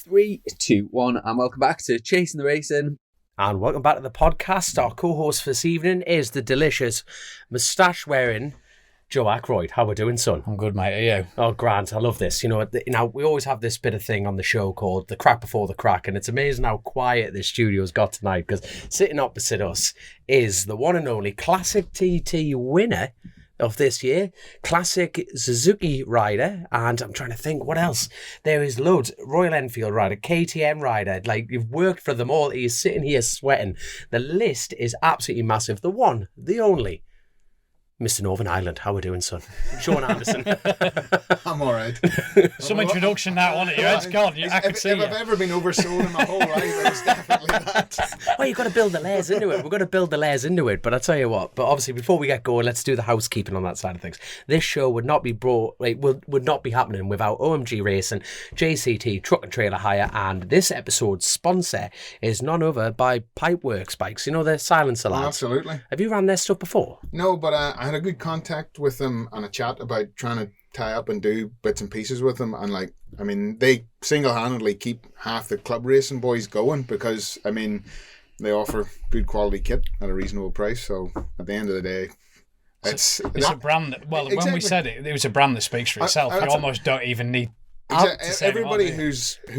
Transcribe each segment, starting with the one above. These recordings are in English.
3, 2, 1, and welcome back to Chasin the Racin. And welcome back to the podcast. Our co-host for this evening is the delicious moustache-wearing Joe Ackroyd. How we doing, son? I'm good, mate. Are you? Oh, Grant, I love this. You know, we always have this bit of thing on the show called the crack before the crack, and it's amazing how quiet this studio's got tonight, because sitting opposite us is the one and only Classic TT winner of this year, classic Suzuki rider, and I'm trying to think what else. There is loads. Royal Enfield rider, KTM rider, like you've worked for them all. He's sitting here sweating. The list is absolutely massive. The one, the only, Mr. Northern Ireland. How we doing, son? Shaun Anderson. I'm all right. Some introduction now, wasn't it? Your head's gone. I can see if I've ever been oversold in my whole life, it was definitely that. Well, you've got to build the layers into it. We've got to build the layers into it. But I tell you what, but obviously before we get going, let's do the housekeeping on that side of things. This show would not be would not be happening without OMG Racing, JCT, Truck and Trailer Hire, and this episode's sponsor is none other by Pipeworks bikes. You know, the silencer lads. Absolutely. Have you ran their stuff before? No, but I had a good contact with them and a chat about trying to tie up and do bits and pieces with them, and they single-handedly keep half the club racing boys going because they offer good quality kit at a reasonable price. So at the end of the day, it's a brand. Well, exactly. When we said it was a brand that speaks for itself. You almost don't even need. Everybody who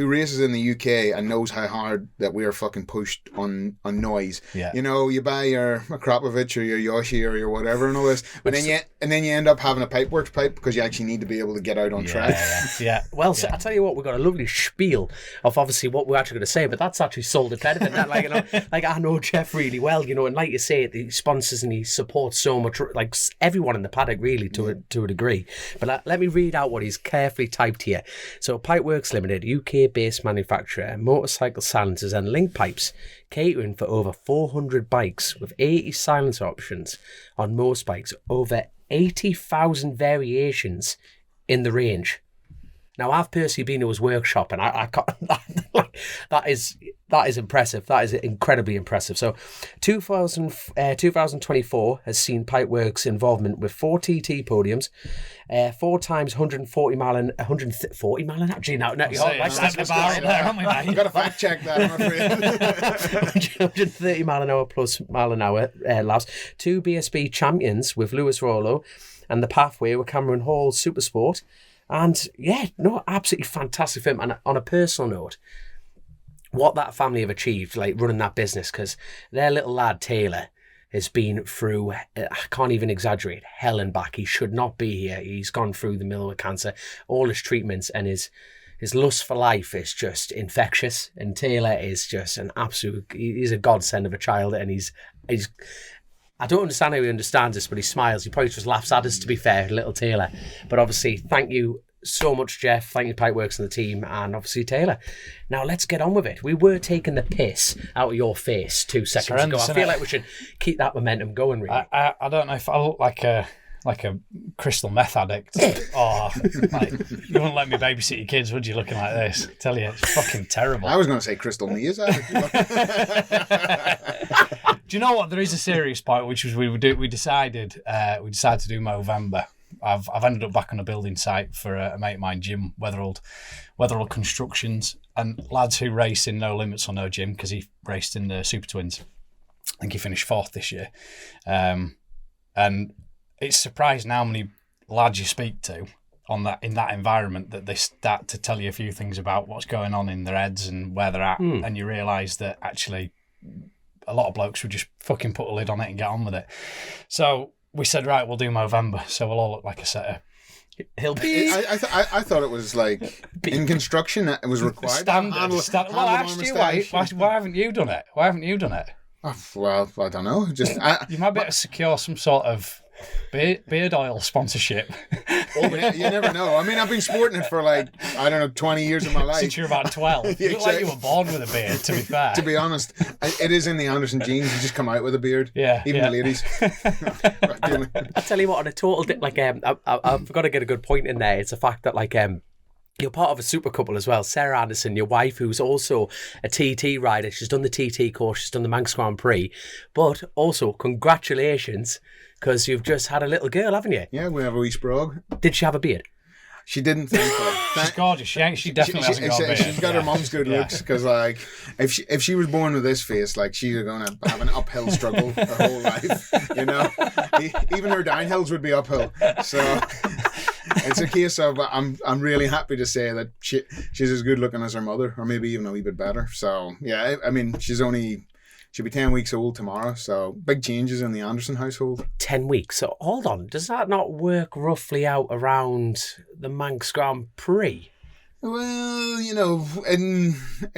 races in the UK and knows how hard that we are fucking pushed on noise. Yeah. You know, you buy your Akrapovic or your Yoshi or your whatever and all this, but then you end up having a Pipeworks pipe because you actually need to be able to get out on track. Yeah. Well, so I tell you what, we've got a lovely spiel of obviously what we're actually going to say, but that's actually sold it better than that. I know Jeff really well, and like you say, he sponsors and he supports so much, like everyone in the paddock really to a degree. But let me read out what he's carefully typed here. So Pipeworks Limited, UK-based manufacturer, motorcycle silencers and link pipes, catering for over 400 bikes with 80 silencer options on most bikes, over 80,000 variations in the range. Now, I've personally been to his workshop, and I can't, that is impressive. That is incredibly impressive. So, 2024 has seen Pipeworks' involvement with 4 TT podiums, 4 times 140 mile an hour. Actually, no, Setting the bar up there, haven't we, mate? You've got to fact check that, I'm afraid. 130 mile an hour plus mile an hour laps. 2 BSB champions with Lewis Rollo, and the Pathway with Cameron Hall Supersport. And absolutely fantastic film. And on a personal note, what that family have achieved, like running that business, because their little lad Taylor has been through, I can't even exaggerate, hell and back. He should not be here. He's gone through the middle of cancer, all his treatments, and his lust for life is just infectious. And Taylor is just he's a godsend of a child, and he's I don't understand how he understands this, but he smiles. He probably just laughs at us, to be fair, little Taylor. But obviously, thank you so much, Jeff. Thank you, Pipeworks and the team, and obviously Taylor. Now, let's get on with it. We were taking the piss out of your face 2 seconds ago. I feel like we should keep that momentum going, really. I don't know if I look like a crystal meth addict. Oh, you wouldn't let me babysit your kids, would you, looking like this? I tell you, it's fucking terrible. I was going to say crystal knees. Do you know what? There is a serious point, which was we decided to do Movember. I've ended up back on a building site for a mate of mine, Jim Weatherall Constructions, and lads who race in No Limits or No Gym, because he raced in the Super Twins. I think he finished 4th this year. And it's surprising how many lads you speak to in that environment that they start to tell you a few things about what's going on in their heads and where they're at, and you realise that actually a lot of blokes would just fucking put a lid on it and get on with it. So we said, right, we'll do Movember, so we'll all look like a set of hillbillies. I thought it was like in construction it was required. Standard. Well, I asked you why haven't you done it? Why haven't you done it? Oh, well, I don't know. You might be able to secure some sort of beard oil sponsorship. You never know. I mean, I've been sporting it for 20 years of my life. Since you were about 12. You look like you were born with a beard, to be fair. To be honest, it is in the Anderson genes. You just come out with a beard. Yeah. Even the ladies. I tell you what, on a total, I've got to get a good point in there. It's the fact that, you're part of a super couple as well. Sarah Anderson, your wife, who's also a TT rider. She's done the TT course. She's done the Manx Grand Prix. But also, congratulations, because you've just had a little girl, haven't you? Yeah, we have a wee sprog. Did she have a beard? she didn't think that. She's gorgeous. She definitely hasn't got a beard. She's got her mum's good looks, because like if she was born with this face, like she's gonna have an uphill struggle her whole life. You know, even her downhills would be uphill. So it's a case of I'm really happy to say that she's as good looking as her mother, or maybe even a wee bit better. So yeah, I mean she'll be 10 weeks old tomorrow, so big changes in the Anderson household. 10 weeks. So hold on, does that not work roughly out around the Manx Grand Prix? Well, you know, in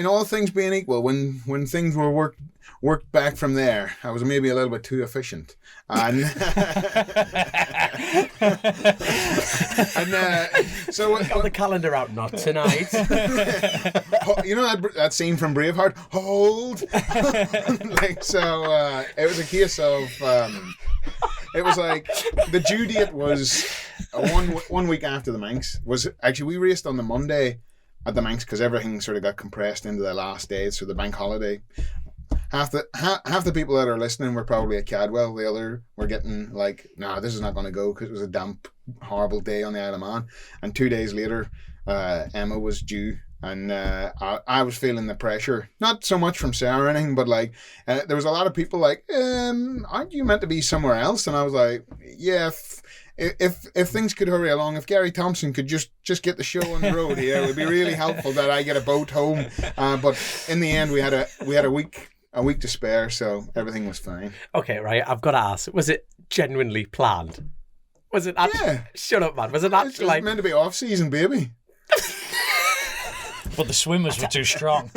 all things being equal, when things were worked back from there, I was maybe a little bit too efficient. And, so I got the calendar out, not tonight. You know that scene from Braveheart? Hold! Like, so it was a case of it was like the due date was 1 week after the Manx. Was actually, we raced on the Monday at the Manx because everything sort of got compressed into the last day, so the bank holiday. Half the people that are listening were probably at Cadwell. The other were getting like, nah, this is not going to go, because it was a damp, horrible day on the Isle of Man. And 2 days later, Emma was due, and I was feeling the pressure, not so much from Sarah or anything, but like there was a lot of people like, aren't you meant to be somewhere else? And I was like, yeah. If things could hurry along, if Gary Thompson could just get the show on the road here, it would be really helpful that I get a boat home. But in the end, we had a week to spare, so everything was fine. Okay, right. I've got to ask: was it genuinely planned? Was it? Yeah. Shut up, man. Was it It's actually like meant to be off season, baby? But the swimmers were too strong.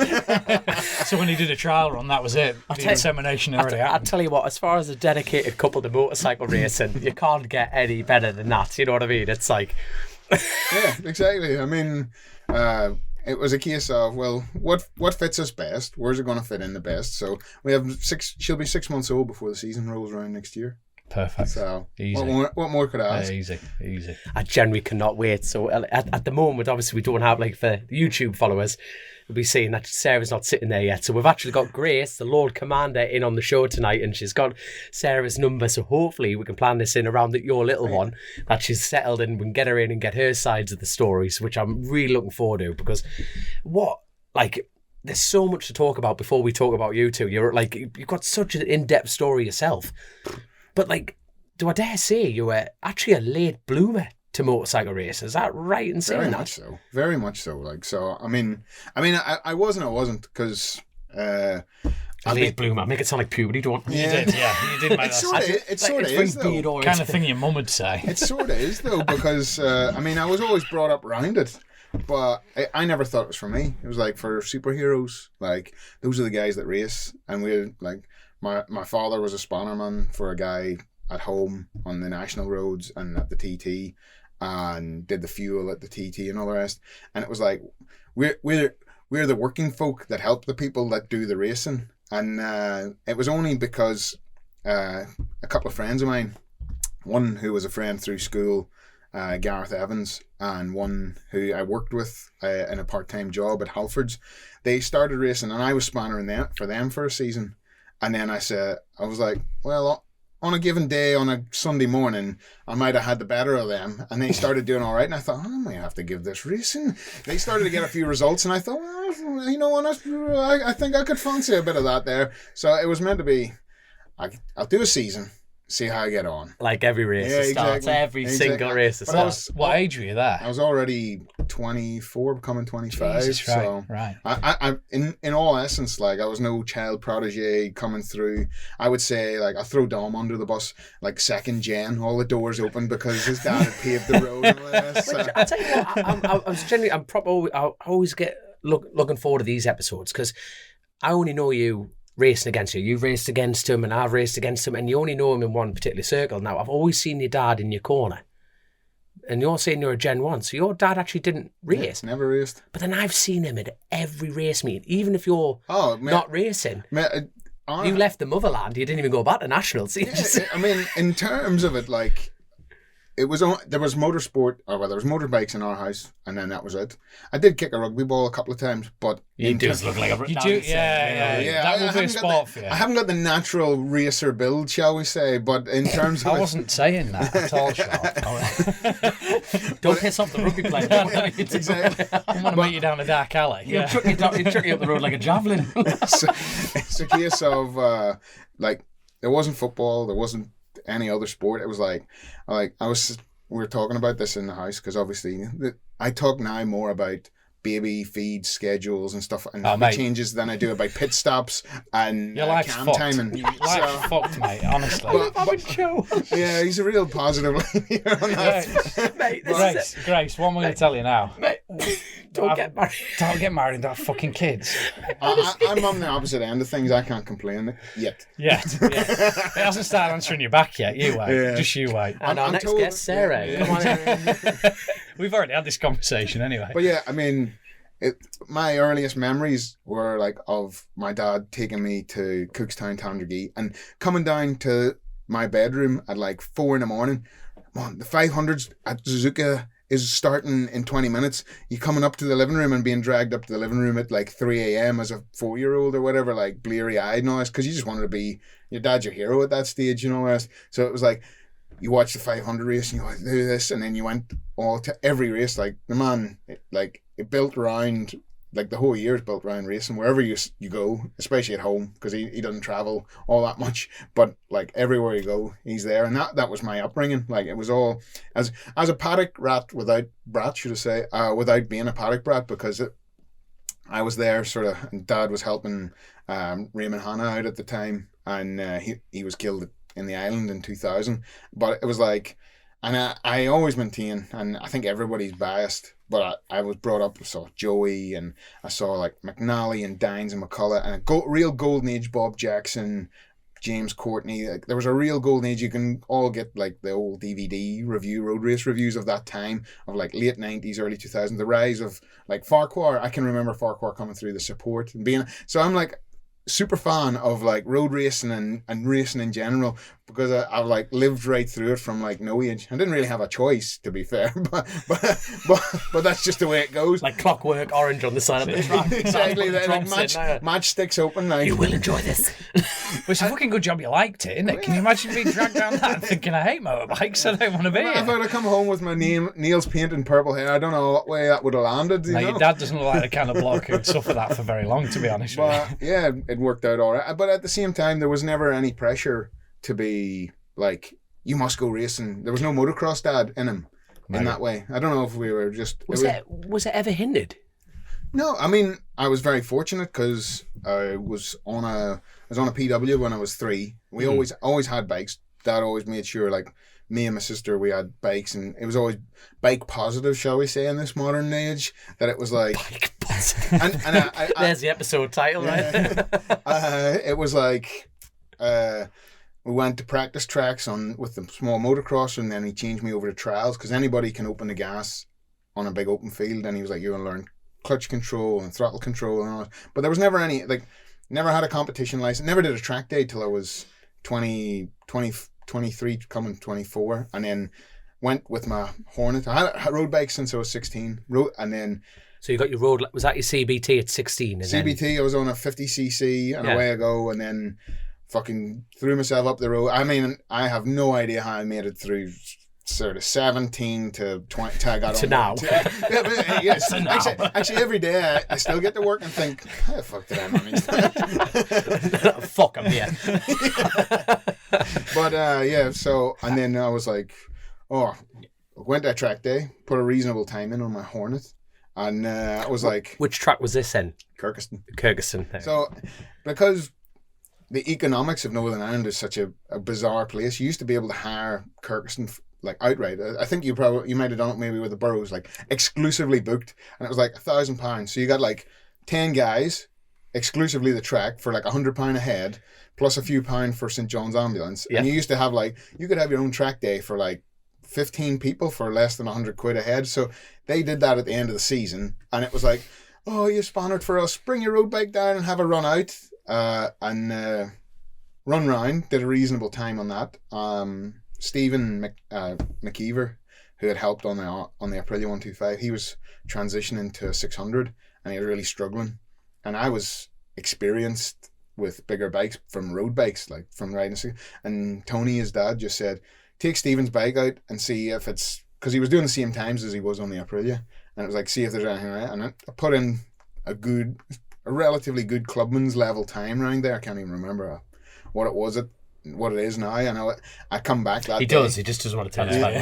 So when he did a trial run, that was it. The insemination already I'll happened. tell you what, as far as a dedicated couple to motorcycle racing, you can't get any better than that. You know what I mean? It's like... Yeah, exactly. I mean, it was a case of, well, what fits us best? Where's it going to fit in the best? So we have she'll be 6 months old before the season rolls around next year. Perfect. So easy. What more could I ask? Easy. I genuinely cannot wait. So at the moment, obviously, we don't have, like, for YouTube followers, we'll be seeing that Sarah's not sitting there yet. So we've actually got Grace, the Lord Commander, in on the show tonight, and she's got Sarah's number. So hopefully we can plan this in around your little one, that she's settled in. We can get her in and get her sides of the stories, which I'm really looking forward to, because there's so much to talk about before we talk about you two. You've got such an in-depth story yourself. But, like, do I dare say you were actually a late bloomer to motorcycle racing? Is that right in saying that? Very much so. Like, so, I mean, I wasn't, because... late bloomer. Make it sound like puberty, don't you? Yeah. You did make that. It sort of is, though. Kind of thing your mum would say. It sort of is, though, because, I was always brought up around it. But I never thought it was for me. It was like for superheroes. Like, those are the guys that race. And we like... My father was a spannerman for a guy at home on the national roads and at the TT, and did the fuel at the TT and all the rest. And it was like, we're the working folk that help the people that do the racing. And it was only because a couple of friends of mine, one who was a friend through school, Gareth Evans, and one who I worked with in a part-time job at Halfords, they started racing, and I was spannering for them for a season. And then I was like, well, on a given day, on a Sunday morning, I might have had the better of them. And they started doing all right. And I thought, I might have to give this racing. They started to get a few results. And I thought, well, you know what, I think I could fancy a bit of that there. So it was meant to be, I'll do a season, see how I get on. Like every race starts, every single race starts. What age were you there? I was already 24, becoming 25. Jesus, so right. I in all essence, like, I was no child protege coming through. I would say, like, I throw Dom under the bus, like second gen, all the doors open because his dad had paved the road and all this. So. I tell you what, I always get looking forward to these episodes, because I only know you racing against you. You've raced against him and I've raced against him, and you only know him in one particular circle. Now, I've always seen your dad in your corner. And you're saying you're a Gen 1, so your dad actually didn't race. Yeah, never raced. But then I've seen him at every race meet, even if you're not racing. You left the motherland, you didn't even go back to nationals. Yeah, in terms of it, like, there was motorsport, or well, there was motorbikes in our house, and then that was it. I did kick a rugby ball a couple of times, but You do look like a You do, yeah. That would be a sport for you. I haven't got the natural racer build, shall we say, but in terms of I wasn't saying that at all, Sean. Don't piss off the rugby player. Exactly. I'm going to meet you down a dark alley. He'll chuck you up the road like a javelin. It's a case of like there wasn't football, there wasn't any other sport. It was like we were talking about this in the house, because obviously I talk now more about baby feed schedules and stuff and changes than I do about pit stops and your life's cam fucked. timing. Your life's fucked, mate, honestly. Yeah, he's a real positive lady on that. Mate, Grace, what am I going to tell you now? Mate, don't get married. Don't get married and have fucking kids. I'm on the opposite end of things. I can't complain yet. Yeah. It hasn't started answering you back yet. You wait. Yeah. Just you wait. And our next guest, Sarah. Yeah. Come on in. We've already had this conversation anyway. But yeah, I mean, my earliest memories were like of my dad taking me to Cookstown, Tandragee, and coming down to my bedroom at like 4 a.m. Man, the 500s at Suzuka is starting in 20 minutes. You coming up to the living room and being dragged up to the living room at like 3 a.m. as a 4-year-old or whatever, like bleary-eyed and all this, because you just wanted to be, your dad's your hero at that stage, you know. So it was like, you watch the 500 race and you want to do this, and then you went all to every race. Like the man, it built around, like the whole year is built around racing. Wherever you go, especially at home, because he doesn't travel all that much, but like everywhere you go, he's there. And that was my upbringing. Like it was all as a paddock rat without being a paddock brat, because I was there sort of, and Dad was helping Raymond Hanna out at the time, and he was killed in the island in 2000. But it was like, and I always maintain, and I think everybody's biased, but I was brought up, I saw Joey, and I saw like McNally and Dines and McCullough, and a real golden age, Bob Jackson, James Courtney. Like there was a real golden age. You can all get like the old DVD road race reviews of that time, of like late 90s, early 2000s, the rise of like Farquhar. I can remember Farquhar coming through, the support and being, so I'm like super fan of like road racing and racing in general, because I've like lived right through it from like no age. I didn't really have a choice, to be fair, but that's just the way it goes. Like Clockwork Orange on the side of the track. Exactly. Like matchsticks open now. You will enjoy this. But it's a fucking good job you liked it, isn't it? Can you imagine being dragged around that and thinking, I hate motorbikes, I don't want to be here? If I'd have come home with my nails painted in purple hair, I don't know what way that would have landed. You know? Your dad doesn't look like the kind of bloke who'd suffer that for very long, to be honest with you. But yeah, it worked out all right. But at the same time, there was never any pressure to be like, you must go racing. There was no motocross dad in him in that way. I don't know if we were just... Was it ever hindered? No, I mean, I was very fortunate, because I was on a PW when I was 3. We always had bikes. Dad always made sure, like, me and my sister, we had bikes, and it was always bike positive, shall we say, in this modern age, that it was like... Bike positive. And there's the episode title, right? It was like... we went to practice tracks with the small motocross, and then he changed me over to trials, because anybody can open the gas on a big open field, and he was like, you're going to learn clutch control and throttle control and all that. But there was never any, like, never had a competition license, never did a track day till I was 23, coming 24, and then went with my Hornet. I had road bikes since I was 16, and then... So you got your road, was that your CBT at 16? CBT, I was on a 50cc, and away I go, and then... fucking threw myself up the road. I mean, I have no idea how I made it through sort of 17 to 20 till I got to on now. Yes, actually, every day I still get to work and think, how the fuck did I manage that? Fuck, I'm here. But yeah, so, and then I was like, went to a track day, put a reasonable time in on my Hornet, and I was like... Which track was this in? Kyrgyzstan. So, because... the economics of Northern Ireland is such a bizarre place. You used to be able to hire Kyrgyzstan like outright. I think you might have done it maybe with the boroughs, like exclusively booked, and it was like £1,000. So you got like 10 guys, exclusively the track, for like £100 a head, plus a few pound for St John's Ambulance. Yeah. And you used to have like, you could have your own track day for like 15 people for less than £100 a head. So they did that at the end of the season, and it was like, oh, you sponsored for us, bring your road bike down and have a run out. And run round, did a reasonable time on that. Stephen McKeever, who had helped on the Aprilia 125. He was transitioning to a 600 and he was really struggling. And I was experienced with bigger bikes from road bikes, like from riding. And Tony, his dad, just said, take Stephen's bike out and see if it's, because he was doing the same times as he was on the Aprilia. And it was like, see if there's anything right. And I put in a relatively good clubman's level time around there. I can't even remember what it was, what it is now. I know I come back that he day. does. He just doesn't want to tell us about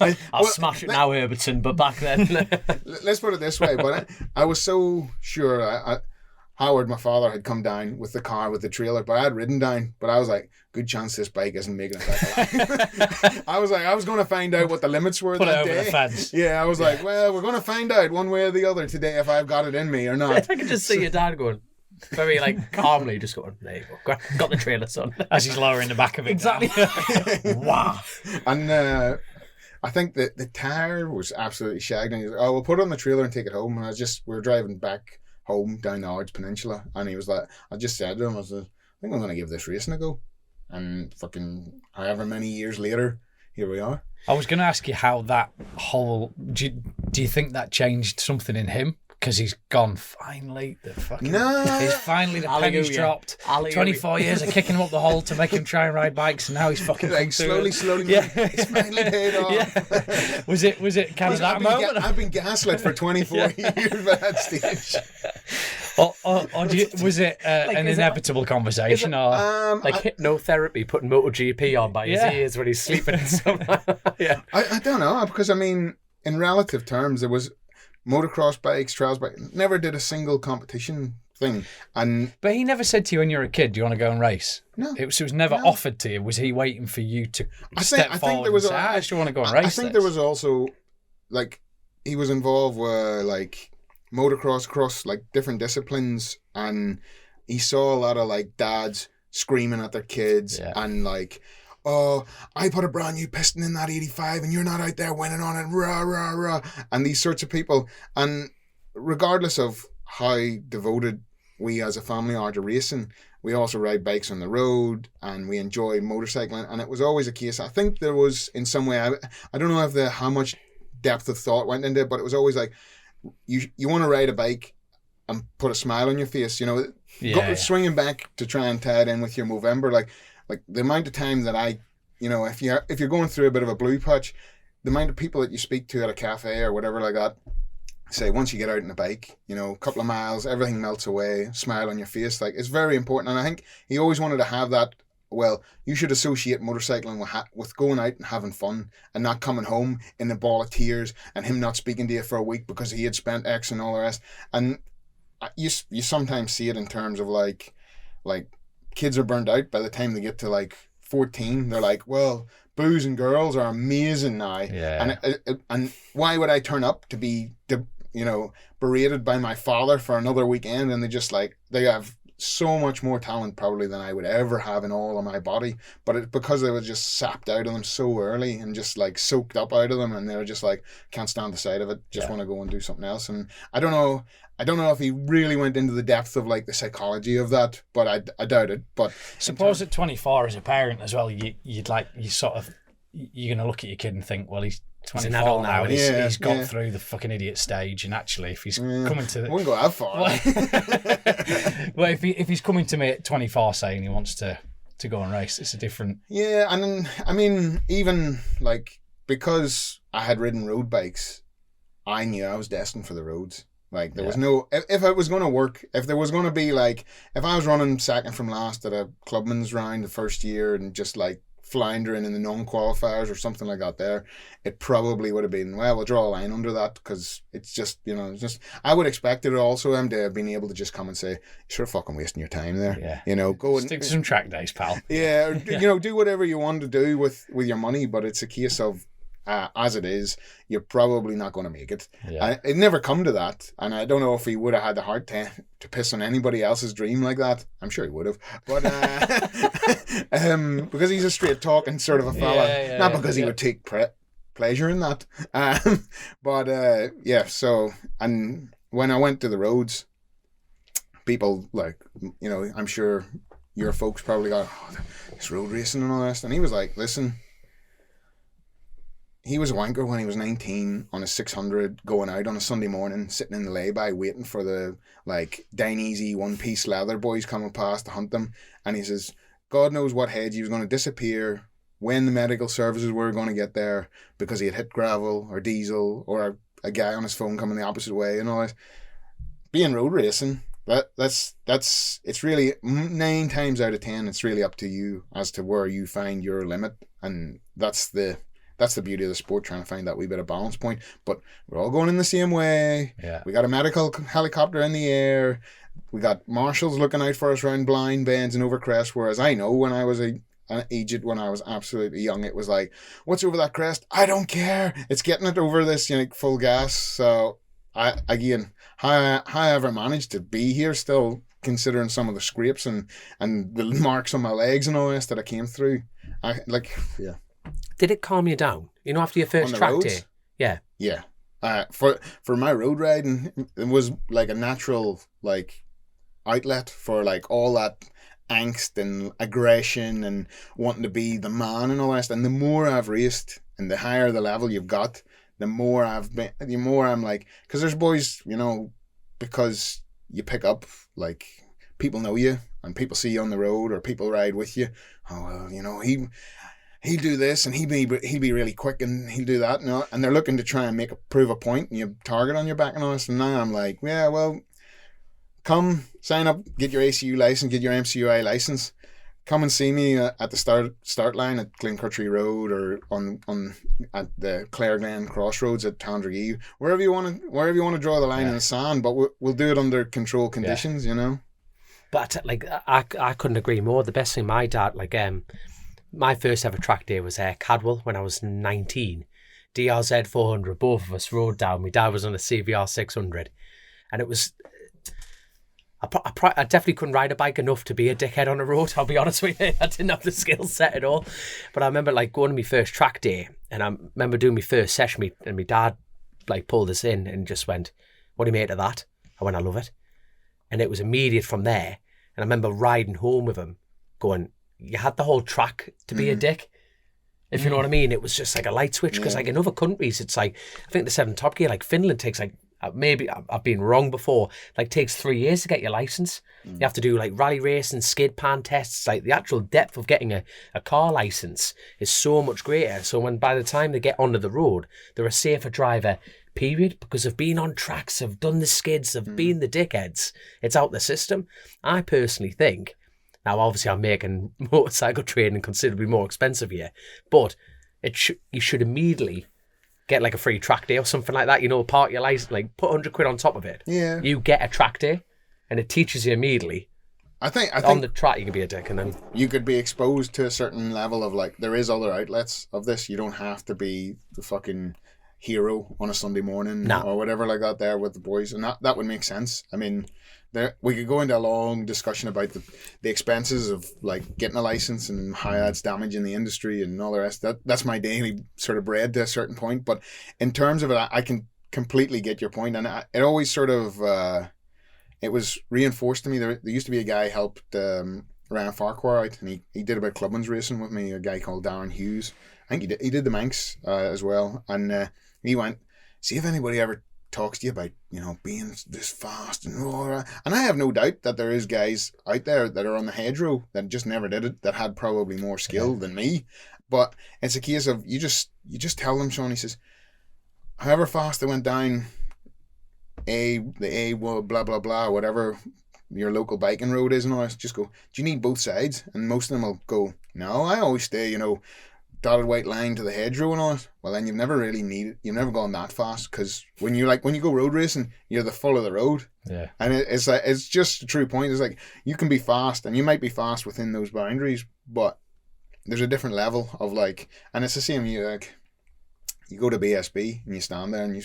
it. I'll smash it now, Herbertson. But back then, let's put it this way. But I was so sure. Howard, my father, had come down with the car with the trailer, but I had ridden down. But I was like, good chance this bike isn't making it back alive. I was like, I was going to find out what the limits were Put that it over day. the fence. Yeah, I was like, well, we're going to find out one way or the other today if I've got it in me or not. I can just see your dad going very calmly, just going, there you go, got the trailer, son. As he's lowering the back of it. Exactly. Wow. And I think that the tyre was absolutely shagged. And he was like, oh, we'll put it on the trailer and take it home. And we were driving back home down the Ards Peninsula, and he was like, I just said to him, I think I'm going to give this racing a go. And fucking however many years later, here we are. I was going to ask you how that whole, do you think that changed something in him? Because he's gone finally. He's finally, the penny's dropped. 24 years of kicking him up the hole to make him try and ride bikes, and now he's fucking like slowly. Yeah. It's finally paid off. Yeah. Was it kind of that moment? I've been gaslit for 24 years by that stage. Was it an inevitable conversation, or hypnotherapy, putting MotoGP on by his ears when he's sleeping and stuff? Yeah, I don't know, because I mean, in relative terms, there was motocross bikes, trials bikes, never did a single competition thing. But he never said to you when you were a kid, do you want to go and race? No. It was never offered to you. Was he waiting for you to step forward and say, I just want to go and race? I think there was also, he was involved with, motocross across, different disciplines, and he saw a lot of, dads screaming at their kids and, oh, I put a brand new piston in that 85 and you're not out there winning on it, rah, rah, rah. And these sorts of people. And regardless of how devoted we as a family are to racing, we also ride bikes on the road and we enjoy motorcycling. And it was always a case, I think there was in some way, I don't know how much depth of thought went into it, but it was always you want to ride a bike and put a smile on your face, swinging back to try and tie it in with your Movember, like the amount of time that if you're going through a bit of a blue patch, the amount of people that you speak to at a cafe or whatever like that, say once you get out on a bike, a couple of miles, everything melts away, smile on your face, it's very important. And I think he always wanted to have that. Well, you should associate motorcycling with going out and having fun and not coming home in a ball of tears and him not speaking to you for a week because he had spent X and all the rest. And you sometimes see it in terms of kids are burned out by the time they get to 14. They're like, well, booze and girls are amazing now. Yeah. And why would I turn up to be, berated by my father for another weekend? And they have so much more talent probably than I would ever have in all of my body. But it's because they were just sapped out of them so early and just soaked up out of them. And they were just can't stand the sight of it. Just want to go and do something else. And I don't know if he really went into the depth of the psychology of that, but I doubt it. But suppose at 24 as a parent as well, you're gonna look at your kid and think, well, he's 24 an adult now, and he's got through the fucking idiot stage, and actually, if he's coming to, I wouldn't go that far. Well, if he's coming to me at 24 saying he wants to go and race, it's a different. Yeah, and then, I mean, even because I had ridden road bikes, I knew I was destined for the roads. There was no, if it was going to work, if there was going to be if I was running second from last at a clubman's round the first year and just floundering in the non-qualifiers or something like that there, it probably would have been, well, we'll draw a line under that, because it's just, I would expect it also him to have been able to just come and say, you're sort of fucking wasting your time there. Yeah. Go and stick to some track days, pal. Yeah, do whatever you want to do with your money, but it's a case of, as it is, you're probably not going to make it. Yeah. It never come to that, and I don't know if he would have had the heart to piss on anybody else's dream like that. I'm sure he would have, but because he's a straight talking sort of a fella, not because he would take pleasure in that. So, and when I went to the roads, people I'm sure your folks probably got, oh, this road racing and all this. And he was like, listen, he was a wanker when he was 19 on a 600 going out on a Sunday morning, sitting in the lay-by waiting for the like Dine Easy one-piece leather boys coming past to hunt them. And he says, God knows what head he was going to disappear when the medical services were going to get there because he had hit gravel or diesel or a guy on his phone coming the opposite way and all that. Being road racing, that's it's really 9 times out of 10 it's really up to you as to where you find your limit, and that's the beauty of the sport, trying to find that wee bit of balance point. But we're all going in the same way. Yeah. We got a medical helicopter in the air. We got marshals looking out for us around blind bends and over crests. Whereas I know when I was an aged, when I was absolutely young, it was like, what's over that crest? I don't care. It's getting it over this, full gas. So how I ever managed to be here still, considering some of the scrapes and the marks on my legs and all this that I came through. Did it calm you down? After your first track day? Yeah. Yeah. For my road riding, it was like a natural outlet for all that angst and aggression and wanting to be the man and all that. And the more I've raced and the higher the level you've got, the more I'm like, because there's boys, because you pick up, people know you and people see you on the road or people ride with you. Oh, well, he'll do this and he'll be really quick and he'll do that, and they're looking to try and prove a point and you target on your back and all this. And now I'm like, yeah, well, come sign up, get your ACU license, get your MCUI license, come and see me at the start line at Glencurtry Road or at the Clareglen Crossroads at Tandregee, wherever you want to draw the line in the sand, but we'll do it under controlled conditions, But I couldn't agree more. The best thing my dad, my first ever track day was Cadwell when I was 19. DRZ 400, both of us rode down. My dad was on a CVR 600, and it was. I definitely couldn't ride a bike enough to be a dickhead on the road, I'll be honest with you. I didn't have the skill set at all. But I remember going to my first track day, and I remember doing my first session, and my dad pulled us in and just went, "What do you make of that?" I went, "I love it." And it was immediate from there. And I remember riding home with him going, you had the whole track to be a dick, if you know what I mean. It was just like a light switch, because in other countries it's I think the 7 Top Gear, Finland takes maybe I've been wrong before, takes 3 years to get your license. You have to do rally racing, skid pan tests. The actual depth of getting a car license is so much greater. So when by the time they get onto the road, they're a safer driver, period, because they've been on tracks, they've done the skids, they've been the dickheads. It's out the system. I personally think, now obviously I'm making motorcycle training considerably more expensive here, but you should immediately get a free track day or something like that, park your license, put 100 quid on top of it. Yeah. You get a track day and it teaches you immediately. I think on the track you can be a dick, and then you could be exposed to a certain level of there is other outlets of this. You don't have to be the fucking hero on a Sunday morning or whatever like that there with the boys, and that would make sense. I mean, we could go into a long discussion about the expenses of getting a license and how that's damaging the industry and all the rest. That's my daily sort of bread to a certain point. But in terms of it, I can completely get your point, and it always sort of it was reinforced to me. There used to be a guy helped Ryan Farquhar out, and he did about clubman's racing with me. A guy called Darren Hughes. I think he did the Manx as well, and he went, see if anybody ever talks to you about being this fast and all that. And I have no doubt that there is guys out there that are on the hedgerow that just never did it, that had probably more skill than me. But it's a case of you just tell them, Shaun, he says, however fast they went down blah blah blah, whatever your local biking road is and all that, just go, do you need both sides? And most of them will go, no, I always stay dotted white line to the hedgerow and all that. Well, then you've never gone that fast, because when you go road racing, you're the full of the road. Yeah. And it's just a true point. It's you can be fast, and you might be fast within those boundaries, but there's a different level of and it's the same. You go to BSB and you stand there and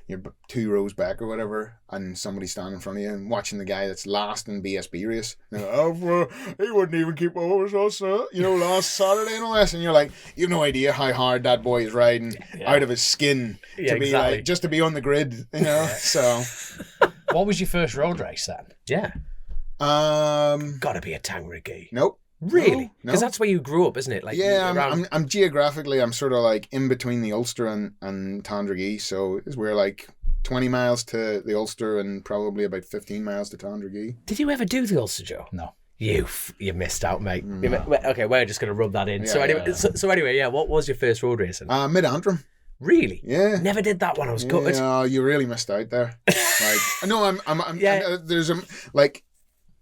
you're 2 rows back or whatever, and somebody's standing in front of you and watching the guy that's last in BSB race. He wouldn't even keep up with us, last Saturday and all this. And you're you've no idea how hard that boy is riding out of his skin to be just to be on the grid, So, what was your first road race then? Yeah. Gotta be a Tandragee. Nope. Really? No. Because that's where you grew up, isn't it? Like, Yeah, around... I'm geographically, I'm sort of like in between the Ulster and Tandragee, so we're like 20 miles to the Ulster and probably about 15 miles to Tandragee. Did you ever do the Ulster, Joe? No. You missed out, mate. Okay, we're just going to rub that in. Yeah, so anyway, what was your first road racing? Mid-Antrim. Really? Yeah. Never did that one. I was gutted. Yeah, you really missed out there. Like, no, there's like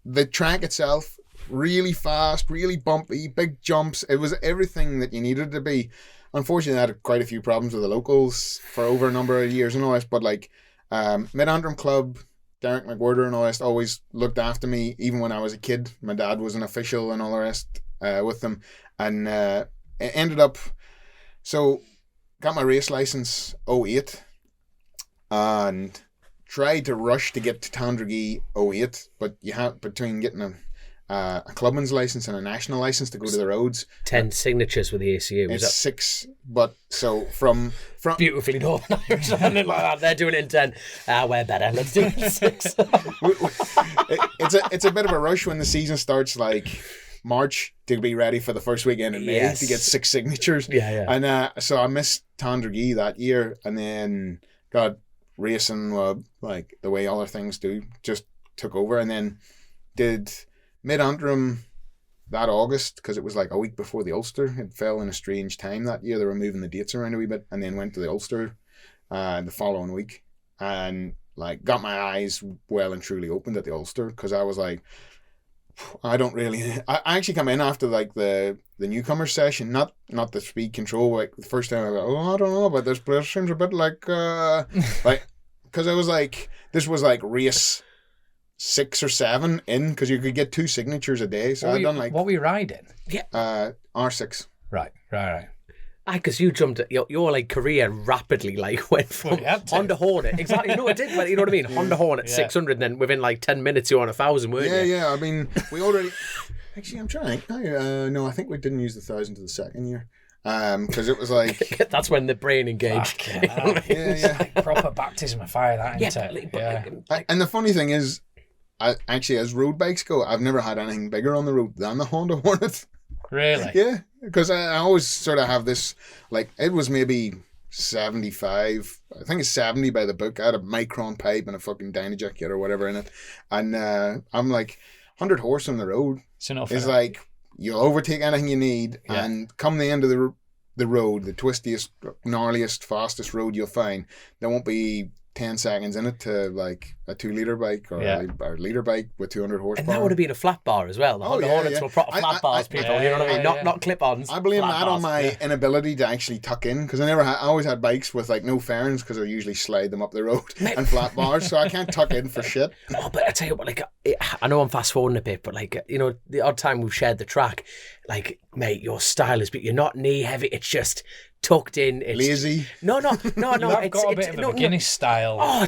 the track itself, really fast, really bumpy, big jumps. It was everything that you needed to be. Unfortunately, I had quite a few problems with the locals for over a number of years and all this, but like Mid-Antrim Club, Derek McWhirter and all that always looked after me, even when I was a kid. My dad was an official and all the rest with them. And it ended up, so got my race license 08 and tried to rush to get to Tandragee 08, but you have between getting a clubman's license and a national license to go to the roads. 10 signatures with the ACU. It's 6, but so from beautifully Northern Irish, something like that. They're doing it in 10. We're better. Let's do it in 6. it's a bit of a rush when the season starts, like March, to be ready for the first weekend in May to get 6 signatures. Yeah. And so I missed Tandragee that year, and then got racing, like the way other things do, just took over, and then did Mid-Antrim that August, because it was like a week before the Ulster. It fell in a strange time that year. They were moving the dates around a wee bit, and then went to the Ulster the following week, and like got my eyes well and truly opened at the Ulster, because I was like, I actually come in after like the newcomer session, not the speed control. Like the first time I go, I don't know about this, but it seems a bit like like, because I was like, this was like race 6 or 7 in, because you could get 2 signatures a day. So I'd done like, what were you riding? R6. Right. Because you jumped, your like career rapidly like went from Honda Hornet. Exactly. No, it did, but you know what I mean? Honda Hornet 600, and then within like 10 minutes you're on 1,000, weren't you? Yeah. I mean, we already. Actually, I'm trying. No, I think we didn't use the 1,000 to the second year. Because it was like that's when the brain engaged. Yeah. Like proper baptism of fire, that isn't it? And the funny thing is, actually, as road bikes go, I've never had anything bigger on the road than the Honda Hornet. Really? Yeah, because I always sort of have this, like, it was maybe 75, I think it's 70 by the book. I had a Micron pipe and a fucking Dynajack kit or whatever in it, and I'm like 100 horse on the road. It's like you'll overtake anything you need, and come the end of the road, the twistiest, gnarliest, fastest road you'll find, there won't be 10 seconds in it to like a 2-litre bike or a litre bike with 200 horsepower. And that would have been a flat bar as well. The Honda Hornets were proper flat bars, people. You know what I mean? Not clip-ons. I blame that on my inability to actually tuck in, because I always had bikes with like no fairings, because I usually slide them up the road and flat bars, so I can't tuck in for shit. No, but I tell you what, like, I know I'm fast forwarding a bit, but like, you know, the odd time we've shared the track, like, mate, your style is, but you're not knee heavy. It's just tucked in. It's lazy. No. You've got a bit of a beginner's style. Oh,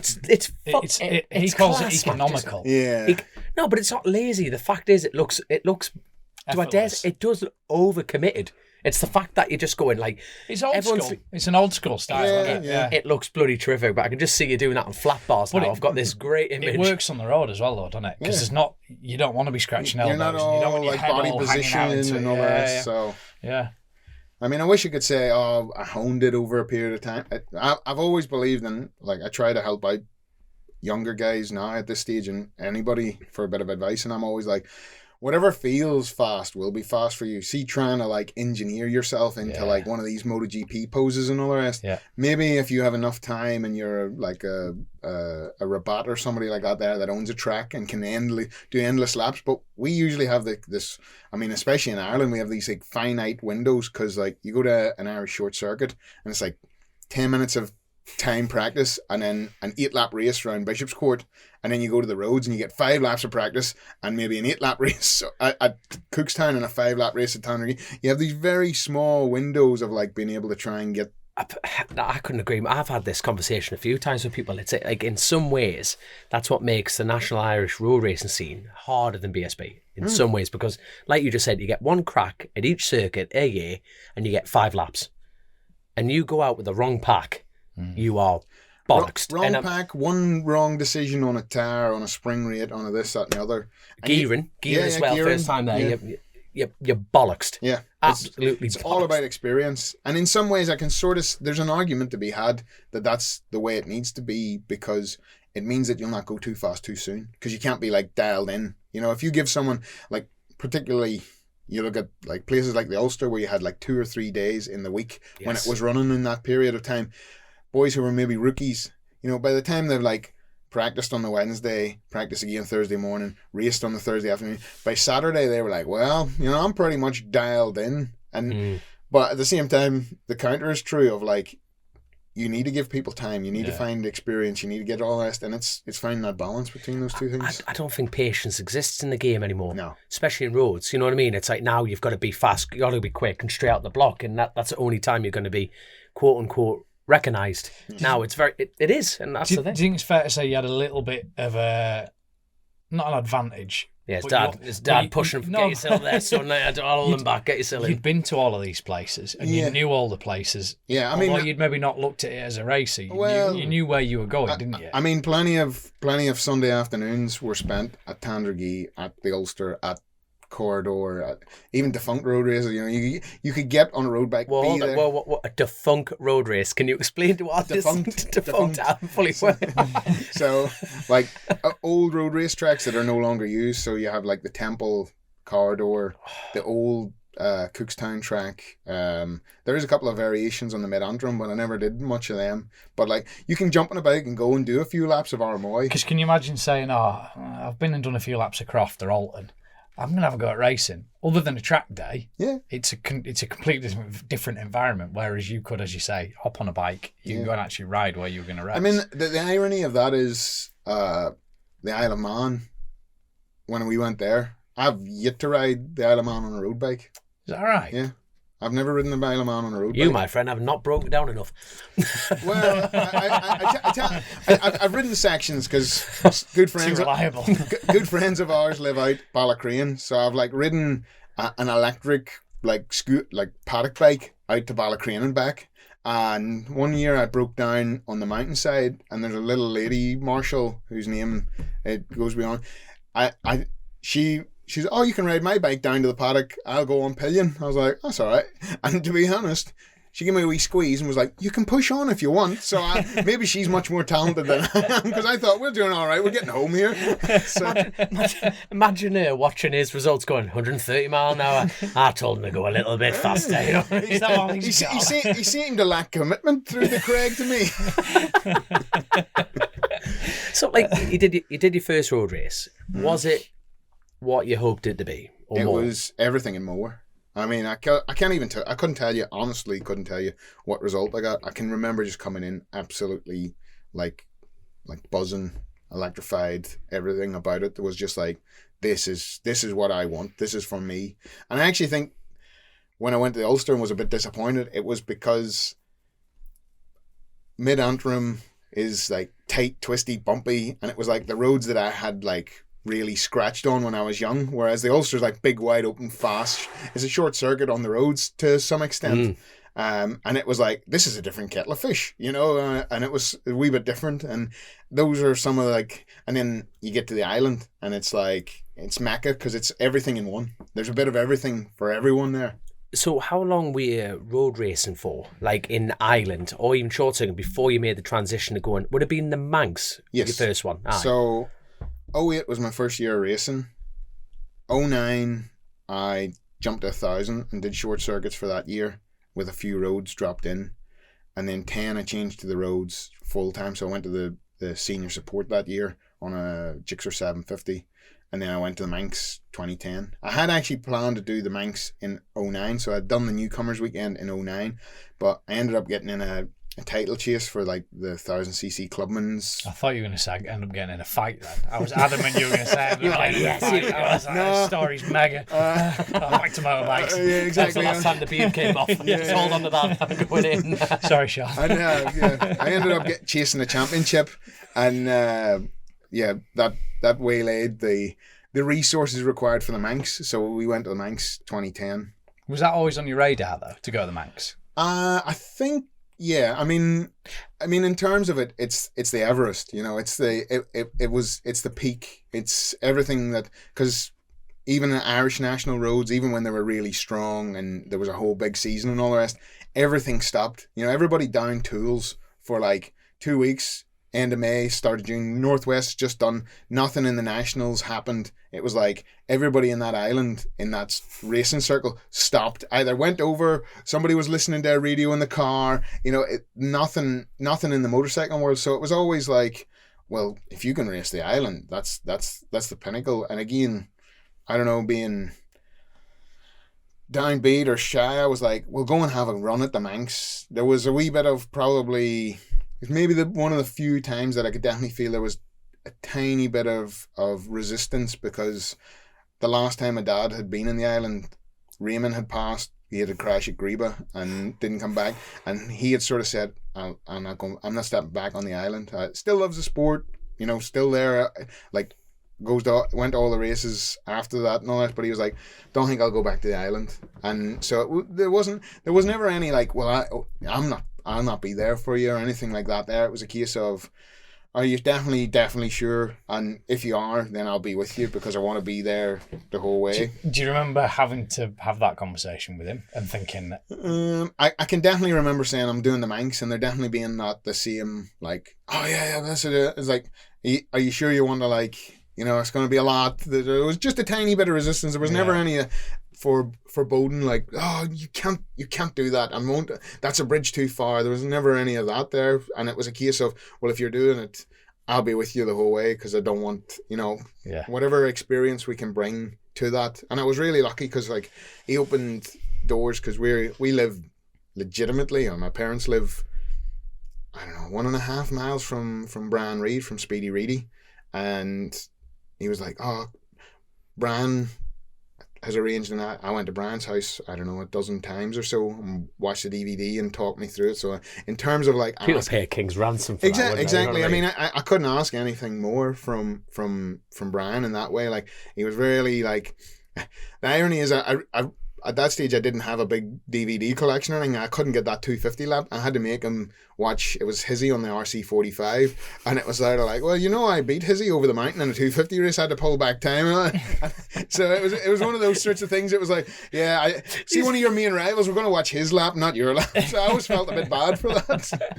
he calls it economical. Yeah. No, but it's not lazy. The fact is, it looks. Do I dare? It does look overcommitted. It's the fact that you're just going like it's old school. It's an old school style. Yeah. It looks bloody terrific, but I can just see you doing that on flat bars now. I've got this great image. It works on the road as well, though, doesn't it? Because you don't want to be scratching elbows. You're not all you don't want your like head body all positioning and all that. So yeah. I mean, I wish I could say, I honed it over a period of time. I've always believed in, like, I try to help out younger guys now at this stage and anybody for a bit of advice, and I'm always like, whatever feels fast will be fast for you. See, trying to like engineer yourself into like one of these MotoGP poses and all the rest. Yeah. Maybe if you have enough time and you're like a Rabat or somebody like that owns a track and can do endless laps. But we usually have this. I mean, especially in Ireland, we have these like finite windows, because like you go to an Irish short circuit and it's like 10 minutes of time practice and then an 8-lap race around Bishop's Court, and then you go to the roads and you get 5 laps of practice and maybe an 8-lap race at Cookstown and a 5-lap race at Tandragee. You have these very small windows of like being able to try and get. I couldn't agree more. I've had this conversation a few times with people. It's like, in some ways, that's what makes the National Irish road racing scene harder than BSB in some ways, because like you just said, you get one crack at each circuit a year and you get 5 laps, and you go out with the wrong pack. You are bollocks. Wrong pack, one wrong decision on a tire, on a spring rate, on a this, that, and the other. And Gearing as well. gearing, First time there, yeah. you're bollocks. Yeah, Absolutely. It's all about experience, and in some ways, I can sort of. There's an argument to be had that that's the way it needs to be, because it means that you'll not go too fast too soon, because you can't be like dialed in. You know, if you give someone, like, particularly, you look at like places like the Ulster where you had like 2 or 3 days in the week when it was running in that period of time. Boys who were maybe rookies, you know, by the time they've like practiced on the Wednesday, practiced again Thursday morning, raced on the Thursday afternoon, by Saturday they were like, well, you know, I'm pretty much dialed in. And but at the same time, the counter is true of like, you need to give people time, you need to find experience, you need to get all the rest, and it's finding that balance between those two things. I don't think patience exists in the game anymore. No. Especially in roads, you know what I mean? It's like now you've got to be fast, you've got to be quick and straight out the block, and that's the only time you're going to be quote unquote recognised. Now it's very, it is, and that's the thing. Do you think it's fair to say you had a little bit of a, not an advantage? Yeah, his dad pushing him, get yourself there, son, I'll hold him back, get yourself in. You'd been to all of these places, and you knew all the places. Yeah, I mean, although you'd maybe not looked at it as a racer, you knew where you were going, didn't you? I mean, plenty of Sunday afternoons were spent at Tandragee, at the Ulster, at Corridor, at even defunct road races. You know, you could get on a road bike. What a defunct road race? Can you explain to us? Defunct. I'm fully aware. So, like old road race tracks that are no longer used. So you have like the Temple Corridor, the old Cookstown track. There is a couple of variations on the Mid-Antrim, but I never did much of them. But like, you can jump on a bike and go and do a few laps of Armoy. Because can you imagine saying, I've been and done a few laps of Croft or Alton, I'm going to have a go at racing. Other than a track day, it's a completely different environment, whereas you could, as you say, hop on a bike, you can go and actually ride where you're going to race. I mean, the irony of that is the Isle of Man, when we went there, I've yet to ride the Isle of Man on a road bike. Is that right? Yeah. I've never ridden the Isle of Man on a road bike. You, my friend, have not broken down enough. Well, I've ridden sections because good friends, Too reliable. Good friends of ours live out Ballacrane, so I've like ridden an electric like paddock bike out to Ballacrane and back. And one year I broke down on the mountainside, and there's a little lady marshal whose name it goes beyond. She said, "Oh, you can ride my bike down to the paddock. I'll go on pillion." I was like, "That's all right." And to be honest, she gave me a wee squeeze and was like, "You can push on if you want." So maybe she's much more talented than I am, because I thought, we're doing all right. We're getting home here. So, imagine her watching his results going 130 mile an hour. I told him to go a little bit faster. You know? He seemed to lack commitment through the Craig to me. So, like, you did your first road race. Was it what you hoped it to be? Or it more? Was everything and more. I mean, I can't even tell. I couldn't tell you, honestly, couldn't tell you what result I got. I can remember just coming in absolutely like buzzing, electrified. Everything about it was just like, this is what I want. This is for me. And I actually think when I went to the Ulster and was a bit disappointed, it was because Mid-Antrim is like tight, twisty, bumpy, and it was like the roads that I had like really scratched on when I was young, whereas the Ulster's like big, wide open, fast. It's a short circuit on the roads to some extent. And it was like, this is a different kettle of fish, you know, and it was a wee bit different. And those are some of like, and then you get to the island and it's like, it's Mecca because it's everything in one. There's a bit of everything for everyone there. So how long were you road racing for, like in Ireland or even short circuit, before you made the transition to going, would it have been the Manx, yes, your first one? Aye. So 2008 was my first year of racing. 2009, I jumped to 1,000 and did short circuits for that year with a few roads dropped in. And then 10, I changed to the roads full time. So I went to the senior support that year on a Gixxer 750. And then I went to the Manx 2010. I had actually planned to do the Manx in 2009. So I'd done the newcomers weekend in 2009. But I ended up getting in a title chase for like the 1,000cc clubman's. I thought you were going to say end up getting in a fight then. I was adamant you were going to say You're like, yes, I was like, this story's mega. Back to motorbikes. Yeah, exactly. That's the last time the beard came off. Just hold on to that. I'm going in. Sorry, Shaun. I ended up chasing the championship, and that waylaid the resources required for the Manx. So we went to the Manx 2010. Was that always on your radar though, to go to the Manx? I think Yeah, I mean, in terms of it, it's the Everest. It's the peak. It's everything that, because even the Irish national roads, even when they were really strong and there was a whole big season and all the rest, everything stopped. Everybody down tools for like 2 weeks. End of May, start of June. Northwest just done. Nothing in the nationals happened. It was like everybody in that island, in that racing circle, stopped. Either went over, somebody was listening to a radio in the car. Nothing in the motorcycle world. So it was always like, well, if you can race the island, that's the pinnacle. And again, I don't know, being downbeat or shy, I was like, we'll go and have a run at the Manx. There was a wee bit of probably. It's maybe one of the few times that I could definitely feel there was a tiny bit of resistance, because the last time my dad had been in the island, Raymond had passed. He had a crash at Greba and didn't come back, and he had sort of said, I'm not stepping back on the island. Still loves the sport, still there, like went to all the races after that and all that, but he was like, don't think I'll go back to the island. And so there was never any like, well, I'll not be there for you or anything like that there. It was a case of, are you definitely sure? And if you are, then I'll be with you, because I want to be there the whole way. Do you remember having to have that conversation with him and thinking that? I can definitely remember saying I'm doing the Manx, and there definitely being not the same, like, oh yeah, that's it. It's like, are you sure you want to, like, it's going to be a lot. There was just a tiny bit of resistance. There was never any foreboding, like, oh, you can't do that. That's a bridge too far. There was never any of that there. And it was a case of, well, if you're doing it, I'll be with you the whole way, because I don't want, whatever experience we can bring to that. And I was really lucky, because like he opened doors, because we live legitimately, or my parents live, I don't know, 1.5 miles from Brian Reid, from Speedy Reedy. And he was like, oh, Brian has arranged, and I went to Brian's house, I don't know, a dozen times or so, and watched the DVD and talked me through it. So in terms of like, people pay a king's ransom for that. Exactly. I mean, I couldn't ask anything more from Brian in that way. Like, he was really like, the irony is I at that stage I didn't have a big DVD collection or anything. I couldn't get that 250 lap. I had to make him watch, it was Hizzy on the RC45, and it was sort of like, well, I beat Hizzy over the mountain in a 250 race. I had to pull back time. So it was one of those sorts of things. It was like, yeah, I see one of your main rivals, we're going to watch his lap, not your lap. So I always felt a bit bad for that.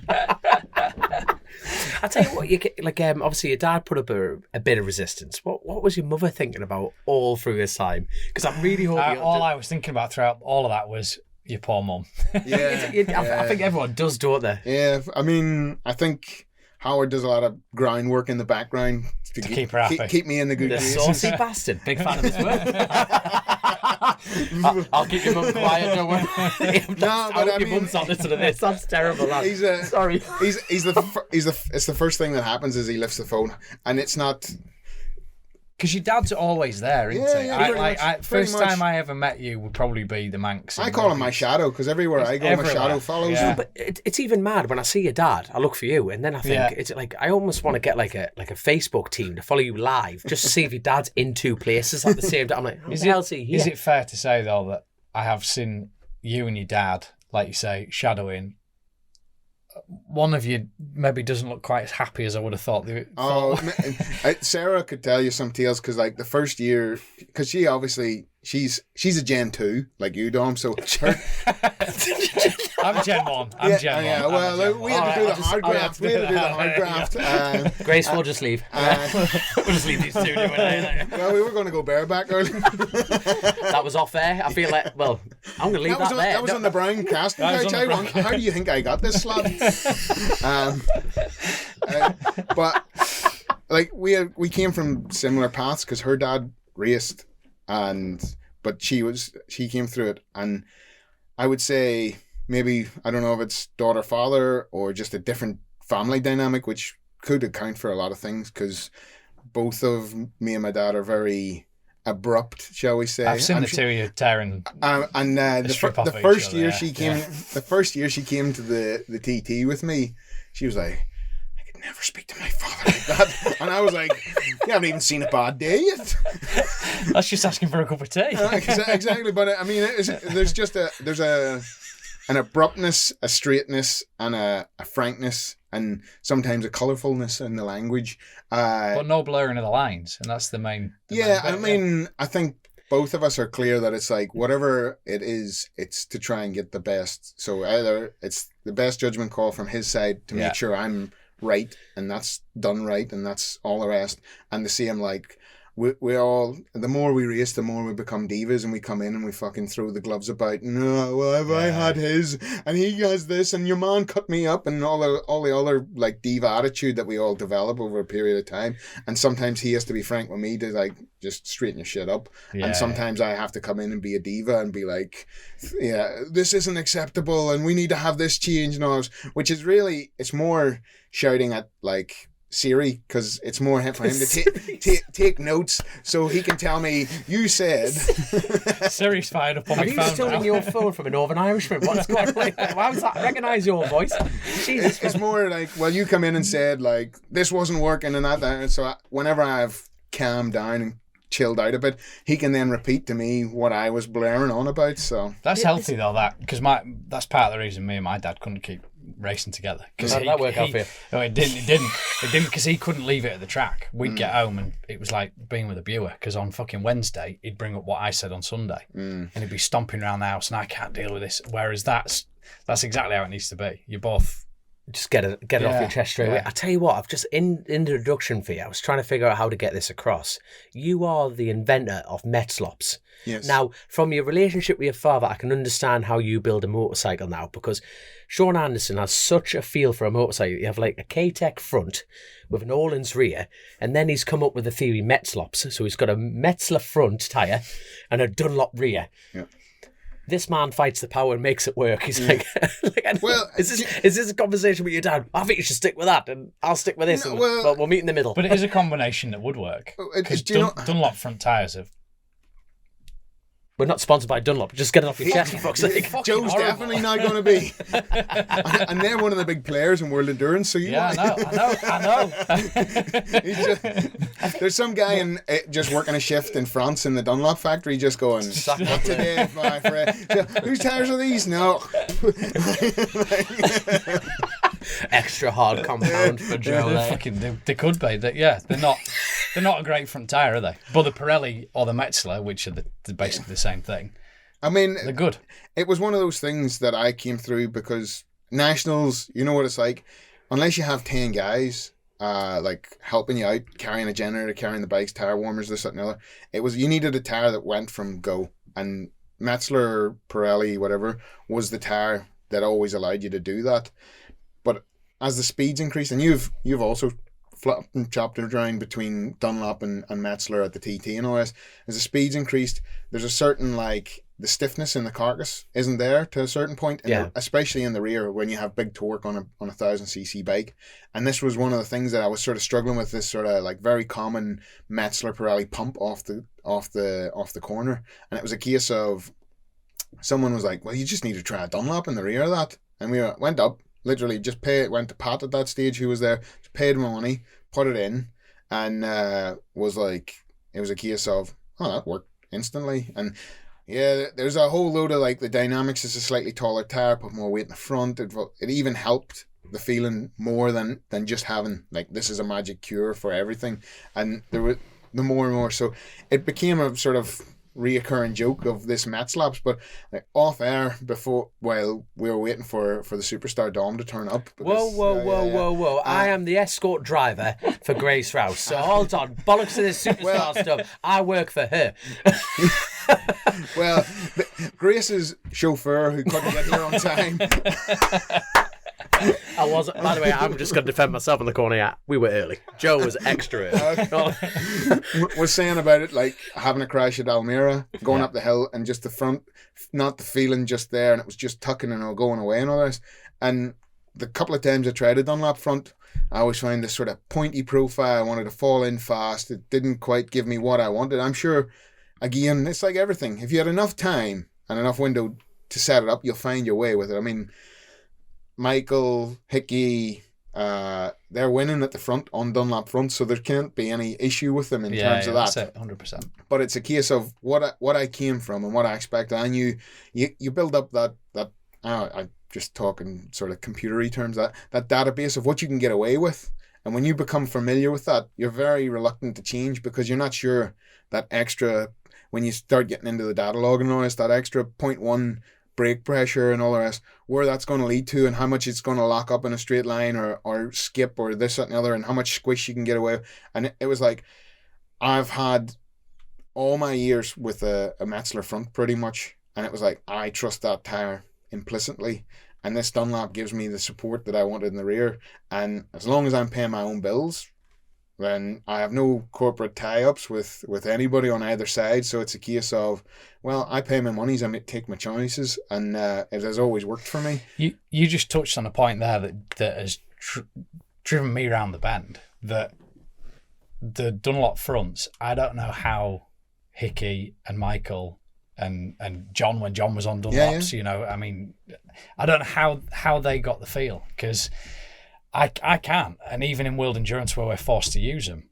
I tell you what, you get, like, obviously your dad put up a bit of resistance. What was your mother thinking about all through this time? Because I'm really hoping. All I was thinking about throughout all of that was your poor mum. Yeah, I think everyone does, don't they? Yeah, I mean, I think Howard does a lot of groundwork in the background to keep her happy. Keep me in the good The graces. saucy bastard. Big fan of his work. I'll keep your mum quiet, don't worry. No, but I your mean, mum's on this. That's terrible, lad. Sorry. It's the first thing that happens is he lifts the phone, and it's not. Because your dad's always there, isn't he? First time I ever met you would probably be the Manx. I call him my shadow, because everywhere I go, my shadow follows. Yeah. But it's even mad when I see your dad. I look for you, and then I think it's like I almost want to get like a Facebook team to follow you live, just to see if your dad's in two places at the same time. I'm like, is it fair to say though that I have seen you and your dad, like you say, shadowing? One of you maybe doesn't look quite as happy as I would have thought. Sarah could tell you some tales, because like the first year, because she obviously she's a Gen 2 like you, Dom. So I'm Gen 1. I'm Gen 1. Yeah, well, we had to do the hard graft. We had to do the hard graft. Grace, we'll just leave. We'll just leave these two doing it. Well, we were going to go bareback earlier. That was off air. I feel like, well, I'm going to leave that there. That was on the brown casting couch. How do you think I got this slot? But like we came from similar paths, because her dad raced, but she came through it, and I would say maybe, I don't know if it's daughter father or just a different family dynamic, which could account for a lot of things, because both of me and my dad are very abrupt, shall we say. I've seen the two of you tearing. The first year she came to the TT with me, she was like, I could never speak to my father like that. And I was like, you haven't even seen a bad day yet. That's just asking for a cup of tea. Exactly, but I mean, there's an abruptness, a straightness, and a frankness, and sometimes a colourfulness in the language. But no blurring of the lines, and that's the main. I think both of us are clear that it's like whatever it is, it's to try and get the best. So either it's the best judgment call from his side to make sure I'm right, and that's done right, and that's all the rest. And the same, like, we all, the more we race, the more we become divas, and we come in and we fucking throw the gloves about. No, well, have I had his, and he has this, and your man cut me up, and all the other like diva attitude that we all develop over a period of time. And sometimes he has to be frank with me to like just straighten your shit up. And sometimes I have to come in and be a diva and be like, this isn't acceptable, and we need to have this change and all this, which is really, it's more shouting at like Siri, because it's more for him to take notes so he can tell me, you said. Siri's fired up on my phone. Are you stealing your phone from a Northern Irishman? What's going on? Why was that? I recognise your voice. Jesus. It's more like, well, you come in and said like this wasn't working and that. And so whenever I've calmed down and chilled out a bit, he can then repeat to me what I was blaring on about. So that's healthy though, that, because that's part of the reason me and my dad couldn't keep racing together. How did that work out for you? No, it didn't because he couldn't leave it at the track. We'd get home and it was like being with a viewer, because on fucking Wednesday he'd bring up what I said on Sunday and he'd be stomping around the house and I can't deal with this, whereas that's exactly how it needs to be. You both just get it off your chest straight away. I tell you what, I've just in introduction for you, I was trying to figure out how to get this across. You are the inventor of Metzlops. Yes. Now, from your relationship with your father, I can understand how you build a motorcycle now, because Shaun Anderson has such a feel for a motorcycle. You have like a K-Tech front with an Öhlins rear, and then he's come up with the theory Metzlops. So he's got a Metzler front tyre and a Dunlop rear. Yeah. This man fights the power and makes it work. He's like, well, is this a conversation with your dad? I think you should stick with that, and I'll stick with this. But we'll meet in the middle. But it is a combination that would work. Because Dunlop front tyres have. We're not sponsored by Dunlop. Just get it off your chest, for fuck's sake. Joe's horrible. Definitely not going to be. And they're one of the big players in World Endurance, so you I know. There's some guy just working a shift in France in the Dunlop factory just going, not today, my friend. Whose tires are these? No. Extra hard compound for Joe. They could be. They're not a great front tyre, are they? But the Pirelli or the Metzler, which are basically the same thing. I mean, they're good. It was one of those things that I came through because nationals, you know what it's like. Unless you have 10 guys like helping you out, carrying a generator, carrying the bikes, tire warmers, this, that, and the other, you needed a tire that went from go. And Metzler, Pirelli, whatever, was the tire that always allowed you to do that. But as the speeds increased, and you've also flipped and chopped it around between Dunlop and Metzler at the TT and all this, as the speeds increased, there's a certain, like, the stiffness in the carcass isn't there to a certain point, especially in the rear when you have big torque on a 1000cc bike. And this was one of the things that I was sort of struggling with, this sort of like very common Metzler Pirelli pump off the corner. And it was a case of someone was like, well, you just need to try a Dunlop in the rear of that. And we went up, literally just went to Pat at that stage, who was there, just paid my money, put it in, and was like, it was a case of, oh, that worked instantly. And yeah, there's a whole load of like the dynamics is a slightly taller tire, put more weight in the front. It even helped the feeling more than just having like, this is a magic cure for everything. And there were the more and more, so it became a sort of reoccurring joke of this Metzlops. But like off air before, while we were waiting for the superstar Dom to turn up. Because, whoa! I am the escort driver for Grace Rouse. So hold on, bollocks to this superstar stuff. I work for her. Well, Grace's chauffeur who couldn't get here on time. I wasn't. By the way, I'm just going to defend myself in the corner. Yeah, we were early. Joe was extra early. Was saying about it like having a crash at Almira, going up the hill, and just the front, not the feeling just there, and it was just tucking and going away and all this. And the couple of times I tried a Dunlop front, I always find this sort of pointy profile. I wanted to fall in fast. It didn't quite give me what I wanted. I'm sure, again, it's like everything. If you had enough time and enough window to set it up, you'll find your way with it. I mean, Michael, Hickey, they're winning at the front on Dunlop front, so there can't be any issue with them in terms of that. That's it, 100%. But it's a case of what I came from and what I expected. I knew you build up that I'm just talking sort of computery terms, that database of what you can get away with. And when you become familiar with that, you're very reluctant to change because you're not sure that extra, when you start getting into the data log and all this, that extra 0.1 brake pressure and all the rest, where that's going to lead to and how much it's going to lock up in a straight line or skip or this, that, and the other, and how much squish you can get away with. And it was like, I've had all my years with a Metzler front pretty much, and it was like, I trust that tyre implicitly. And this Dunlop gives me the support that I wanted in the rear. And as long as I'm paying my own bills, then I have no corporate tie-ups with anybody on either side. So it's a case of, well, I pay my monies, I take my choices, and it has always worked for me. You just touched on a point there that has driven me around the bend. That the Dunlop fronts, I don't know how Hickey and Michael and John, when John was on Dunlops, you know, I mean, I don't know how they got the feel, because I can't. And even in World Endurance, where we're forced to use them,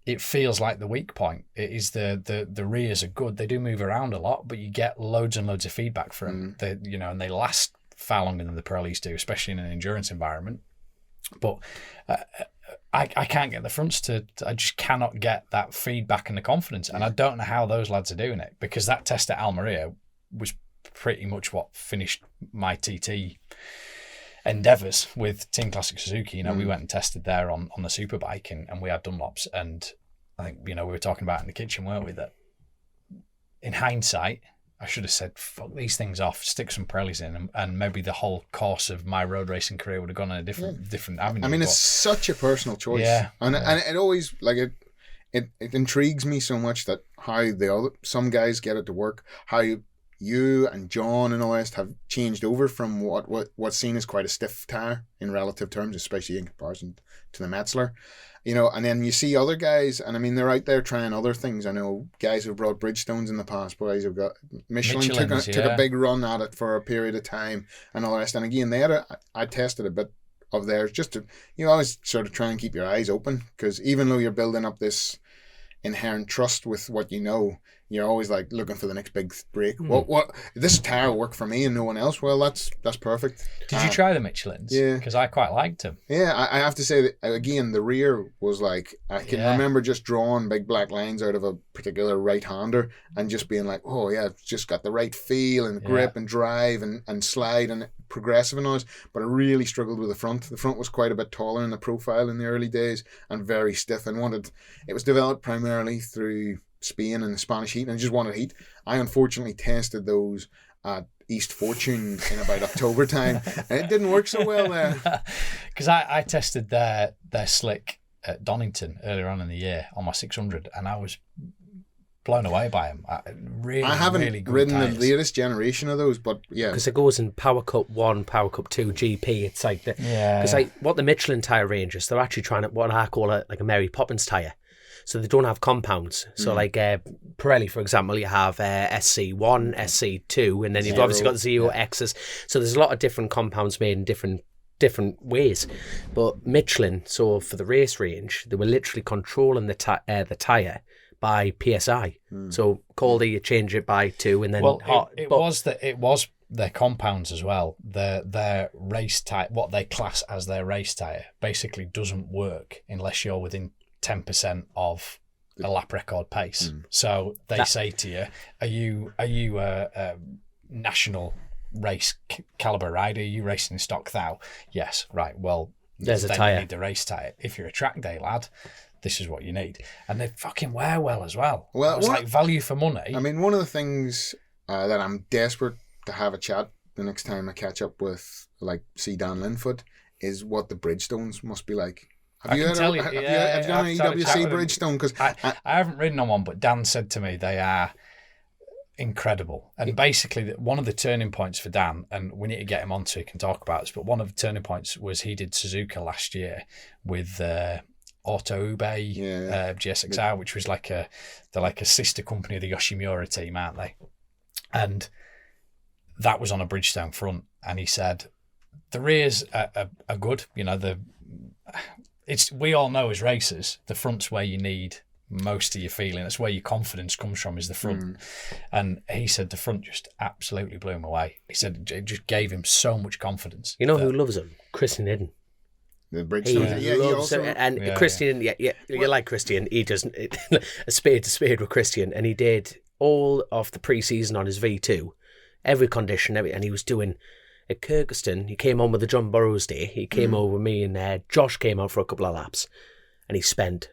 it feels like the weak point. It is the rears are good. They do move around a lot, but you get loads and loads of feedback from them. They, you know, and they last far longer than the Pirellis do, especially in an endurance environment. But I can't get the fronts to. I just cannot get that feedback and the confidence, and I don't know how those lads are doing it, because that test at Almeria was pretty much what finished my TT endeavours with Team Classic Suzuki. You know, we went and tested there on the Superbike, and we had Dunlops, and I think, you know, we were talking about in the kitchen, weren't we, that in hindsight, I should have said, fuck these things off, stick some Pirellis in, and maybe the whole course of my road racing career would have gone in a different avenue. I mean, it's such a personal choice. And it always, like, it intrigues me so much that how some guys get it to work, how you and John and all the rest have changed over from what's seen as quite a stiff tyre in relative terms, especially in comparison to the Metzler. You know, and then you see other guys, and I mean, they're out there trying other things. I know guys who've brought Bridgestones in the past, boys who've got Michelin took a big run at it for a period of time and all the rest. And again, I tested a bit of theirs just to, you know, always sort of try and keep your eyes open, because even though you're building up this inherent trust with what you know, you're always like looking for the next big break. What this tyre will work for me and no one else? Well, that's perfect. Did you try the Michelins? Yeah, because I quite liked them. Yeah, I have to say that again, the rear was like, I can remember just drawing big black lines out of a particular right-hander and just being like, oh yeah, it's just got the right feel and grip and drive and slide and progressive and all this. But I really struggled with the front. The front was quite a bit taller in the profile in the early days and very stiff, and it was developed primarily through Spain and the Spanish heat, and I just wanted heat. I unfortunately tested those at East Fortune in about October time, and it didn't work so well there. Because I tested their slick at Donington earlier on in the year on my 600, and I was blown away by them. I haven't really ridden the latest generation of those, but yeah, because it goes in Power Cup 1, Power Cup 2, GP. It's like because what the Michelin tyre range is, they're actually trying to what I call like a Mary Poppins tyre. So they don't have compounds. So like Pirelli, for example, you have SC1, SC2, and then you've obviously got Zero X's. So there's a lot of different compounds made in different ways. But Michelin, so for the race range, they were literally controlling the tyre by PSI. So Caldy, you change it by 2, and then it was their compounds as well. Their race tyre, what they class as their race tyre, basically doesn't work unless you're within 10% of a lap record pace. So they say to you, are you a national race caliber rider? Are you racing in stock thou? Yes, right. Well, there's a tyre. tyre. You need the race tyre. If you're a track day lad, this is what you need. And they fucking wear well as well. Well, it's like value for money. I mean, one of the things that I'm desperate to have a chat the next time I catch up with, like, see Dan Linfoot, is what the Bridgestones must be like. Have you done an EWC Bridgestone? Because I haven't ridden on one, but Dan said to me they are incredible. And basically, one of the turning points for Dan, and we need to get him on so he can talk about this, but one of the turning points was he did Suzuka last year with Auto Ube GSXR, which was they're like a sister company of the Yoshimura team, aren't they? And that was on a Bridgestone front, and he said the rears are good. You know, we all know as racers, the front's where you need most of your feeling. That's where your confidence comes from, is the front. And he said the front just absolutely blew him away. He said it just gave him so much confidence. You know who loves him? Christian Hidden. The Bridgestone. He loves it. And Christian, you like Christian. He doesn't. A spade to spade with Christian, and he did all of the pre-season on his V2, every condition, and he was doing. At Kyrgyzstan, he came on with the John Burroughs day. He came over with me, and Josh came out for a couple of laps, and he spent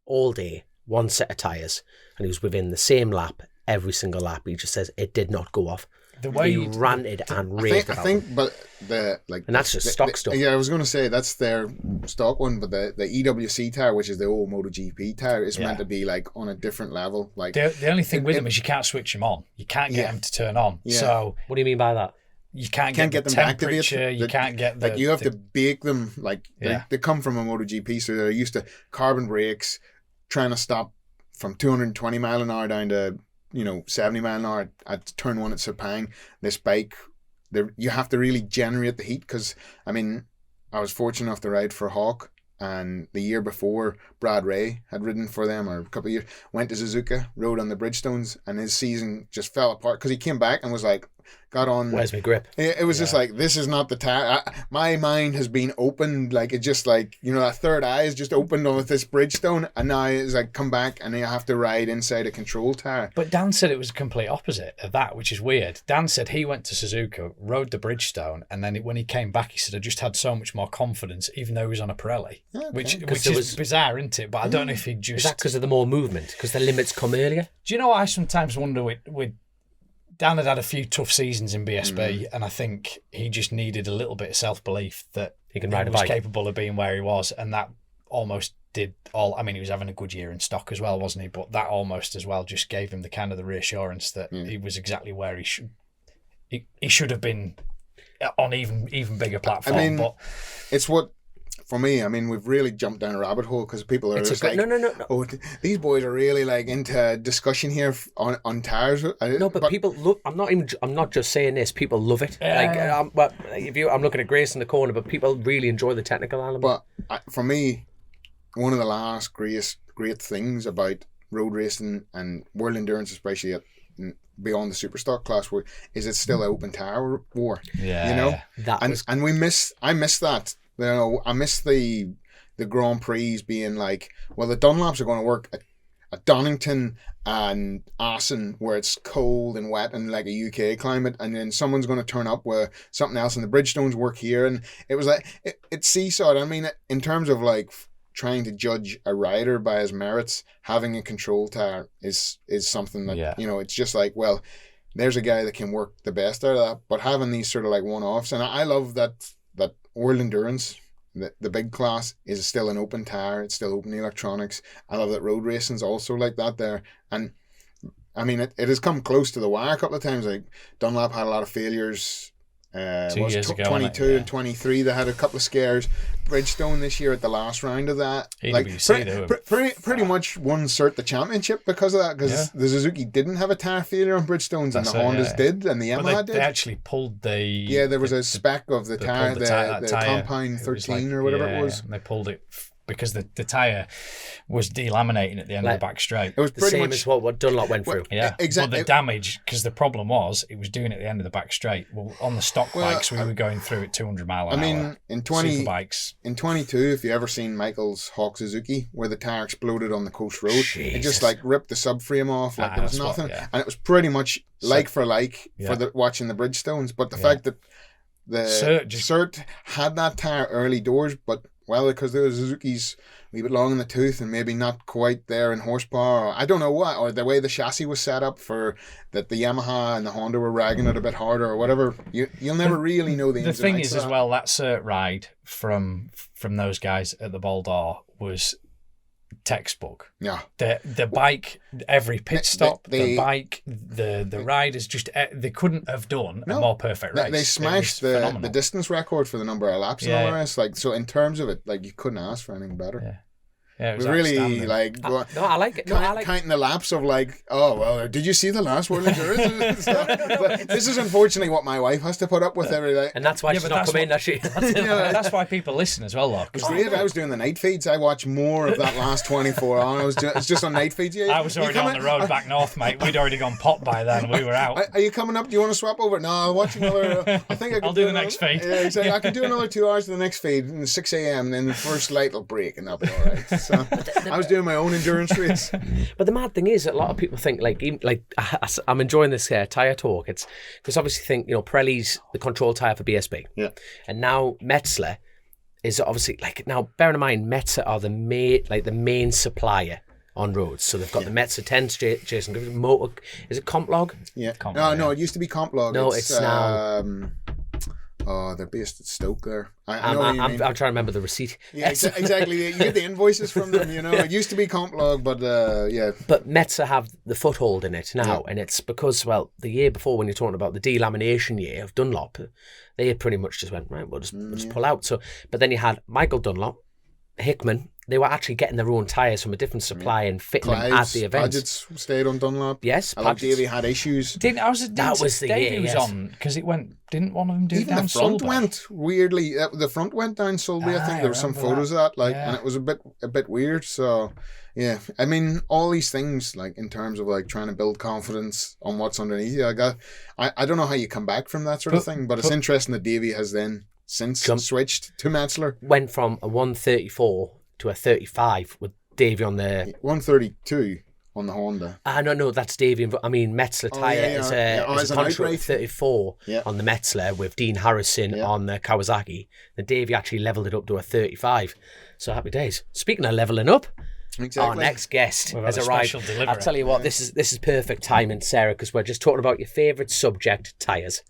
all day one set of tyres, and he was within the same lap every single lap. He just says it did not go off. The way he ranted and raved about it. But and that's just stock stuff. Yeah, I was going to say that's their stock one, but the EWC tire, which is the old MotoGP tire, is meant to be like on a different level. Like the only thing with them is you can't switch them on. You can't get them to turn on. Yeah. So what do you mean by that? You can't get the them temperature. You can't get the. Like you have to bake them. Like they come from a MotoGP, so they're used to carbon brakes, trying to stop from 220 mile an hour down to 70 mile an hour at turn one at Sepang. This bike, you have to really generate the heat, because I mean, I was fortunate enough to ride for Hawk, and the year before Brad Ray had ridden for them, or a couple of years, went to Suzuka, rode on the Bridgestones, and his season just fell apart because he came back and was like, got on. Where's my grip? It was just like, this is not the tire. My mind has been opened, like it just like, that third eye is just opened on with this Bridgestone, and now it's like come back and you have to ride inside a control tire. But Dan said it was a complete opposite of that, which is weird. Dan said he went to Suzuka, rode the Bridgestone, and then when he came back, he said, I just had so much more confidence, even though he was on a Pirelli, which is bizarre, isn't it? But I don't know if he just... Is that because of the more movement? Because the limits come earlier? Do you know what I sometimes wonder with Dan had a few tough seasons in BSB, and I think he just needed a little bit of self-belief that he can ride a was bike, capable of being where he was, and that almost did all. I mean, he was having a good year in stock as well, wasn't he? But that almost as well just gave him the kind of the reassurance that he was exactly where he should. He should have been on even bigger platform. I mean, but it's what. For me, I mean, we've really jumped down a rabbit hole because people are just like, no. oh, these boys are really like into discussion here on tires. No, but people look. I'm not just saying this. People love it. I'm looking at Grace in the corner, but people really enjoy the technical element. But for me, one of the last great things about road racing and world endurance, especially beyond the super stock class, is it's still an open tire war. Yeah, and I miss that. I miss the Grand Prix being like, well, the Dunlops are going to work at Donington and Assen, where it's cold and wet and like a UK climate, and then someone's going to turn up with something else, and the Bridgestones work here, and it was like it's seesawed. I mean, in terms of like trying to judge a rider by his merits, having a control tire is something that it's just like, well, there's a guy that can work the best out of that, but having these sort of like one-offs, and I love that World Endurance, the big class, is still an open tire. It's still open electronics. I love that road racing's also like that there. And I mean, it has come close to the wire a couple of times. Like Dunlop had a lot of failures. 2 years ago, 22 and 23, they had a couple of scares. Bridgestone this year at the last round of that, pretty much won Cert the championship because of that, because the Suzuki didn't have a tire failure on Bridgestones, and the Hondas did, and the Yamaha did. They actually pulled the there was a spec of the tire, the Compound 13 or whatever it was. And they pulled it because the tyre was delaminating at the end of the back straight. It was pretty much as what Dunlop went through. Yeah, exactly. But the damage, because the problem was it was doing it at the end of the back straight. Well, on the stock bikes, we were going through at 200 mile an hour. I mean, in 22, if you ever seen Michael's Hawk Suzuki, where the tyre exploded on the coast road, it just like ripped the subframe off, like there was nothing, and it was pretty much like for like for watching the Bridgestones. But the fact that the Cert had that tyre early doors, but because the Suzuki's a wee bit long in the tooth and maybe not quite there in horsepower, or I don't know what, or the way the chassis was set up for that, the Yamaha and the Honda were ragging it a bit harder or whatever. You'll never really know the ins and outs. The thing is, as well, that Cert ride from those guys at the Baldor was textbook. Yeah. The bike, every pit stop, the bike, the riders, just they couldn't have done a more perfect race. They smashed the distance record for the number of laps and all the rest. Like, so in terms of it, like, you couldn't ask for anything better. Yeah, it was we really outstanding. like No, I like it. No, I like counting the laps of like, oh well, did you see the last World Endurance? But this is unfortunately what my wife has to put up with every day. And that's why Yeah, she's but not that's come in, does she? That's why people listen as well, though. It's great. I was doing the night feeds. I watched more of that last 24 hours. It's just on night feeds. I was already on the road back north, mate. We'd already gone pop by then. We were out. Are you coming up? Do you want to swap over? No, I'll watch another. I think I'll do the next feed. Yeah, exactly. I can do another 2 hours of the next feed, and 6 a.m. Then the first light will break, and that'll be all right. So I was doing my own endurance race. But the mad thing is, that a lot of people think I'm enjoying this tyre talk. It's because obviously think Pirelli's the control tyre for BSB, Yeah, and now Metzler is obviously now. Bearing in mind, Metzler are the main supplier on roads, so they've got the Metzler 10. Jason, is it Complog? yeah. Complog, No, it used to be Complog. No, it's now. Oh, they're based at Stoke there. I know what you I'm mean. trying to remember the receipt. Yeah, exactly. You get the invoices from them, It used to be Complog, but yeah. But Metzler have the foothold in it now, and it's because, well, the year before when you're talking about the delamination year of Dunlop, they pretty much just went, right, we'll just pull out. So, but then you had Michael Dunlop, Hickman. They were actually getting their own tyres from a different supplier and fitting them at the event. Paget's stayed on Dunlop. Yes, I like Paget's. Davey had issues. That was the Davey year, was yes. on because it went. Didn't one of them do it Even down the front Sulby? went weirdly. The front went down Sulby. I think there were some remember photos that. of that, Yeah. and it was a bit weird. So, yeah, I mean, all these things, like in terms of like trying to build confidence on what's underneath you. I don't know how you come back from that sort of thing, but it's interesting that Davey has then since switched to Metzler. Went from a 134 to a 35 with Davey on the. 132 on the Honda. No, that's Davey. I mean, Metzler tyre is a contract outright. 34 on the Metzler with Dean Harrison on the Kawasaki. Then Davey actually levelled it up to a 35. So happy days. Speaking of levelling up, Exactly. our next guest We've has had a arrived. special delivery. I'll tell you what, this is perfect timing, Sarah, because we're just talking about your favourite subject, tyres.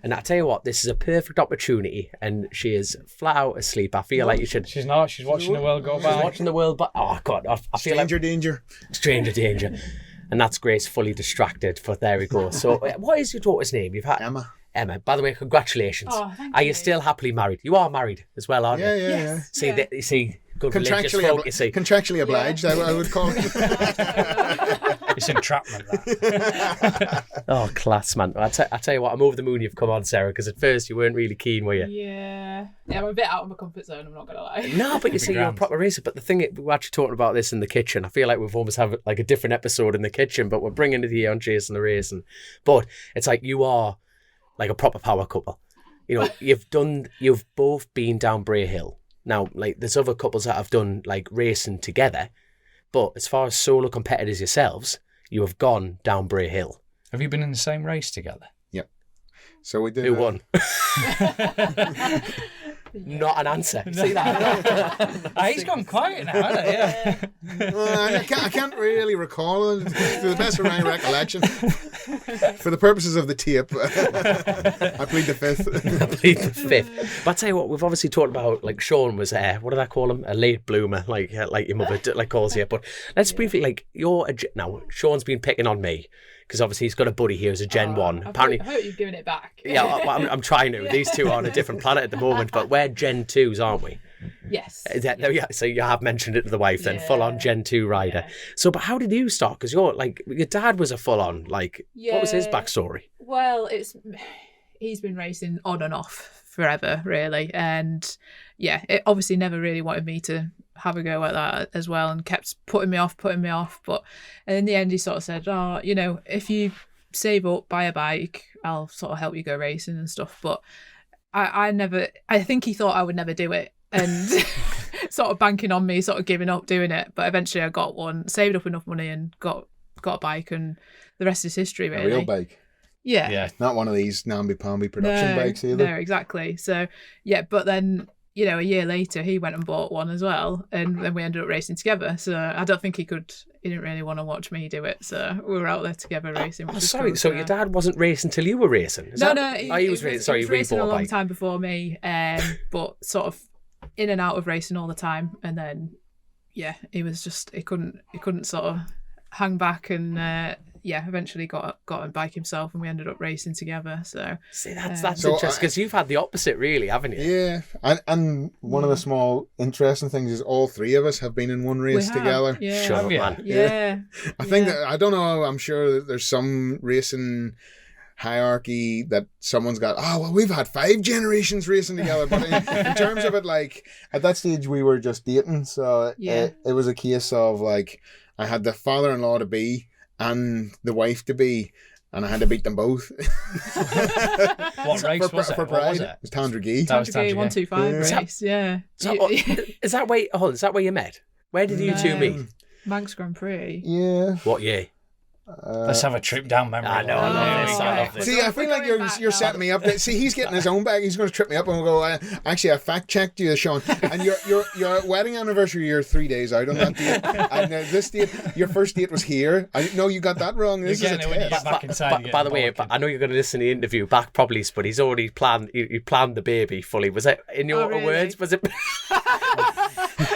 And I tell you what, this is a perfect opportunity, and she is flat out asleep. I feel like you should. She's not. She's watching the world go She's by. watching the world, but oh god, I feel like Stranger danger. stranger danger, and that's Grace fully distracted. But there we go. So, what is your daughter's name? You've had Emma. Emma. By the way, congratulations. Oh, thank Are you you. still happily married? You are married as well, aren't Yeah, you? yeah, Yes. See, Yeah. you see, good religious Contractually, folk. You see, contractually obliged, I would call it. It's entrapment. That. oh class, man. I tell you what, I'm over the moon you've come on, Sarah, because at first you weren't really keen, were you? Yeah, I'm a bit out of my comfort zone. I'm not gonna lie. No, but you see, you're a grand. proper racer. But the thing, we're actually talking about this in the kitchen. I feel like we've almost have like a different episode in the kitchen, but we're bringing it here on Chasin the Racin. But it's like you are like a proper power couple. You've both been down Bray Hill. Now, like there's other couples that have done like racing together, but as far as solo competitors yourselves, you have gone down Bray Hill. Have you been in the same race together? Yep. So we did. Who won? Not an answer. See that? He's gone quiet now, hasn't he? Yeah. I can't really recall it to the best of my recollection. For the purposes of the tape, I plead the fifth. Plead the fifth. But I tell you what, we've obviously talked about like Shaun was what did I call him? A late bloomer, like your mother calls you. But let's briefly now Shaun's been picking on me because obviously he's got a buddy here who's a Gen 1. Apparently, I hope you've given it back. yeah, I'm trying to. These two are on a different planet at the moment, but we're Gen 2s, aren't we? Yes. So you have mentioned it to the wife then, full on Gen 2 rider. Yeah. So, but how did you start? Because your dad was a full on, what was his backstory? Well, he's been racing on and off forever, really, and it obviously never really wanted me to have a go at that as well, and kept putting me off. But in the end, he sort of said, "Oh, if you save up, buy a bike, I'll sort of help you go racing and stuff." But I think he thought I would never do it, and sort of banking on me, sort of giving up doing it. But eventually, I got one, saved up enough money, and got a bike, and the rest is history, really. A real bike. Yeah. Not one of these namby-pamby production bikes either. No, exactly. So, but then, a year later, he went and bought one as well, and then we ended up racing together. So I don't think he didn't really want to watch me do it. So we were out there together racing. Which was Sorry, cool. so your dad wasn't racing till you were racing? He was racing. Sorry, he was racing rebought a a long bike. time before me, but sort of in and out of racing all the time. And then, he was just he couldn't sort of hang back and yeah, eventually got a bike himself, and we ended up racing together. So See, that's So interesting because you've had the opposite, really, haven't you? Yeah, and one of the small interesting things is all three of us have been in one race together. Yeah. Shut up, you? man. Yeah. I think that, I don't know. I'm sure that there's some racing hierarchy that someone's got. Oh well, we've had 5 generations racing together. But in terms of it, like at that stage, we were just dating, so it was a case of like I had the father-in-law to be and the wife to be. And I had to beat them both. What race was it? For What Pride. was it? It was Tandragee. That was Tandragee 125 race. Yeah. Is that where you met? Where did you two meet? Manx Grand Prix. Yeah. What year? Let's have a trip down memory lane. I love this. I love this. See, I feel like you're setting me up. See, he's getting his own bag. He's going to trip me up, and we'll go. Actually, I fact checked you, Shaun, and your wedding anniversary. You're 3 days out on that date, and this date, your first date was here. No, you got that wrong. This is a When you get test. back inside, By the way, I know you're going to listen to the interview back probably, but he's already planned. He planned the baby fully. Was it in your really? words? Was it?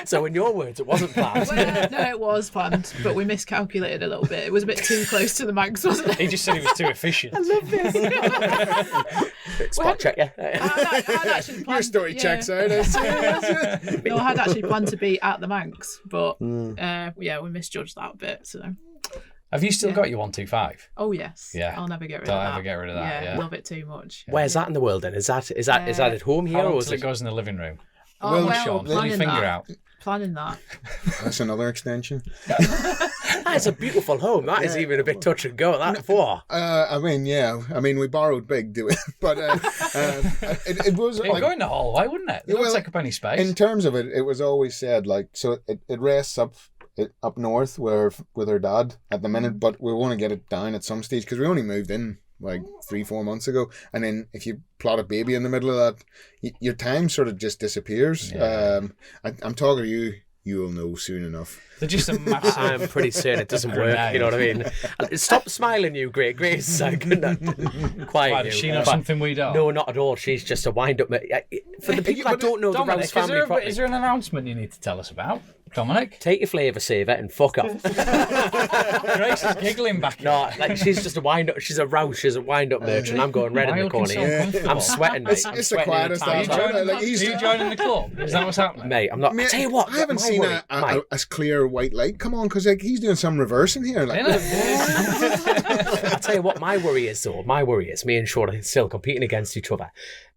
So in your words, it wasn't planned. Well, no, it was planned, but we miscalculated a little bit. It was a bit too close to the Manx, wasn't it? he just said he was too efficient. I love this. Spot check, yeah. I'd actually planned, Your story checks out. No, I had actually planned to be at the Manx, but we misjudged that a bit. So, Have you still got your 125? oh yes, Yeah. I'll never get rid Don't of that. ever get rid of that. Yeah. Love it too much. Where's that in the world then? Is that at home here How or long is till it it? goes in the living room? Oh, Shaun, pull your planning finger that. out. Planning that. That's another extension. That's a beautiful home. That is even a bit touch and go. That for. I mean, we borrowed big, do it, but it was It'd like, go in the hallway, wouldn't it? It well, wouldn't take up any space. in terms of it. It was always said like so. It rests up north with her dad at the minute, but we want to get it down at some stage because we only moved in like 3-4 months ago, and then if you plot a baby in the middle of that, your time sort of just disappears. Yeah. I'm talking to you. You will know soon enough. They're just a massive. I'm pretty certain it doesn't work. You know what I mean? Stop smiling, you great Grace. I couldn't. Quiet. Why, you. does she know something we don't? No, not at all. She's just a wind-up. For the people that don't know the Dominic, Rouse family properly, is there an announcement you need to tell us about? Dominic? take your flavour saver and fuck off. Grace is giggling back here. No, like she's just a wind-up. She's a Rouse. She's a wind-up merchant. I'm going red Why in are the you corner. looking so here. uncomfortable? I'm sweating, mate. I'm It's the sweating in quietest time. Are you joining, Like, he's- are you joining the club? Is that what's happening? Mate, I'm not. I tell you what, I haven't my seen worry, mate, a clear white light. Come on, because like, he's doing some reversing here. Like, I tell you what, my worry is though. My worry is me and Shaun are still competing against each other,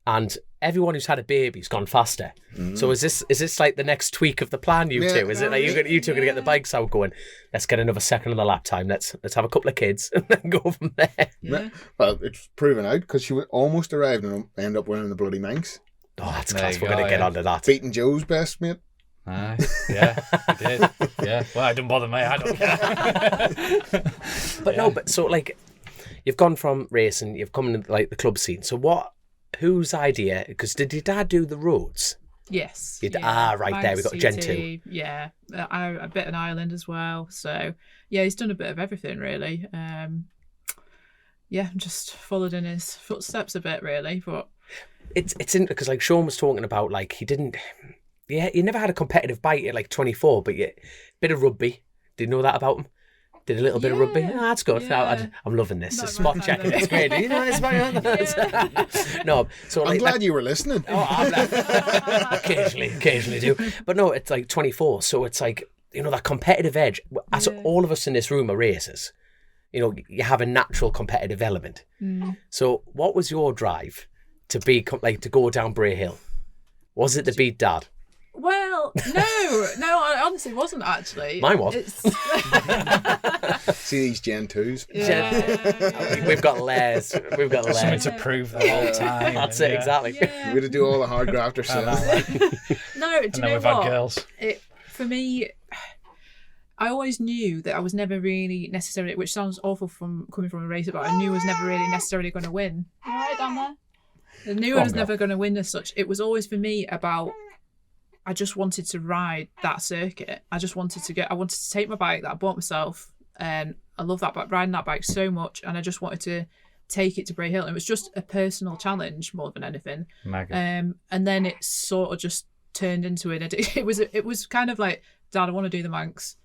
and everyone who's had a baby's gone faster. So is this like the next tweak of the plan? You two, is it like you two are gonna get the bikes out going? Let's get another second of the lap time. Let's have a couple of kids and then go from there. Yeah. well, it's proven out because she almost arrived and ended up winning the bloody Manx, Oh, that's There class. you We're go, gonna get yeah. onto that. beating Joe's best mate. Aye. Yeah, I did. Yeah. Well, it doesn't bother me. I don't care. But no, but so like, you've gone from racing, you've come into like the club scene. So what? Whose idea? Because did your dad do the roads? Yes. Right there, we got Gen 2. Yeah, a bit in Ireland as well. So yeah, he's done a bit of everything really. Just followed in his footsteps a bit really. But It's in because like Shaun was talking about like he never had a competitive bike at like 24, but bit of rugby. Did you know that about him? Did a little bit of rugby. Yeah, Oh, that's good. yeah. I'm loving this. Not It's spot my checking. kind It's of- great. You know, it's No, so I'm like glad you were listening. Oh, occasionally do. But no, it's like 24, so it's like, you know, that competitive edge. As all of us in this room are racers, you know, you have a natural competitive element. So what was your drive to be to go down Bray Hill? Was it to beat Dad? well, no, I honestly wasn't actually. Mine was. See these Gen 2s. Yeah. We've got layers. We've got Something layers. to prove the whole time. That's it, exactly. Yeah. We had to do all the hard graft ourselves. No, do And you then know we've what? had girls. For me, I always knew that I was never really necessarily, which sounds awful from coming from a racer, but I knew I was never really necessarily going to win. All right, down there. I knew I was never going to win as such. It was always for me about, I just wanted to ride that circuit. I wanted to take my bike that I bought myself, and I love that bike, riding that bike so much, and I just wanted to take it to Bray Hill. It was just a personal challenge more than anything. Mega. And then it sort of just turned into an addiction. It was kind of like, Dad, I want to do the Manx.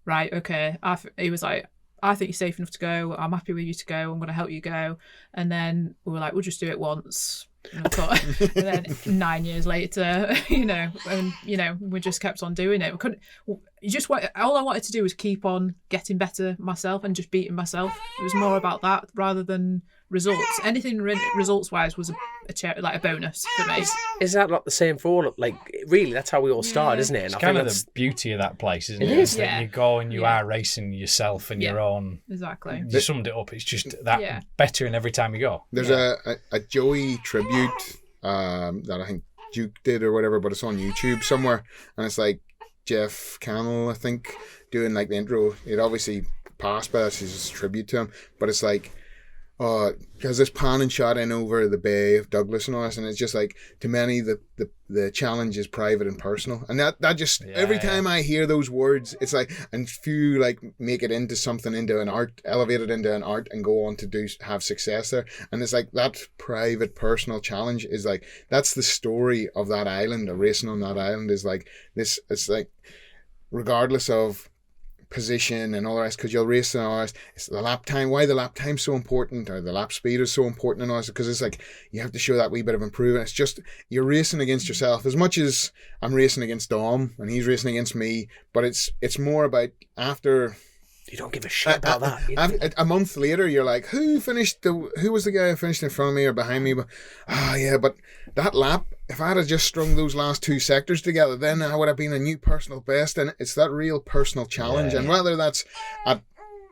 Right, okay. He was like, I think you're safe enough to go. I'm happy with you to go. I'm going to help you go. And then we were like, we'll just do it once. And I thought, and then 9 years later, we just kept on doing it. We couldn't. All I wanted to do was keep on getting better myself and just beating myself. It was more about that rather than results. Anything results wise was a bonus for me. Is that not the same for all? Like, really, that's how we all started, isn't it? And It's I kind think of the beauty of that place, isn't It it? is. That Yeah. you go and you Yeah. are racing yourself and your own. Exactly. You summed it up. It's just that Yeah. bettering every time you go. There's a Joey tribute that I think Duke did or whatever, but it's on YouTube somewhere, and it's like Jeff Cannell, I think, doing like the intro. It obviously passed by us, it's just a tribute to him, but it's like, because this panning shot in over the Bay of Douglas and all this, and it's just like, to many the challenge is private and personal, and that just every time I hear those words, it's like, and few like make it into something, into an art, elevate it into an art, and go on to have success there, and it's like that private personal challenge is like, that's the story of that island. A racing on that island is like this. It's like, regardless of position and all the rest, because you'll race and all the rest, it's the lap time. Why the lap time's so important, or the lap speed is so important, and all this, because it's like you have to show that wee bit of improvement. It's just, you're racing against yourself as much as I'm racing against Dom and he's racing against me, but it's more about after. you don't give a shit about that. A month later, you're like, who was the guy who finished in front of me or behind me? But but that lap, if I had just strung those last two sectors together, then I would have been a new personal best. And it's that real personal challenge. And whether that's at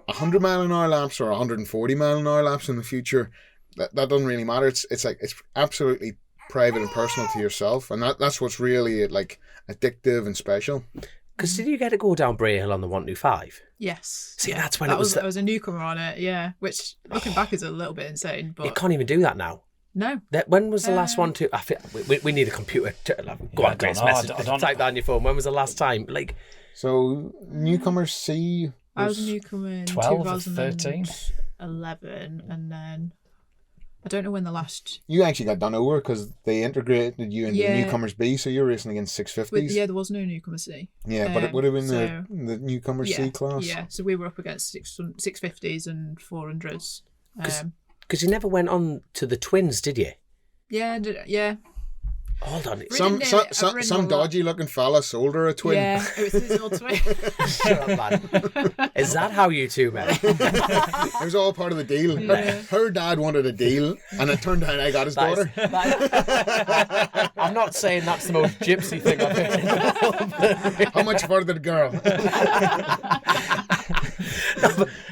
100 mile an hour laps or 140 mile an hour laps in the future, that doesn't really matter. It's like, it's absolutely private and personal to yourself, and that's what's really like addictive and special. Because did you get to go down Bray Hill on the 125? Yes. See, that's when that it was. I was a newcomer on it, yeah. Which, looking back, is a little bit insane. But You can't even do that now. no. When was the last one to? I feel, we need a computer. Go on, Grace. Message. I don't Type that on your phone. When was the last time? Like, So newcomers C. I was a newcomer in 12 or 13? 2011, and then I don't know when the last. You actually got done over because they integrated you into the Yeah. newcomers B, so you're racing against 650s. Yeah, there was no newcomer C. Yeah, but it would have been so- the newcomers C class. Yeah, so we were up against 650s and 400s. because you never went on to the twins, did you? Yeah. Hold on. Ridden Some a lot. dodgy looking fella sold her a twin. Yeah, it was his old twin. Shut up, man. Is that how you two met? It was all part of the deal. Yeah. Her dad wanted a deal, and it turned out I got his daughter. I'm not saying that's the most gypsy thing I've heard. How much further the girl?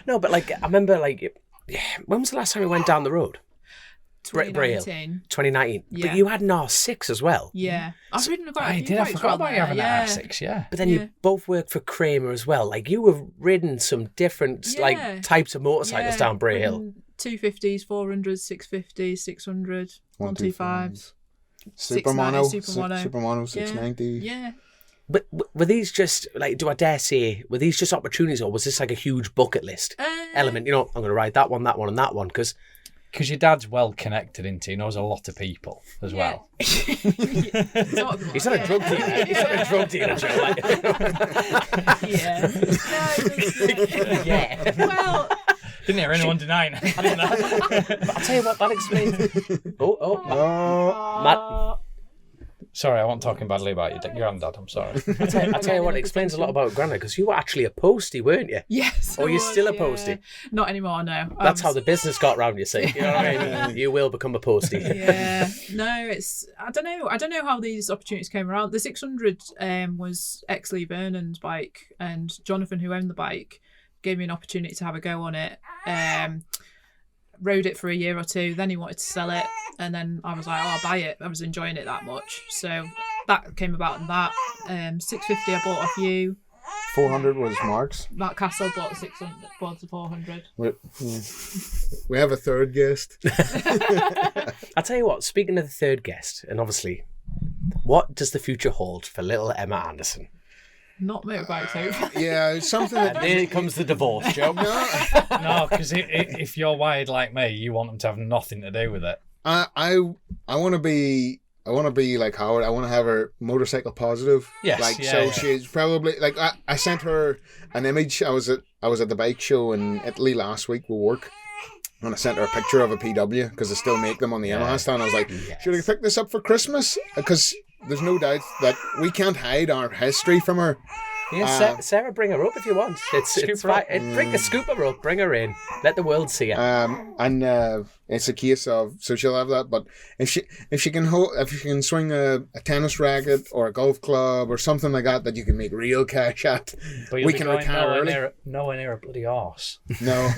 No, but like, I remember, like, when was the last time we went down the road? Bray Hill. 2019. Yeah. But you had an R6 as well. Yeah. I've ridden quite a I few did. I bikes forgot around about you there, having yeah. an R6, yeah. But then Yeah. you both worked for Kramer as well. Like, you have ridden some different Yeah. like types of motorcycles down Bray Hill. 250s, 400s, 650s, 600, 125s. Super Mono, 690, 690. Yeah. But were these just, like, do I dare say, were these just opportunities, or was this like a huge bucket list element? You know, I'm going to ride that one, and that one, because Because your dad's well connected into, he knows a lot of people as well. he's not a drug dealer. He's not a drug dealer, Joe. Like. Yeah. No, Yeah. well, Didn't hear anyone denying it. But I'll tell you what, that explains. Matt. Sorry, I wasn't talking badly about your granddad, I'm sorry. I'll tell you what, it explains a lot about Grandad, because you were actually a postie, weren't you? yes. Or I you're was, still a postie? Not anymore, no. That's how the business got round, you see. You know what I mean? You will become a postie. Yeah. No, it's, I don't know how these opportunities came around. The 600 was ex-Lee Vernon's bike, and Jonathan, who owned the bike, gave me an opportunity to have a go on it. Rode it for a year or two, then he wanted to sell it, and then I was like, oh, I'll buy it. I was enjoying it that much, so that came about in that. 650 I bought off you. 400 was Mark's. Matt Castle bought the 600, bought the 400. We have a third guest. I'll tell you what, speaking of the third guest, and obviously, what does the future hold for little Emma Anderson? Not motorbikes, hopefully. Yeah, it's something that. And there comes the divorce, Joe. No, because if you're wired like me, you want them to have nothing to do with it. I want to be. I want to be like Howard. I want to have her motorcycle positive. Yes, Like, yeah, so yeah. she's probably like, I sent her an image. I was at I was at the bike show in Italy last week with work, and I sent her a picture of a PW because I still make them on the Yamaha stand. I was like, should I pick this up for Christmas? Because there's no doubt that we can't hide our history from her. Yeah, Sarah, bring her up if you want. It's fine. Bring the scooper up, bring her in. Let the world see her. And it's a case of, so she'll have that. But if she can swing a tennis racket or a golf club or something like that you can make real cash at, But we can retire early. Nowhere near a bloody horse. No,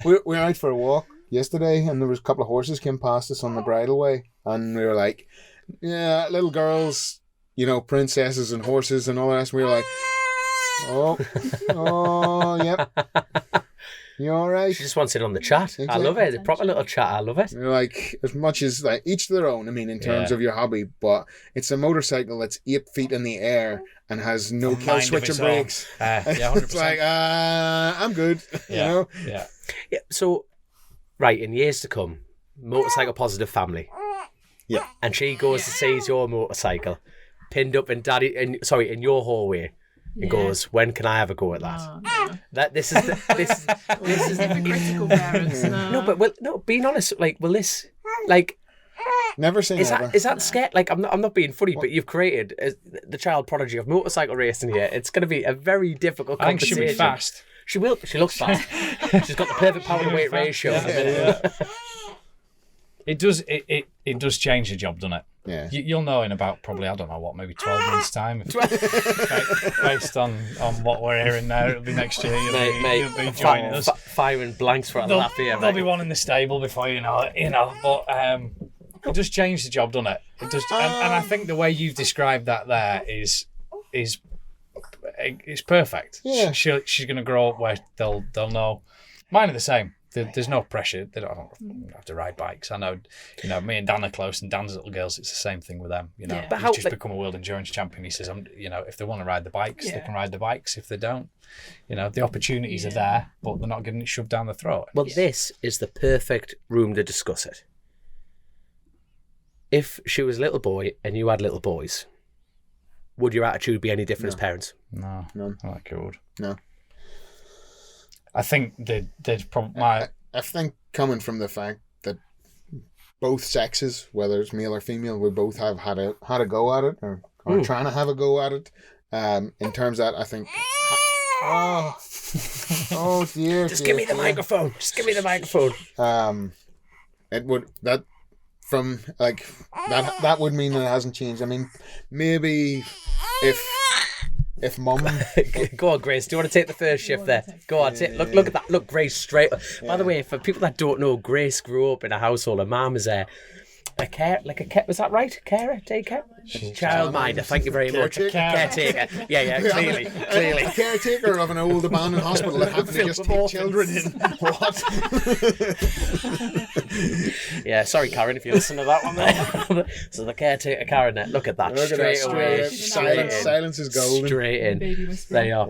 we were out for a walk yesterday, and there was a couple of horses came past us on the bridleway, and we were like, yeah, little girls, you know, princesses and horses and all that. And we were like, oh, yep. You all right? She just wants it on the chat. Exactly. I love it. It's a proper little chat. I love it. You're like, as much as like each to their own, I mean, in terms of your hobby, but it's a motorcycle that's 8 feet in the air and has no kill switch or brakes. Yeah, 100%. It's like, I'm good. Yeah. You know? Yeah. Yeah. So, right, in years to come, motorcycle positive family. Yeah. And she goes to seize your motorcycle, pinned up in in your hallway, and goes, "When can I have a go at that?" Oh, no. This is Hypocritical parents. No. Being honest, like, will this, like, Never say never. is that scary? Like, I'm not being funny, but you've created the child prodigy of motorcycle racing here. It's going to be a very differ's I think she'll be fast. She will. She looks fast. She's got the perfect power to weight ratio. Yeah. It does change the job, doesn't it? Yeah. You'll know in about probably, I don't know what, maybe 12 months' time. Based on what we're hearing now, it'll be next year. You'll be joining us. Firing blanks for a laugh here, There'll mate. be one in the stable before you know it, But it does change the job, doesn't it? It does, and I think the way you've described that there is perfect. Yeah. She's going to grow up where they'll know. Mine are the same. There's no pressure. They don't have to ride bikes. I know, me and Dan are close, and Dan's little girls, it's the same thing with them. Yeah. But He's just become a world endurance champion. He says, if they want to ride the bikes, they can ride the bikes. If they don't, the opportunities are there, but they're not getting it shoved down the throat. Well, this is the perfect room to discuss it. If she was a little boy and you had little boys, would your attitude be any different as parents? No, None. I like it would. No. I think there's probably I think coming from the fact that both sexes, whether it's male or female, we both have had a go at it or trying to have a go at it. In terms of that, I think. Oh dear! Just give me the microphone. Just give me the microphone. It would that from like that would mean that it hasn't changed. I mean, maybe if mum. Go on, Grace. Do you want to take the first shift there? Go on. Look at that. Look, Grace straight. By the way, for people that don't know, Grace grew up in a household. Her mum is a care. Was that right? Carer, daycare, childminder. Thank you very much. Caretaker. Yeah. Clearly. A caretaker of an old abandoned hospital that happened to just take children in. What? Yeah, sorry, Karen, if you listen to that one there. So the caretaker, Karen, there. Look at that. Look at that, Away. Silence is golden. Straight in. Baby whisper. They are.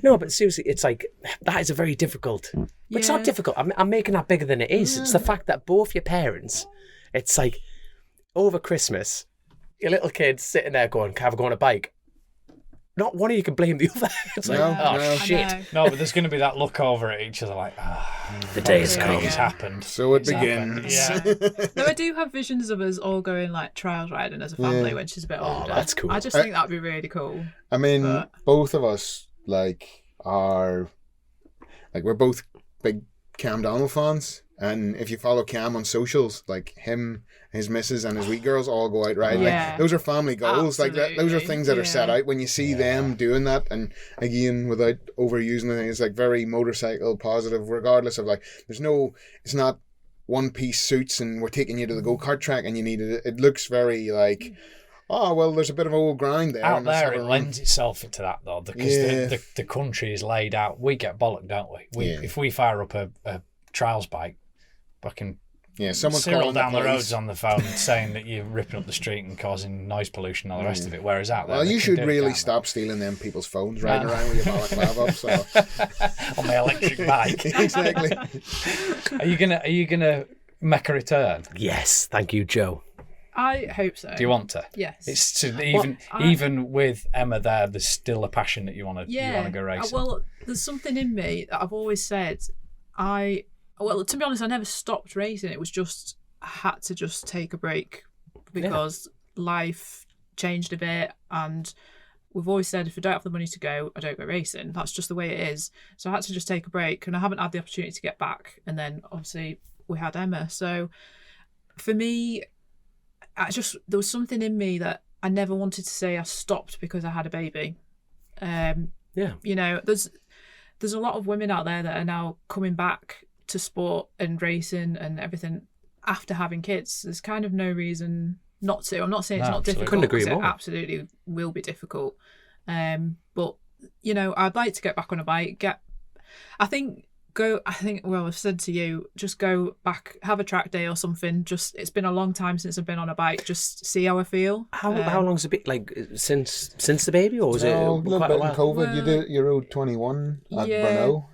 No, but seriously, it's like, that is a very difficult. It's not difficult. I'm making that bigger than it is. It's the fact that both your parents, it's like, over Christmas, your little kid's sitting there going, can I have a go on a bike? Not one of you can blame the other. It's like, No. Shit. No, but there's going to be that look over at each other like, The day has come. it's happened. So it It's happened. begins. Yeah. No, I do have visions of us all going like trials riding as a family when she's a bit older. that's cool. I just think that'd be really cool. I mean, But- both of us are we're both big Cam Donald fans, and if you follow Cam on socials, like him, his missus, and his wee girls all go out riding. Yeah. Like those are family goals. Like that, those are things that are set out when you see them doing that. And again, without overusing anything, it's like very motorcycle positive. Regardless of it's not one piece suits and we're taking you to the go-kart track and you need it. It looks very like. Oh, well, there's a bit of old grind there. Out and let's there, have it a lends itself to that, though, because the country is laid out. We get bollocked, don't we? If we fire up a trials bike, fucking someone's Cyril calling down the police. road's on the phone saying that you're ripping up the street and causing noise pollution and all the rest of it. Whereas out there, Well, they you can should do it, really can't they? stop stealing them people's phones riding around with your balaclava up. So on my electric bike. exactly. Are you gonna make a return? Yes, thank you, Joe. I hope so. Do you want to? Yes. It's to even with Emma there's still a passion that you want to go racing. Well, there's something in me that I've always said. Well, to be honest, I never stopped racing. It was just I had to just take a break because life changed a bit, and we've always said if I don't have the money to go, I don't go racing. That's just the way it is. So I had to just take a break, and I haven't had the opportunity to get back. And then obviously we had Emma. So for me, there was something in me that I never wanted to say I stopped because I had a baby. You know, there's a lot of women out there that are now coming back to sport and racing and everything after having kids. There's kind of no reason not to. I'm not saying it's not difficult. Couldn't agree more. It absolutely will be difficult. But you know, I'd like to get back on a bike. Well, I've said to you, just go back, have a track day or something. Just, it's been a long time since I've been on a bike. Just see how I feel. How long's it been? Like since the baby, or was it a little quite bit a while? in COVID? You rode 21 at Brno.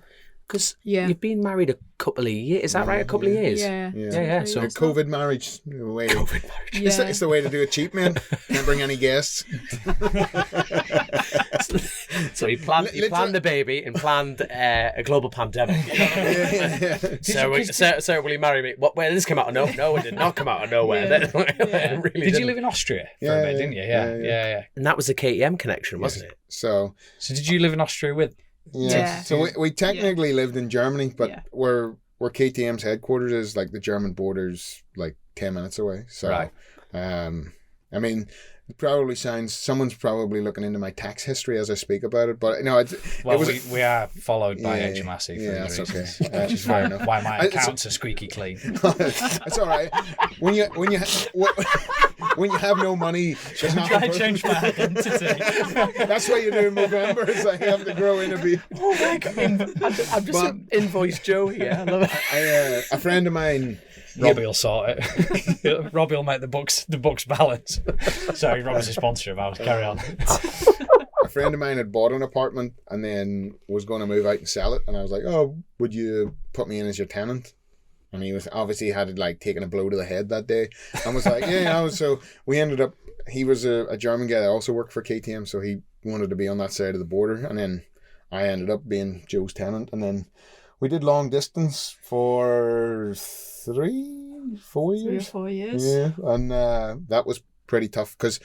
Because you've been married a couple of years. Is that right? A couple of years? Yeah. So COVID marriage. It's the way to do it cheap, man. Can't bring any guests. So he planned the baby and planned a global pandemic. So will he marry me? Where did this come out of nowhere? No, it did not come out of nowhere. Did you live in Austria for a bit, didn't you? Yeah. And that was the KTM connection, wasn't it? So did you live in Austria with? Yeah. So we technically lived in Germany, but where KTM's headquarters is, like, the German border's like 10 minutes away. So, right. I mean, it probably someone's probably looking into my tax history as I speak about it, but no, we are followed by HMRC. Yeah, that's okay. Which is fair enough. Why my accounts are squeaky clean. It's all right. When you have no money, there's not. Try to change my identity. That's what you do in Movember. Is I have to grow in a bit. Oh my god! I'm just an invoice Joe here. I love it. A friend of mine. Robbie will sort it. Robbie will make the books balance. Sorry, Robbie's a sponsor of ours. Carry on. A friend of mine had bought an apartment and then was going to move out and sell it, and I was like, "Oh, would you put me in as your tenant?" And he was obviously had like taken a blow to the head that day, and was like, "Yeah." So we ended up. He was a German guy that also worked for KTM, so he wanted to be on that side of the border, and then I ended up being Joe's tenant, and then we did long distance for 3-4 years. 3 or 4 years. Yeah, and that was pretty tough because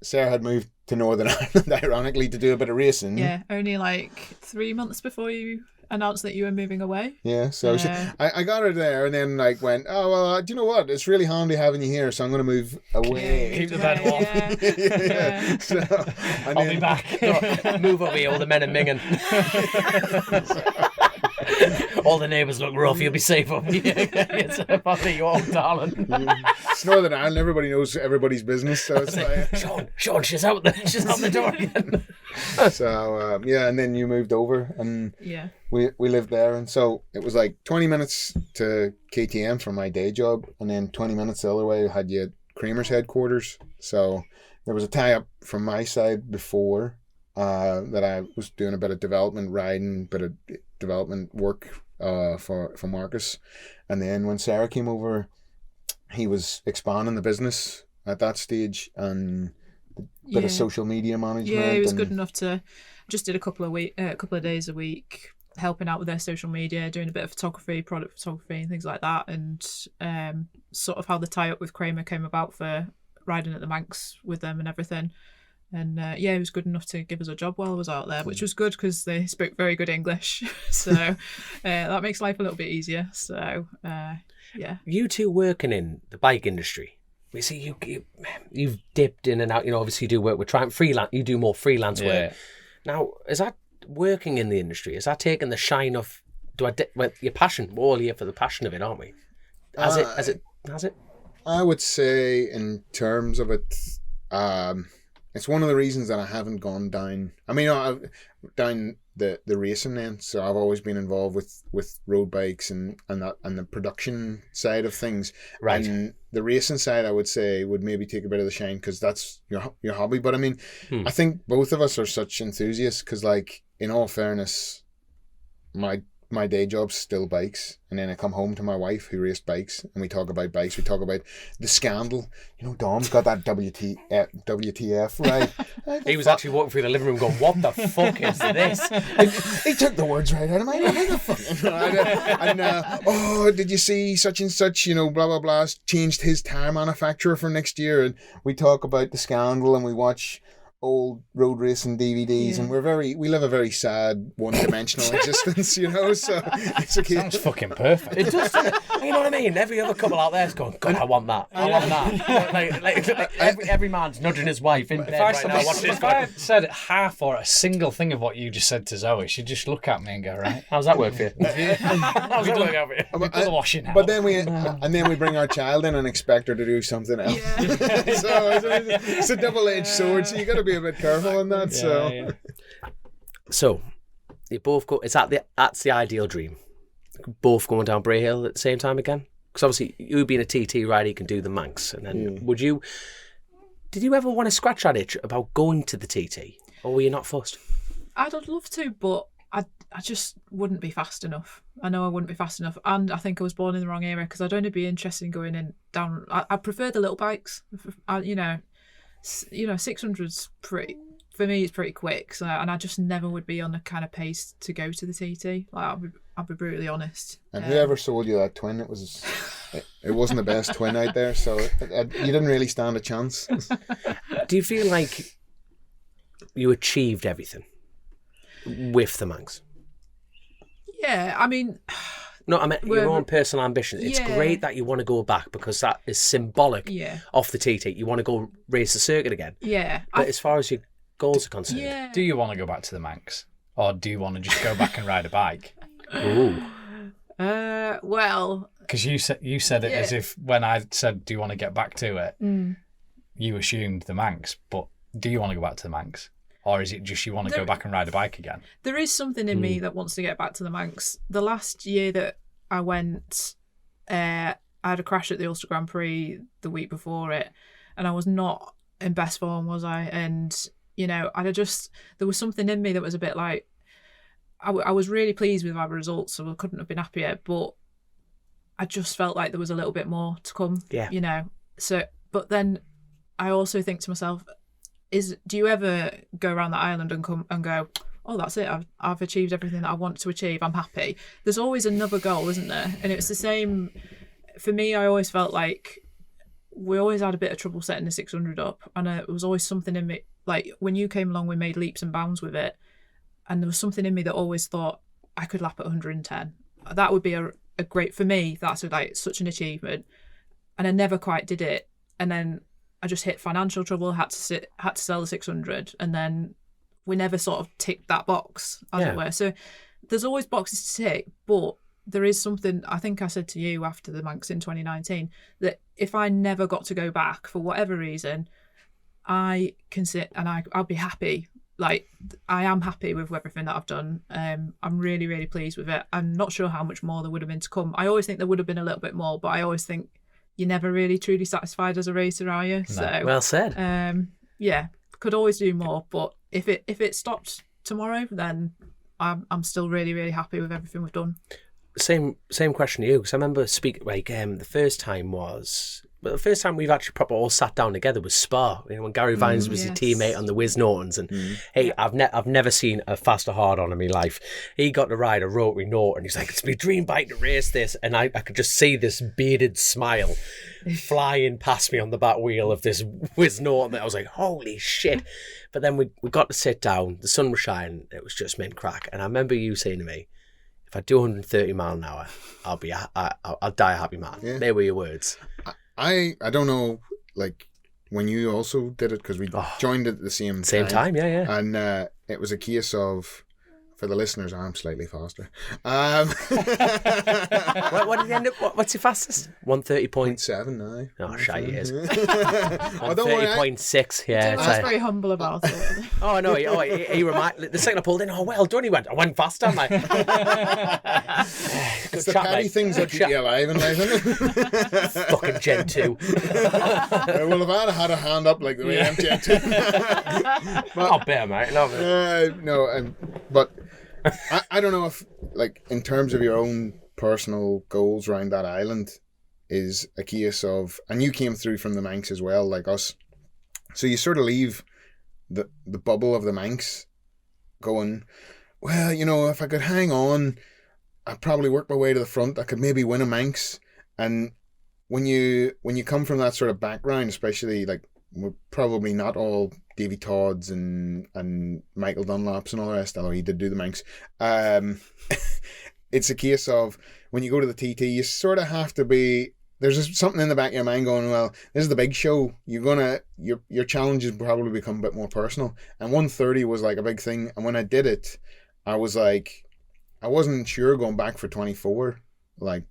Sarah had moved to Northern Ireland, ironically, to do a bit of racing. Yeah, only like 3 months before you announced that you were moving away. Yeah, so I got her there and then like went, oh, well, do you know what? It's really handy having you here, so I'm going to move away. Keep the bed warm. Yeah. So, I'll be back. Move away, all the men in Mingen. All the neighbours look rough. You'll be safe up here. It's a you all, darling. It's Northern Ireland. Everybody knows everybody's business. So it's like, Sean, she's out there. She's out the door again. So and then you moved over, and we lived there, and so it was like 20 minutes to KTM from my day job, and then 20 minutes the other way had you Kramer's headquarters. So there was a tie-up from my side before that I was doing a bit of development riding, bit of development work for Marcus, and then when Sarah came over, he was expanding the business at that stage and a bit of social media management. Yeah, he was good enough to just did a couple of days a week helping out with their social media, doing a bit of photography, product photography and things like that, and sort of how the tie-up with Kramer came about for riding at the Manx with them and everything. And he was good enough to give us a job while I was out there, which was good because they spoke very good English. So that makes life a little bit easier. So, You two working in the bike industry, we see you've dipped in and out. You know, obviously you do work with freelance. You do more freelance work. Now, is that working in the industry? Is that taking the shine off? Your passion? We're all here for the passion of it, aren't we? Has it? I would say in terms of it, it's one of the reasons that I haven't gone down. I mean, down the racing end. So I've always been involved with road bikes and the production side of things. Right. And the racing side, I would say, would maybe take a bit of the shine because that's your hobby. But I mean, I think both of us are such enthusiasts because, like, in all fairness, my my day job's still bikes, and then I come home to my wife who raced bikes, and we talk about bikes. We talk about the scandal. You know, Dom's got that WTF, right? He was actually walking through the living room going, what the fuck is this? He took the words right out of my mouth. What the fuck? And did you see such and such? You know, blah blah blah. Changed his tire manufacturer for next year, and we talk about the scandal, and we watch old road racing DVDs, and we live a very sad one-dimensional existence, you know. So it's okay. Sounds fucking perfect. It does. You know what I mean? Every other couple out there is going, God, I want that. I want that. Like every man's nudging his wife in bed right now. If I said half or a single thing of what you just said to Zoe, she'd just look at me and go, right. How's that work for you? How's that work out for you? We've done the washing now. But then we bring our child in and expect her to do something else. Yeah. So it's a double-edged sword. So you got to be a bit careful on that. So you both go. That's the ideal dream. Both going down Bray Hill at the same time again. Because obviously, you being a TT rider, you can do the Manx. And then did you ever want to scratch that itch about going to the TT, or were you not fussed? I'd love to, but I just wouldn't be fast enough. I know I wouldn't be fast enough, and I think I was born in the wrong era because I'd only be interested in going in down. I prefer the little bikes. 600's pretty. For me, it's pretty quick, so, and I just never would be on the kind of pace to go to the TT. Like, I'll be brutally honest. And whoever sold you that twin, it wasn't the best twin out there, so you didn't really stand a chance. Do you feel like you achieved everything with the Manx? Yeah, I mean... No, I mean your own personal ambition. It's great that you want to go back because that is symbolic of the TT. You want to go race the circuit again. Yeah. But as far as your goals are concerned, do you want to go back to the Manx, or do you want to just go back and ride a bike? Ooh. Well, because you said it as if when I said, "Do you want to get back to it?" You assumed the Manx, but do you want to go back to the Manx, or is it just you want to go back and ride a bike again? There is something in me that wants to get back to the Manx. The last year that I went, I had a crash at the Ulster Grand Prix the week before it, and I was not in best form, was I? And there was something in me that was a bit like, I was really pleased with my results, so I couldn't have been happier, but I just felt like there was a little bit more to come. Yeah. So, but then I also think to myself, do you ever go around the island and come and go, oh, that's it, I've achieved everything that I want to achieve, I'm happy? There's always another goal, isn't there? And it's the same for me. I always felt like we always had a bit of trouble setting the 600 up, and it was always something in me, like when you came along we made leaps and bounds with it, and there was something in me that always thought I could lap at 110. That would be a great, for me, that's like such an achievement, and I never quite did it. And then I just hit financial trouble, had to sell the 600, and then we never sort of ticked that box, as it were. So there's always boxes to tick, but there is something, I think I said to you after the Manx in 2019, that if I never got to go back for whatever reason, I can sit and I'll be happy. Like, I am happy with everything that I've done. I'm really, really pleased with it. I'm not sure how much more there would have been to come. I always think there would have been a little bit more, but I always think you're never really truly satisfied as a racer, are you? No. So well said. Could always do more, but if it stopped tomorrow, then I'm still really, really happy with everything we've done. Same question to you, because I remember speaking the first time we've actually proper all sat down together was Spa. When Gary Vines was your teammate on the Whiz Nortons, and I've never seen a faster hard on in my life. He got to ride a rotary Norton. He's like, it's my dream bike to race this, and I could just see this bearded smile flying past me on the back wheel of this Whiz Norton. I was like, holy shit! But then we got to sit down. The sun was shining. It was just mint crack, and I remember you saying to me, if I do 130 mile an hour, I'll die a happy man. Yeah. They were your words. I don't know, like, when you also did it, because we joined it at the same time. Yeah. And it was a case of, for the listeners, I'm slightly faster. What did you end up? What's your fastest? 130.7 now. Oh, shite, it is. 130.6. Yeah, that's very humble about it. Oh no! He reminded the second I pulled in. Oh, well done. He went. I went faster. I'm like, it's the petty things that keep you alive in life, isn't it? Fucking Gen 2. Well, if I'd had a hand up like the way I'm Gen 2. Not better, mate. But I don't know if, like, in terms of your own personal goals around that island, is a case of, and you came through from the Manx as well, like us, so you sort of leave the bubble of the Manx going, well, you know, if I could hang on, I'd probably work my way to the front, I could maybe win a Manx. And when you come from that sort of background, especially, like, we're probably not all Davy Todds and Michael Dunlaps and all the rest, although he did do the Manx. It's a case of, when you go to the TT, you sort of have to be, there's something in the back of your mind going, well, this is the big show. Your challenges probably become a bit more personal. And 130 was like a big thing. And when I did it, I was like, I wasn't sure going back for 24. Like,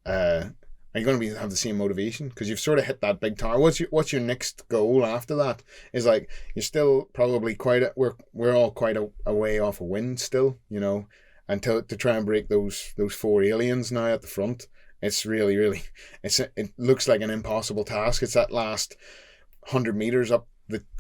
are you going to have the same motivation? Because you've sort of hit that big target. What's your next goal after that? Is like, you're still probably we're all quite a way off a win still, you know. And to try and break those 4 aliens now at the front, it's really, really, it looks like an impossible task. It's that last 100 meters up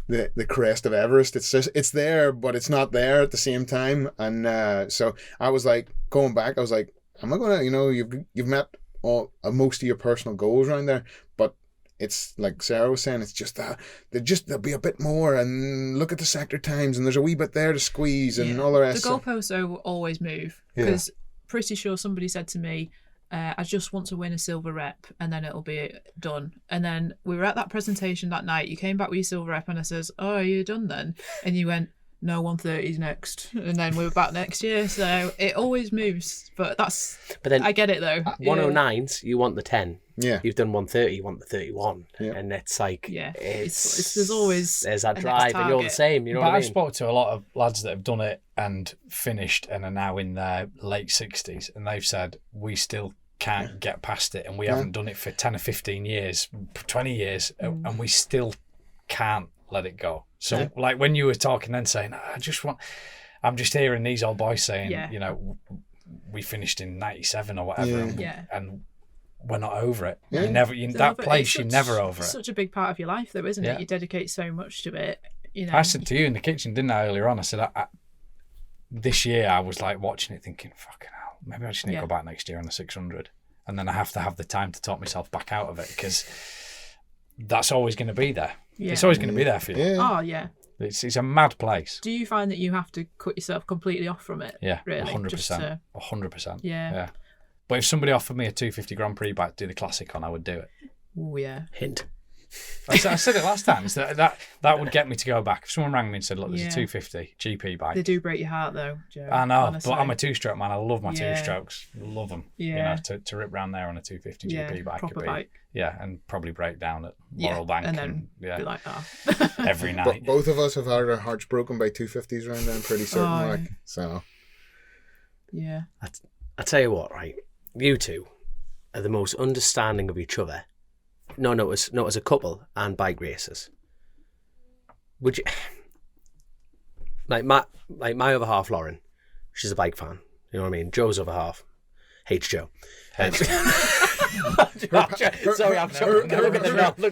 the crest of Everest. It's there, but it's not there at the same time. And so I was like, going back, I was like, am I gonna, you know, you've met most of your personal goals around there, but it's like Sarah was saying, it's just that there'll be a bit more, and look at the sector times, and there's a wee bit there to squeeze, and all the rest. The goalposts always move, because pretty sure somebody said to me, I just want to win a silver rep and then it'll be done. And then we were at that presentation that night, you came back with your silver rep, and I says, oh, are you done then? And you went, no, 130's next. And then we were back next year. So it always moves. But then I get it though. 109s, you want the 10. Yeah. You've done 130, you want the 31. Yeah. And it's like, there's that drive, and you're the same, you know what I mean? I've spoken to a lot of lads that have done it and finished and are now in their late 60s, and they've said, we still can't get past it, and we haven't done it for 10 or 15 years, 20 years, and we still can't let it go. So like when you were talking then saying, I'm just hearing these old boys saying, you know, we finished in 97 or whatever, and we're not over it. You're never you're never over it. It's such a big part of your life though, isn't it? You dedicate so much to it, you know. I said to you in the kitchen, didn't I, earlier on, I said, this year I was like watching it thinking, fucking hell, maybe I just need to go back next year on the 600, and then I have to have the time to talk myself back out of it, because that's always going to be there. It's always going to be there for you. Oh yeah. It's a mad place. Do you find that you have to cut yourself completely off from it? Yeah, really, 100%. 100%. Yeah. But if somebody offered me a 250 Grand Prix bike to do the classic on, I would do it. Oh yeah. Hint. I said it last time. So that would get me to go back. If someone rang me and said, look, there's a 250 GP bike. They do break your heart though, Joe. I know, honestly. but I'm a 2-stroke man. I love my 2-strokes. Love them. Yeah. You know, to rip round there on a 250 GP bike. Proper bike. Yeah, and probably break down at Laurel Bank. And then be like, every night. Both of us have had our hearts broken by 250s around there, I'm pretty certain. So. Yeah. I tell you what, right? You two are the most understanding of each other. Not as a couple and bike racers. Would you like my other half, Lauren? She's a bike fan. You know what I mean? Joe's other half hates Joe. Sorry, I'm joking. Look at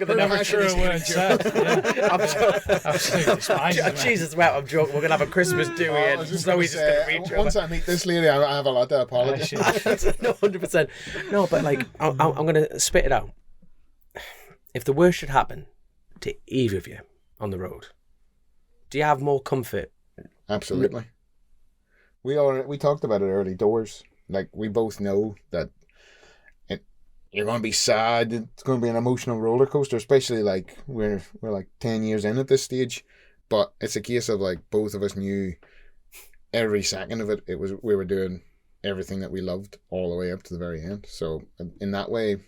the Never true word, Absolutely. Jesus, well, I'm joking. We're gonna have a Christmas do here, and Zoe's just gonna reach over. Once I meet this lady, I have a lot to apologise. No, 100%. No, but like, I'm gonna spit it out. If the worst should happen to either of you on the road, do you have more comfort? Absolutely. We talked about it early doors. Like, we both know that you're going to be sad. It's going to be an emotional roller coaster, especially like we're like 10 years in at this stage. But it's a case of like both of us knew every second of it. We were doing everything that we loved all the way up to the very end. So in that way,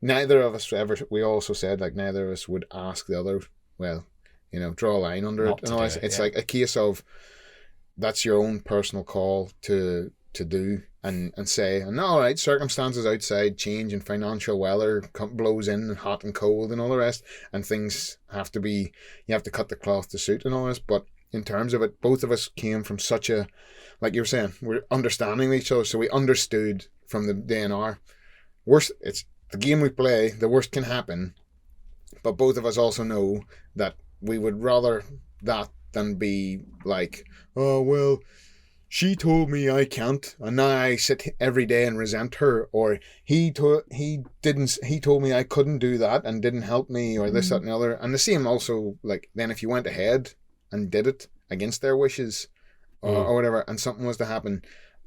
neither of us ever. We also said like neither of us would ask the other. Well, you know, draw a line under it. It's like a case of that's your own personal call to do and say, and all right, circumstances outside change and financial weather blows in, hot and cold and all the rest, and things have to be, you have to cut the cloth to suit and all this. But in terms of it, both of us came from such a, like you were saying, we're understanding each other, so we understood from the DNR. Worst, it's the game we play, the worst can happen, but both of us also know that we would rather that than be like, oh well, she told me I can't, and now I sit every day and resent her, or he told me I couldn't do that and didn't help me, or this, that, and the other. And the same also, like, then if you went ahead and did it against their wishes, or whatever, and something was to happen,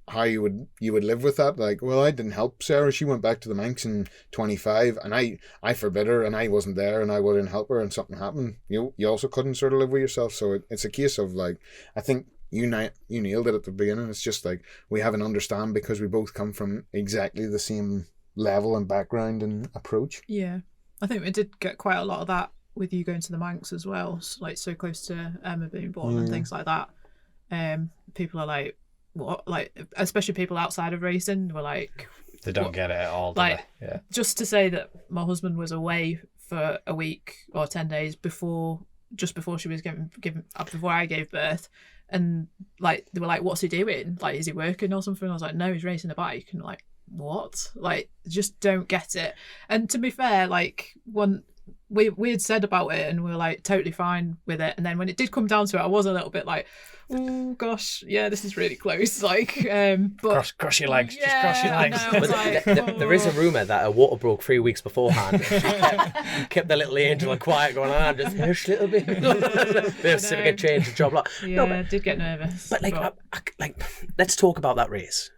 how you would live with that. Like, well, I didn't help Sarah. She went back to the Manx in 25, and I forbid her, and I wasn't there, and I wouldn't help her, and something happened. You also couldn't sort of live with yourself. So it's a case of, like, I think you nailed it at the beginning. It's just like we have an understand because we both come from exactly the same level and background and approach. Yeah, I think we did get quite a lot of that with you going to the Manx as well, like so close to Emma being born and things like that. People are like, what? Like, especially people outside of racing were like, they don't get it at all. Like, yeah. Just to say that my husband was away for a week or 10 days before she was given before I gave birth, and like they were like, what's he doing? Like, is he working or something? I was like, no, he's racing a bike. And like, what? Like, just don't get it. And to be fair, like, when we had said about it and we were like totally fine with it, and then when it did come down to it, I was a little bit like, oh gosh, yeah, this is really close. Like, but cross your legs, yeah, just cross your legs. I know, But like, there is a rumour that her water broke 3 weeks beforehand. She kept the little angel quiet, going, just hush, little bit. Bit of certificate change and job lot. Yeah, No, I did get nervous. but like, let's talk about that race.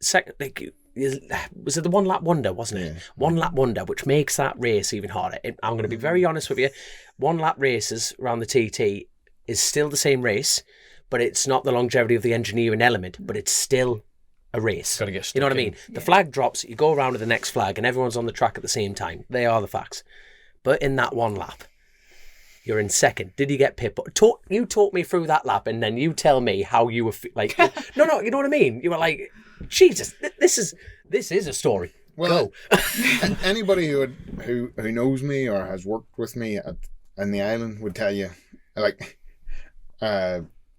Was it the one lap wonder, wasn't it? Yeah. One lap wonder, which makes that race even harder. I'm going to be very honest with you. One lap races around the TT is still the same race, but it's not the longevity of the engineering element, but it's still a race. Gotta get stuck you know what I in. mean? The flag drops, you go around to the next flag, and everyone's on the track at the same time. They are the facts. But in that one lap, you're in second. Did you get pit? You talk me through that lap, and then you tell me how you were like. No, you know what I mean. You were like, Jesus, this is a story. Well, Go. Anybody who knows me or has worked with me in the island would tell you, like,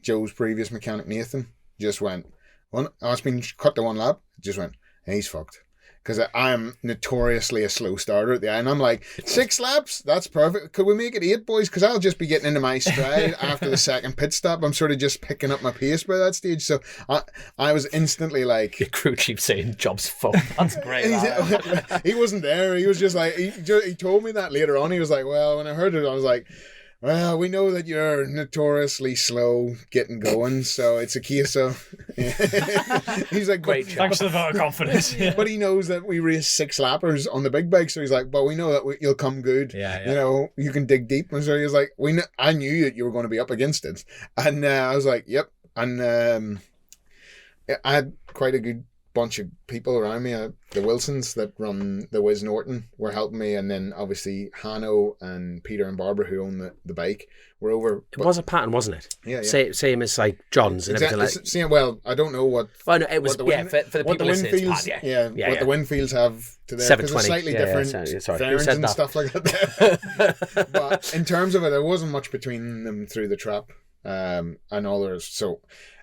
Joe's previous mechanic Nathan just went, it's been cut to one lap, just went, he's fucked. Because I'm notoriously a slow starter at the end. I'm like, 6 laps? That's perfect. Could we make it 8, boys? Because I'll just be getting into my stride after the second pit stop. I'm sort of just picking up my pace by that stage. So I was instantly like... Your crew chief saying, job's fucked. That's great. He wasn't there. He was just like... He told me that later on. He was like, well, when I heard it, I was like... Well, we know that you're notoriously slow getting going, so it's a case of... He's like, Great Thanks for the vote of confidence. Yeah. but he knows that we race 6 lappers on the big bike, so he's like, but we know that you'll come good. Yeah. You know, you can dig deep. And so he was like, I knew that you were going to be up against it. And I was like, yep. And I had quite a good bunch of people around me. The Wilsons that run the Wiz Norton were helping me, and then obviously Hanno and Peter and Barbara who own the bike were over. It was a pattern, wasn't it? Yeah. Same as like John's and everything like. Well, I don't know what. Well, no, it was what for the people listening. It's Winfields, pattern, what the Winfields have to their, 'cause it's 720. slightly different Sorry. Who fairings said and that? stuff like that. But in terms of it, there wasn't much between them through the trap and others. So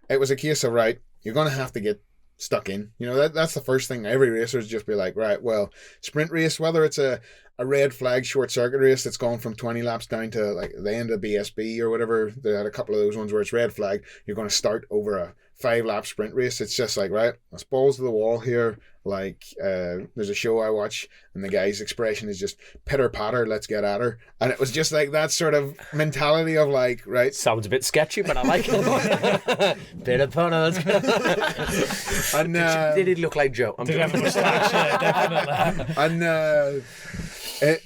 it was a case of, right, you're going to have to get stuck in. You know, that's the first thing. Every racer's just be like, right, well, sprint race, whether it's a red flag short circuit race that's gone from 20 laps down to like the end of BSB or whatever, they had a couple of those ones where it's red flag, you're going to start over a 5-lap sprint race. It's just like, right, let's balls to the wall here. Like, there's a show I watch and the guy's expression is just pitter patter, let's get at her. And it was just like that sort of mentality of like, right. Sounds a bit sketchy, but I like it. Pitter patter, let's go. And Did it look like Joe? Did have a moustache, yeah, definitely. And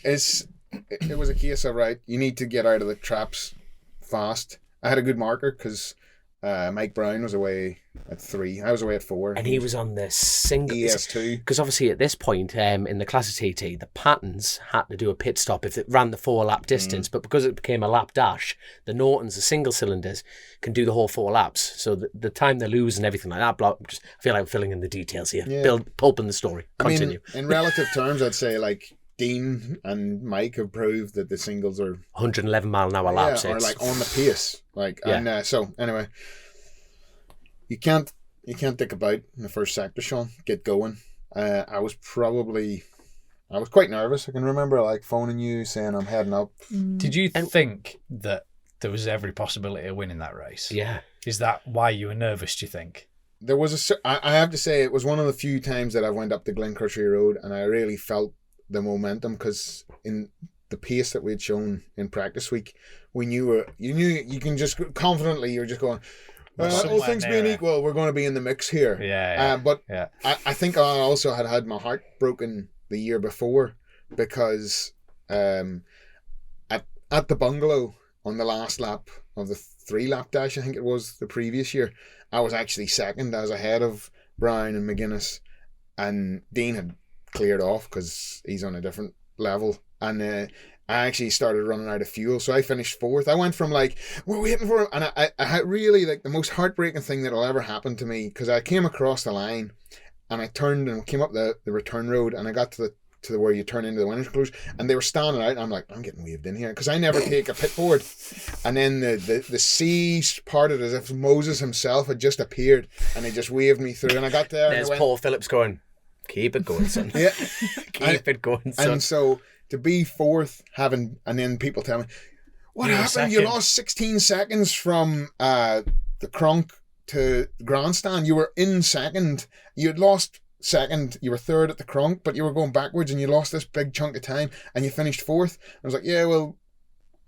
it was a case of, right, you need to get out of the traps fast. I had a good marker because Mike Brown was away at 3. I was away at 4. And he was on the single ES2. because obviously at this point in the Classic TT, the Pattons had to do a pit stop if it ran the 4-lap distance, but because it became a lap dash, the Nortons, the single cylinders, can do the whole 4 laps. So the time they lose and everything like that, I feel like I'm filling in the details here, pulping the story. Continue. I mean, in relative terms, I'd say like Dean and Mike have proved that the singles are 111 mile an hour laps. are like on the pace. Like, and so anyway, you can't dick about in the first sector, Shaun. Get going. I was quite nervous. I can remember like phoning you saying I'm heading up. Did you think that there was every possibility of winning that race? Yeah. Is that why you were nervous, do you think? There was I have to say, it was one of the few times that I went up the Glencrutchery Road and I really felt the momentum, because in the pace that we had shown in practice week, you can just confidently, you're just going, all things being equal, we're going to be in the mix here. But I think I also had my heart broken the year before, because at the bungalow on the last lap of the 3-lap dash, I think it was the previous year, I was actually second. I was ahead of Brian and McGuinness, and Dean had cleared off because he's on a different level, and I actually started running out of fuel, so I finished 4th. I went from like, we're waiting for him, and I had really, like, the most heartbreaking thing that'll ever happen to me, because I came across the line and I turned and came up the return road, and I got to where you turn into the winner's close, and they were standing out, and I'm like, I'm getting waved in here, because I never take a pit board. And then the sea parted as if Moses himself had just appeared, and he just waved me through, and I got there. There's Paul Phillips going, keep it going, son. Yeah. Keep it going, son. And so to be 4th, and then people tell me, what happened? You lost 16 seconds from the Cronk to Grandstand. You were in second. You had lost second. You were 3rd at the Cronk, but you were going backwards, and you lost this big chunk of time, and you finished 4th. I was like, yeah, well,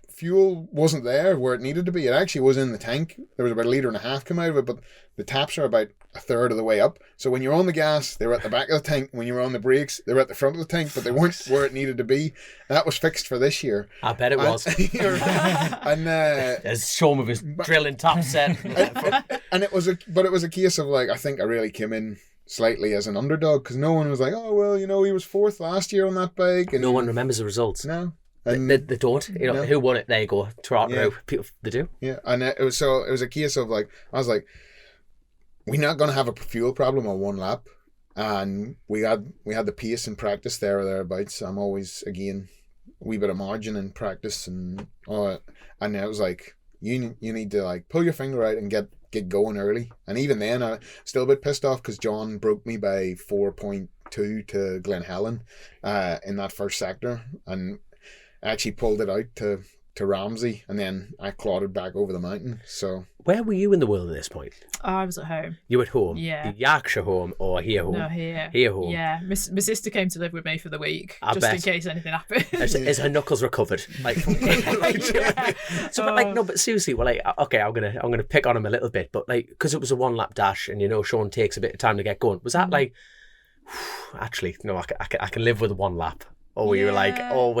fuel wasn't there where it needed to be. It actually was in the tank. There was about 1.5 litres come out of it, but the taps are about 1/3 of the way up. So when you're on the gas, they were at the back of the tank. When you were on the brakes, they were at the front of the tank, but they weren't where it needed to be. That was fixed for this year. I bet it was. And as Shaun with his drilling top set. And it was a case of, like, I think I really came in slightly as an underdog, because no one was like, oh, well, he was 4th last year on that bike. And no one remembers the results. No. They don't. Who won it? There you go. Toronto. People, they do. Yeah, and it was a case of, like, I was like, we're not going to have a fuel problem on one lap, and we had the pace in practice there or thereabouts. I'm always, again, a wee bit of margin in practice, and it was like, you need to, like, pull your finger out and get going early. And even then, I still a bit pissed off because John broke me by 4.2 to Glen Helen in that first sector, and I actually pulled it out to Ramsey, and then I clotted back over the mountain. So where were you in the world at this point? I was at home. You at home? Yeah. Yorkshire home or here home? No, here. Here home. Yeah. My sister came to live with me for the week, I just bet. in case anything happened. Is her knuckles recovered? Like, Yeah. So, but, like, no, but seriously, well, like, okay, I'm gonna pick on him a little bit, but, like, because it was a 1-lap dash, and Shaun takes a bit of time to get going. Was that like, actually, no, I can live with 1 lap? Or were you like, well,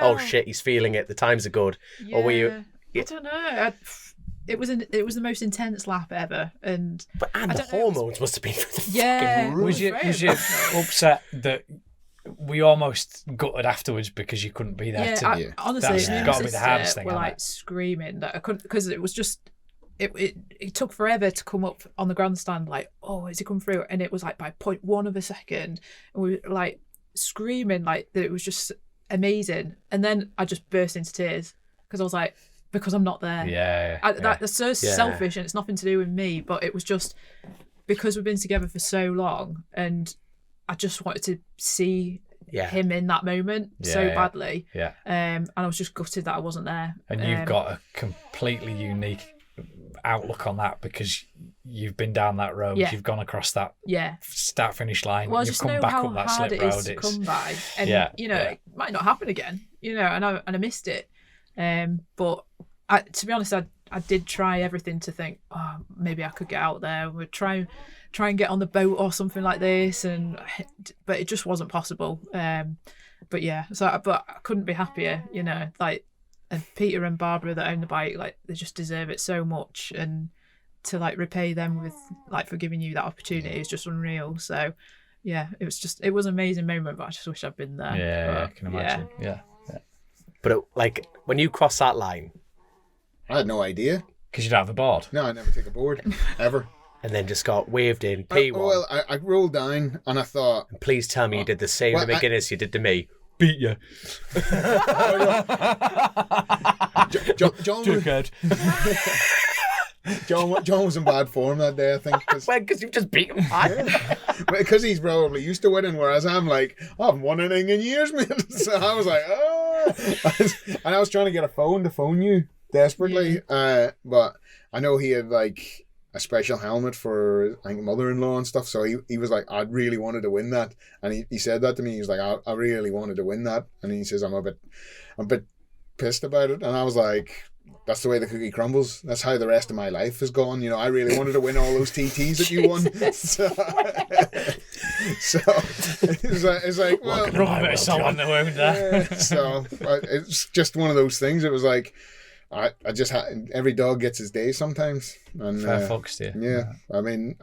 oh shit, he's feeling it, the times are good? Yeah, or were you? I don't know. It was the most intense lap ever, and the hormones must have been for the fucking roof. Was you upset that we almost gutted afterwards because you couldn't be there? Honestly, that's got to be the hardest thing. We're like screaming that I couldn't, because it was just. It took forever to come up on the grandstand, like, oh, has he come through? And it was like by 0.1 of a second, and we were like screaming, like, that it was just amazing. And then I just burst into tears because I was like, because I'm not there. That's so selfish, and it's nothing to do with me, but it was just because we've been together for so long, and I just wanted to see him in that moment so badly. And I was just gutted that I wasn't there. And you've got a completely unique outlook on that because you've been down that road, you've gone across that start finish line, well, you've come back up that slip road. It is to come by, and it might not happen again, and I missed it, but to be honest, I did try everything to think, oh, maybe I could get out there, we'd try and get on the boat or something like this, but it just wasn't possible. But I couldn't be happier, like. And Peter and Barbara that own the bike, like, they just deserve it so much, and to, like, repay them with, like, for giving you that opportunity is just unreal. So it was an amazing moment, but I just wish I'd been there. I can imagine. Yeah. But like, when you cross that line, I had no idea, because you don't have the board. No, I never take a board ever. And then just got waved in P1. Well, I rolled down and I thought, please tell me you did the same to McGuinness you did to me. Beat you. John was in bad form that day, I think. Because you've just beat him. Because he's probably used to winning, whereas I'm like, I haven't won anything in years, man. So I was like, and I was trying to get a phone to phone you desperately. But I know he had like a special helmet for I think mother-in-law and stuff. So he was like, I really wanted to win that, and he said that to me. He was like, I really wanted to win that, and he says I'm a bit pissed about it, and I was like, that's the way the cookie crumbles. That's how the rest of my life has gone. You know, I really wanted to win all those TTs that you won. So it's like well, rub a bit of salt in the wound there. So it's just one of those things. It was like I just had every dog gets his day sometimes. And Fair fucks to you. Yeah, I mean,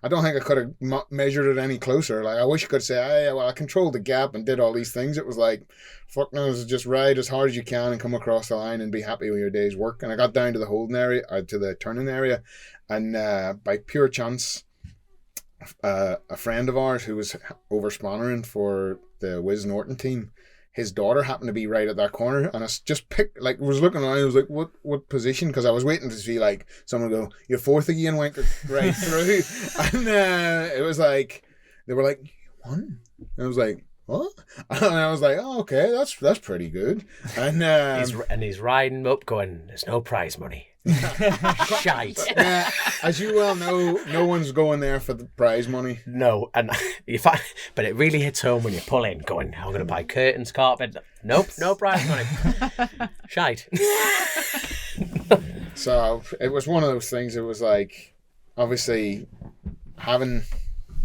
I don't think I could have measured it any closer. Like I wish I could say, hey, well, I controlled the gap and did all these things. It was like, fuck no, just ride as hard as you can and come across the line and be happy with your day's work. And I got down to the holding area, to the turning area, and by pure chance, a friend of ours who was over spannering for the Wiz Norton team, his daughter happened to be right at that corner, and I just picked, like, was looking around, I was like, what position? Because I was waiting to see, like, someone go, you're fourth again, went right through. And it was like, they were like, you won? And I was like, what? And I was like, oh, okay, that's pretty good. And he's riding up going, there's no prize money. Shite. As you well know, no one's going there for the prize money. No, and but it really hits home when you pull in, going, I'm going to buy curtains, carpet. Nope, no prize money. Shite. So it was one of those things. It was like, obviously,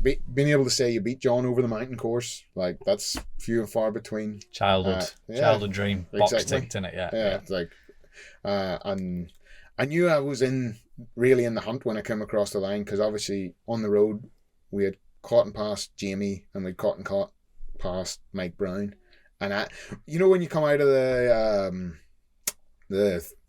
being able to say you beat John over the mountain course, like that's few and far between. Childhood dream. Box ticked in it, yeah. It's like, and I knew I was really in the hunt when I came across the line, because obviously on the road we had caught and passed Jamie and we'd caught and past Mike Brown, and when you come out of the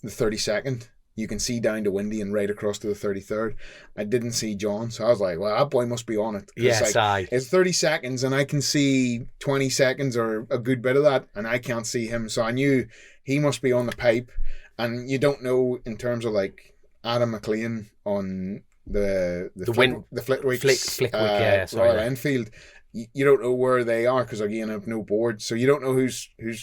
32nd, you can see down to Windy and right across to the 33rd. I didn't see John, so I was like, well, that boy must be on it. Yes, it's 30 seconds and I can see 20 seconds or a good bit of that, and I can't see him, so I knew he must be on the pipe. And you don't know in terms of like Adam McLean on the Flitwick Royal Enfield. You don't know where they are because again I have no board, so you don't know who's. You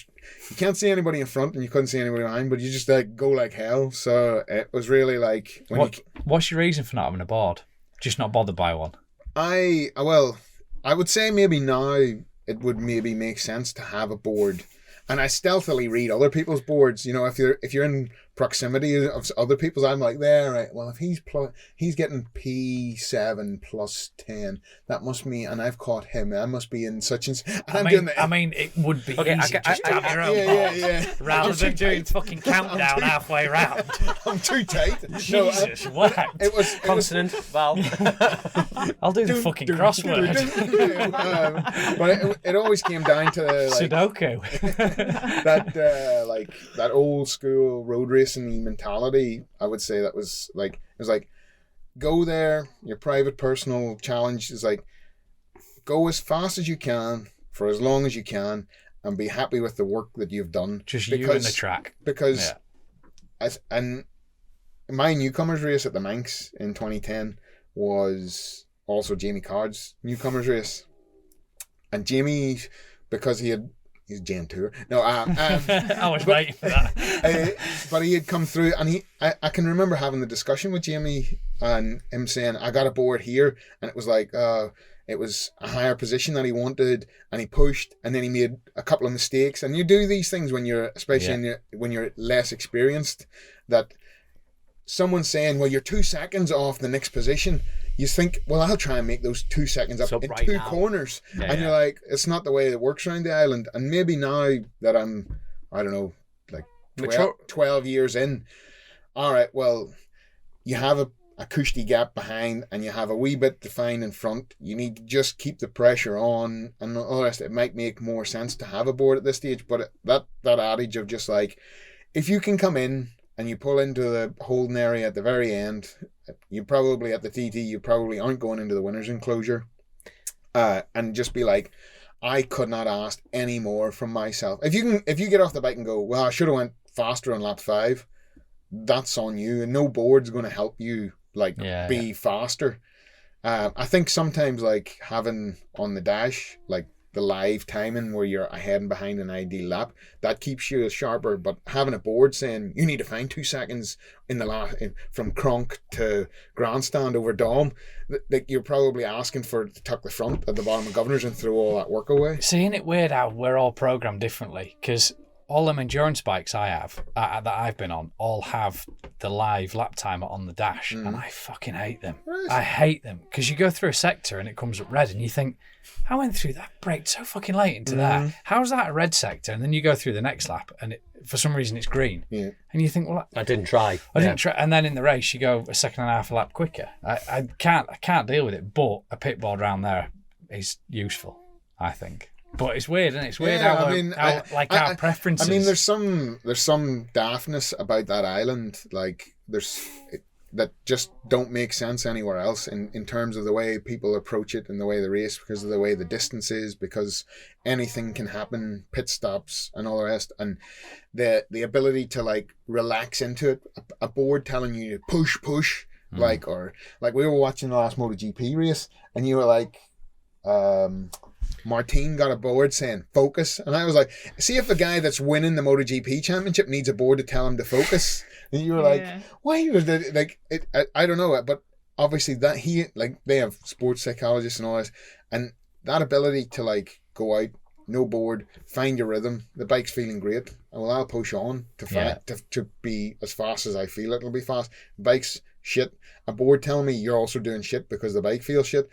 can't see anybody in front and you couldn't see anybody behind, but you just like go like hell. So it was really like. What's your reason for not having a board? Just not bothered by one. I would say maybe now it would maybe make sense to have a board. And I stealthily read other people's boards. You know, if you're in proximity of other people's, I'm like, there, right. Well, if he's getting P7 plus 10, that must mean, and I've caught him. I must be in such and. I mean, it would be easy just to have your own board rather than doing fucking countdown halfway round. I'm too tight. Jesus, what? It was consonant vowel. I'll do the fucking crossword. But it always came down to like, Sudoku. that old school road racing mentality. I would say that was like, it was like, go there, your private personal challenge is like, go as fast as you can for as long as you can and be happy with the work that you've done. Just you and the track. Because and my newcomers race at the Manx in 2010 was also Jamie Card's newcomers race, and Jamie, because he's Gen Tour. No, I was waiting for that. But he had come through, and I can remember having the discussion with Jamie and him saying, I got a board here, and it was like, it was a higher position that he wanted, and he pushed, and then he made a couple of mistakes. And you do these things when you're, especially when you're less experienced, that someone's saying, well, you're 2 seconds off the next position. You think, well, I'll try and make those 2 seconds up in right two corners. And you're like, it's not the way it works around the island. And maybe now that I'm, I don't know, like 12 years in, all right, well, you have a cushy gap behind and you have a wee bit defined in front. You need to just keep the pressure on, and all the rest. It might make more sense to have a board at this stage, but that adage of just like, if you can come in and you pull into the holding area at the very end, you probably at the TT, you probably aren't going into the winner's enclosure, and just be like, I could not ask any more from myself. If you get off the bike and go, well, I should have went faster on lap 5, that's on you, and no board's going to help you be faster. I think sometimes like having on the dash like the live timing where you're ahead and behind an ideal lap, that keeps you sharper. But having a board saying you need to find 2 seconds in the last from Cronk to Grandstand over Dom, like you're probably asking for to tuck the front at the bottom of Governors and throw all that work away. Seeing it weird how we're all programmed differently, because all them endurance bikes I have that I've been on all have the live lap timer on the dash, and I fucking hate them. Right. I hate them because you go through a sector and it comes up red, and you think, I went through that, braked so fucking late into that. How's that a red sector? And then you go through the next lap, and for some reason it's green. Yeah. And you think, well, I didn't try. I didn't try. And then in the race, you go a second and a half a lap quicker. I can't deal with it. But a pit board round there is useful, I think. But it's weird, isn't it? It's weird our preferences. I mean, there's some daftness about that island, like that just don't make sense anywhere else in terms of the way people approach it and the way they race, because of the way the distance is, because anything can happen, pit stops and all the rest, and the ability to like relax into it, a board telling you to push, like we were watching the last MotoGP race, and you were like, Martin got a board saying focus, and I was like, see if a guy that's winning the MotoGP championship needs a board to tell him to focus. And you were like, why was it like it? I don't know, but obviously that they have sports psychologists and all this, and that ability to like go out, no board, find your rhythm. The bike's feeling great, and well, I'll push on to be as fast as I feel it'll be fast. Bike's shit. A board telling me you're also doing shit because the bike feels shit.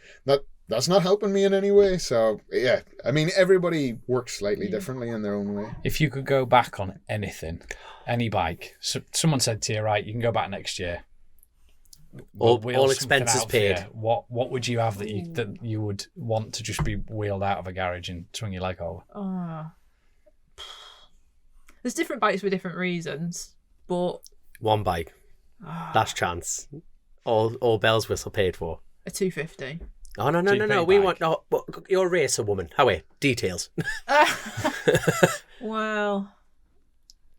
That's not helping me in any way. So yeah, I mean, everybody works slightly differently in their own way. If you could go back on anything, any bike, so someone said to you, right, you can go back next year. All expenses paid. What would you have that you would want to just be wheeled out of a garage and swing your leg over? There's different bikes for different reasons, but one bike, last chance, all bells whistle paid for. A 250. Oh no! We want you're a racer woman. How are details? Well,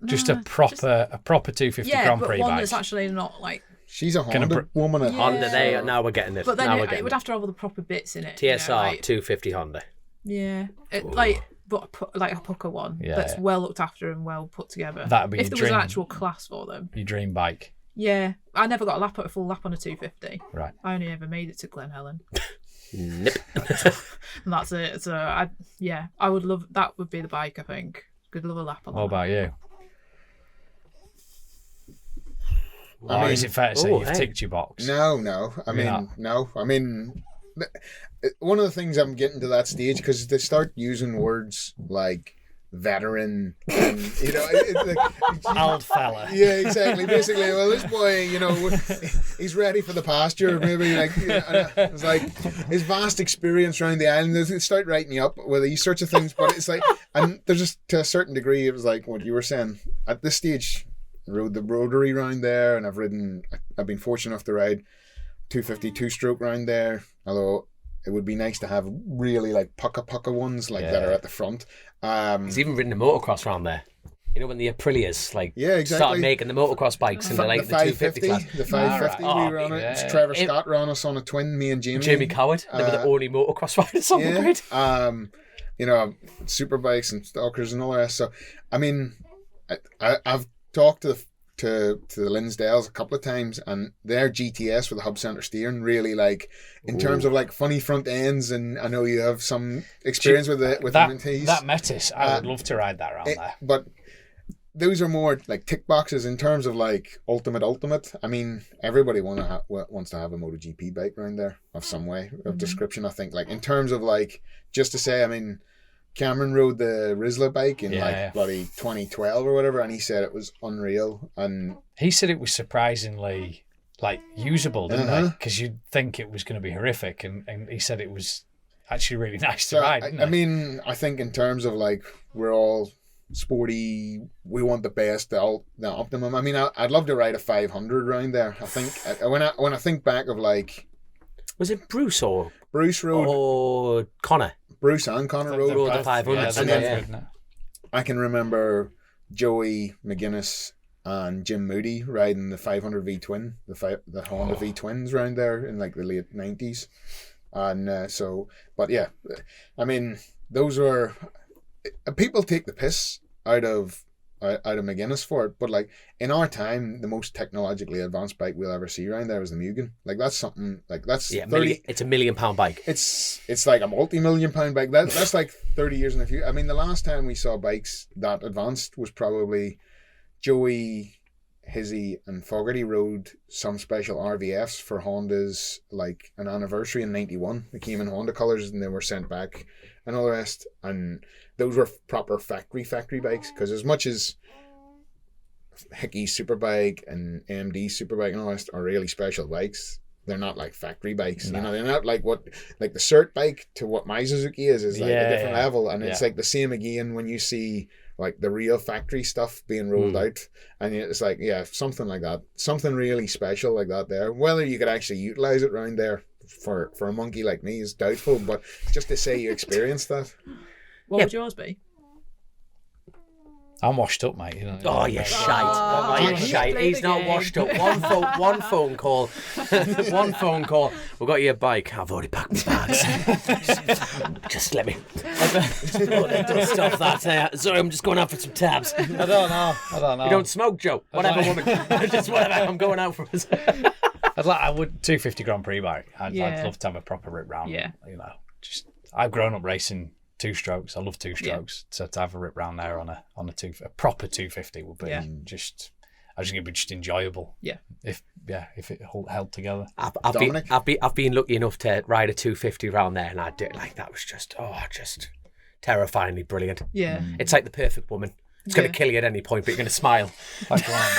just a proper 250 Grand Prix but one bike. that's actually not like. She's a Honda woman. Yeah. Honda. There now we're getting it. But then now it would have to have all the proper bits in it. TSR 250 Honda. Yeah, but like a pucker one that's well looked after and well put together. That'd be if there was an actual class for them. Your dream bike. Yeah, I never got a full lap on a 250. Right. I only ever made it to Glen Helen. Nope. And that's it. So I would love that. Would be the bike, I think. Could love a lap on that. What about you? Or is it fair to say you've ticked your box? No. I mean, one of the things I'm getting to that stage, because they start using words like veteran and old fella. Yeah, exactly. Basically, well, this boy, he's ready for the pasture. Maybe it's like his vast experience around the island. They start writing you up with these sorts of things, but it's like, and there's just to a certain degree, it was like what you were saying at this stage. Rode the rotary round there, and I've been fortunate enough to ride 250 two-stroke round there, although it would be nice to have really like pucka ones that are at the front. He's even ridden a motocross round there. You know when the Aprilias started making the motocross bikes in the 250 class. The 550 we were on it. Trevor Scott ran us on a twin, me and Jamie Coward. They were the only motocross riders on the grid. Super bikes and stalkers and all the rest. So I mean, I've talked to the Linsdales a couple of times, and their GTS with the hub center steering really like in terms of like funny front ends, and I know you have some experience with that MTs. That Metis, I would love to ride that around there. But those are more like tick boxes in terms of like ultimate. I mean, everybody wants to have a MotoGP bike around there of some way of description. I think like in terms of like just to say, I mean, Cameron rode the Rizla bike in bloody 2012 or whatever, and he said it was unreal. And he said it was surprisingly like usable, didn't he? Because you'd think it was going to be horrific, and he said it was actually really nice to ride. Didn't I mean, I think in terms of like we're all sporty, we want the best, the optimum. I mean, I'd love to ride a 500 round there. I think when I think back of like, was it Bruce rode or Connor? Bruce and Connor rode the 500. I can remember Joey McGuinness and Jim Moody riding the 500 V twin, the Honda V twins round there in like the late 90s. And but yeah, I mean, those were people take the piss out of McGuinness for it, but like in our time, the most technologically advanced bike we'll ever see around there is the Mugen. Like that's something like that's Yeah, 30. it's £1 million bike. It's like a multi-million-pound bike. That's like 30 years in the future. I mean, the last time we saw bikes that advanced was probably Joey, Hizzy, and Fogarty rode some special RVFs for Honda's like an anniversary in '91. They came in Honda colours and they were sent back and all the rest. And those were proper factory bikes, because as much as Hickey's Superbike and AMD's Superbike and all the rest are really special bikes, they're not like factory bikes. No. You know, they're not like what like the Cert bike to what my Suzuki is like a different level, and it's like the same again when you see like the real factory stuff being rolled out, and it's like something like that, something really special like that there. Whether you could actually utilize it around there for a monkey like me is doubtful, but just to say you experienced that. What would yours be? I'm washed up, mate. You know. Oh, you're shite. Oh, you're shite. He's not washed up. One phone call. One phone call. We've got your bike. I've already packed my bags. Just let me. Stop that. Sorry, I'm just going out for some tabs. I don't know. You don't smoke, Joe. Whatever, woman. Just whatever. I'm going out for us. I would 250 Grand Prix bike. I'd love to have a proper rip round. Yeah. You know, just I've grown up racing 2-strokes. I love 2-strokes. So to have a rip round there on a proper 250 would be just. I think it'd be just enjoyable. Yeah. If it held together. I've been lucky enough to ride a 250 round there, and I did like that was just terrifyingly brilliant. Yeah. It's like the perfect woman. It's going to kill you at any point, but you're going to smile. Like one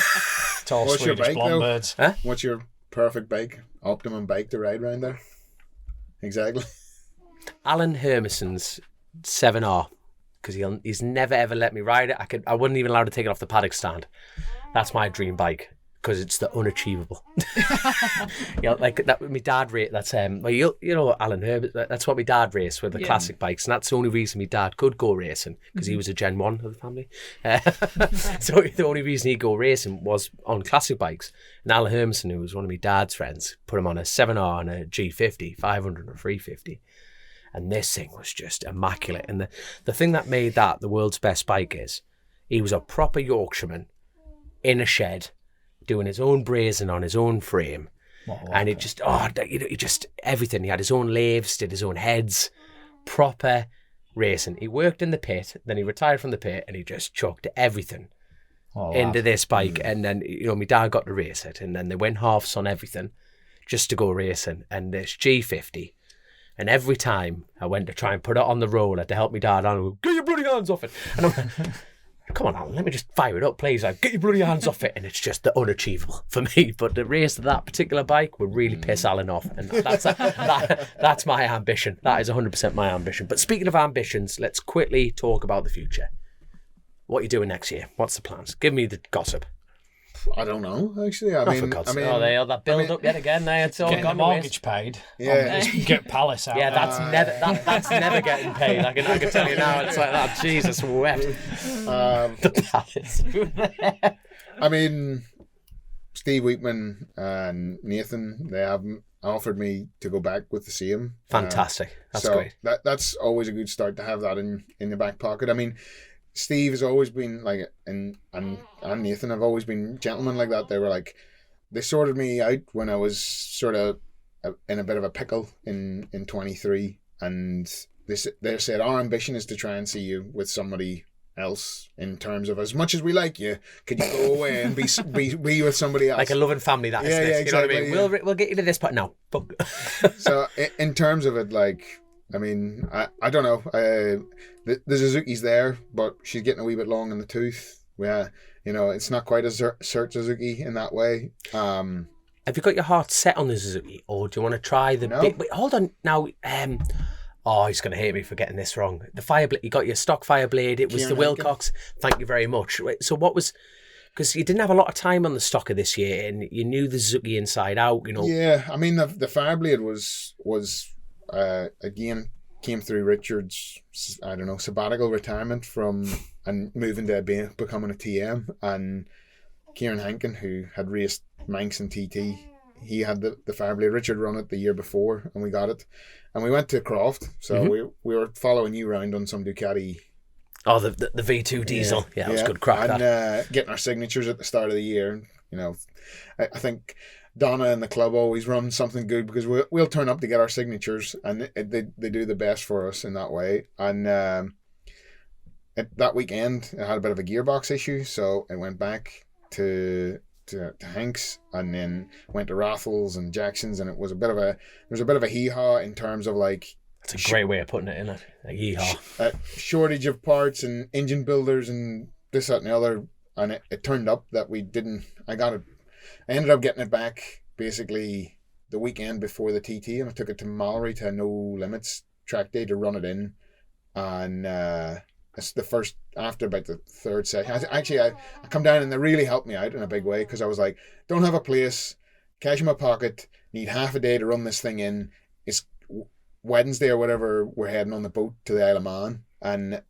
tall What's your Swedish bike, blonde though? birds. Huh? What's your perfect bike, optimum bike to ride around there? Exactly. Alan Hermison's 7R, because he's never ever let me ride it. I wouldn't even allow to take it off the paddock stand. That's my dream bike, because it's the unachievable. Like that. My dad raced. That's you know Alan Herbert. That's what my dad raced with the classic bikes, and that's the only reason my dad could go racing, because he was a Gen 1 of the family. So the only reason he'd go racing was on classic bikes. And Alan Hermison, who was one of my dad's friends, put him on a 7R and a G50, 500 or 350. And this thing was just immaculate. And the thing that made that the world's best bike is he was a proper Yorkshireman in a shed doing his own brazing on his own frame. And it just, he just everything. He had his own lathes, did his own heads, proper racing. He worked in the pit, then he retired from the pit, and he just chucked everything into this bike. And then, my dad got to race it, and then they went halves on everything just to go racing. And this G50, and every time I went to try and put it on the roller to help me dad on, I would, get your bloody hands off it. And I'm like, come on, Alan, let me just fire it up, please. Like, get your bloody hands off it. And it's just the unachievable for me. But the race of that particular bike would really piss Alan off. And that's my ambition. That is 100% my ambition. But speaking of ambitions, let's quickly talk about the future. What are you doing next year? What's the plans? Give me the gossip. I don't know, actually. I mean, that build up yet again. It's all Getting gone the mortgage paid. Yeah. Get Palace out. Yeah, that's never getting paid. I can tell you now. It's like that. Jesus wept. The Palace. I mean, Steve Wheatman and Nathan, they have offered me to go back with the same. Fantastic. That's great. That's always a good start to have that in the back pocket. I mean, Steve has always been like, and Nathan have always been gentlemen like that. They were like, they sorted me out when I was sort of in a bit of a pickle in 23, and they said our ambition is to try and see you with somebody else, in terms of, as much as we like you, could you go away and be with somebody else, like a loving family? That is yeah, this. yeah, exactly, you know what I mean? We'll get you to this part now. So in terms of it, like, I mean, I don't know. The Suzuki's there, but she's getting a wee bit long in the tooth. Yeah, it's not quite a Cert Suzuki in that way. Have you got your heart set on the Suzuki, or do you want to try the? No. Wait, hold on now. He's going to hate me for getting this wrong. The Fireblade. You got your stock Fireblade. It was Kieran the Wilcox. Thank you very much. Wait, so what was? Because you didn't have a lot of time on the stocker this year, and you knew the Suzuki inside out. Yeah, I mean the Fireblade was again, came through Richard's, I don't know, sabbatical retirement and moving to becoming a TM, and Kieran Hankin, who had raced Manx and TT he had the Fireblade. Richard run it the year before, and we got it. And we went to Croft, so we were following you around on some Ducati. Oh, the V2 diesel. Yeah, it was good crack. And getting our signatures at the start of the year. You know, I think Donna and the club always run something good because we'll turn up to get our signatures, and they do the best for us in that way. And that weekend, I had a bit of a gearbox issue, so I went back to Hanks, and then went to Rathles and Jackson's, and it was a bit of a hee-haw in terms of like. That's a great way of putting it, isn't it? A hee-haw. Shortage of parts and engine builders and this, that, and the other, and it turned up that we didn't. I ended up getting it back basically the weekend before the TT, and I took it to Mallory to a no limits track day to run it in, and it's the first after about the third session. I come down and they really helped me out in a big way because I was like, don't have a place, cash in my pocket, need half a day to run this thing in. It's Wednesday or whatever, we're heading on the boat to the Isle of Man, and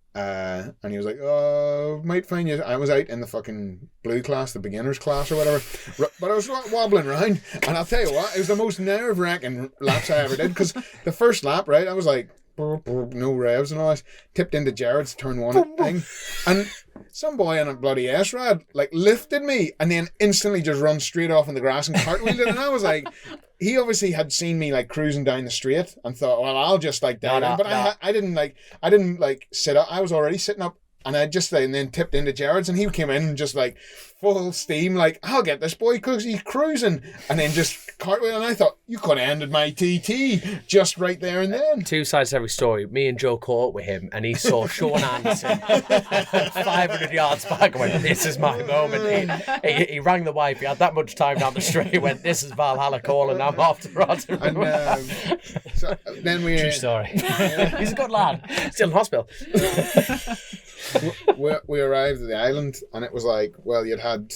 he was like, "Oh, might find you." I was out in the fucking blue class, the beginners class or whatever, but I was wobbling around, and I'll tell you what, it was the most nerve-wracking laps I ever did, because the first lap, right, I was like, no revs and all this, tipped into Jared's turn one thing, and some boy in a bloody S-Rad like lifted me and then instantly just run straight off in the grass and cartwheeled it, and I was like, he obviously had seen me like cruising down the straight and thought, well, I'll just like down in, but I didn't sit up. I was already sitting up, and I just and then tipped into Jared's, and he came in and just like full steam, like, I'll get this boy because he's cruising, and then just cartwheel. And I thought, you could have ended my TT just right there and then. Two sides to every story. Me and Joe caught up with him, and he saw Shaun Anderson 500 yards back and went, this is my moment. He rang the wife. He had that much time down the straight. He went, this is Valhalla calling. I'm off to Rotterdam. And so then True story. He's a good lad. Still in hospital. we arrived at the island, and it was like, well, you'd had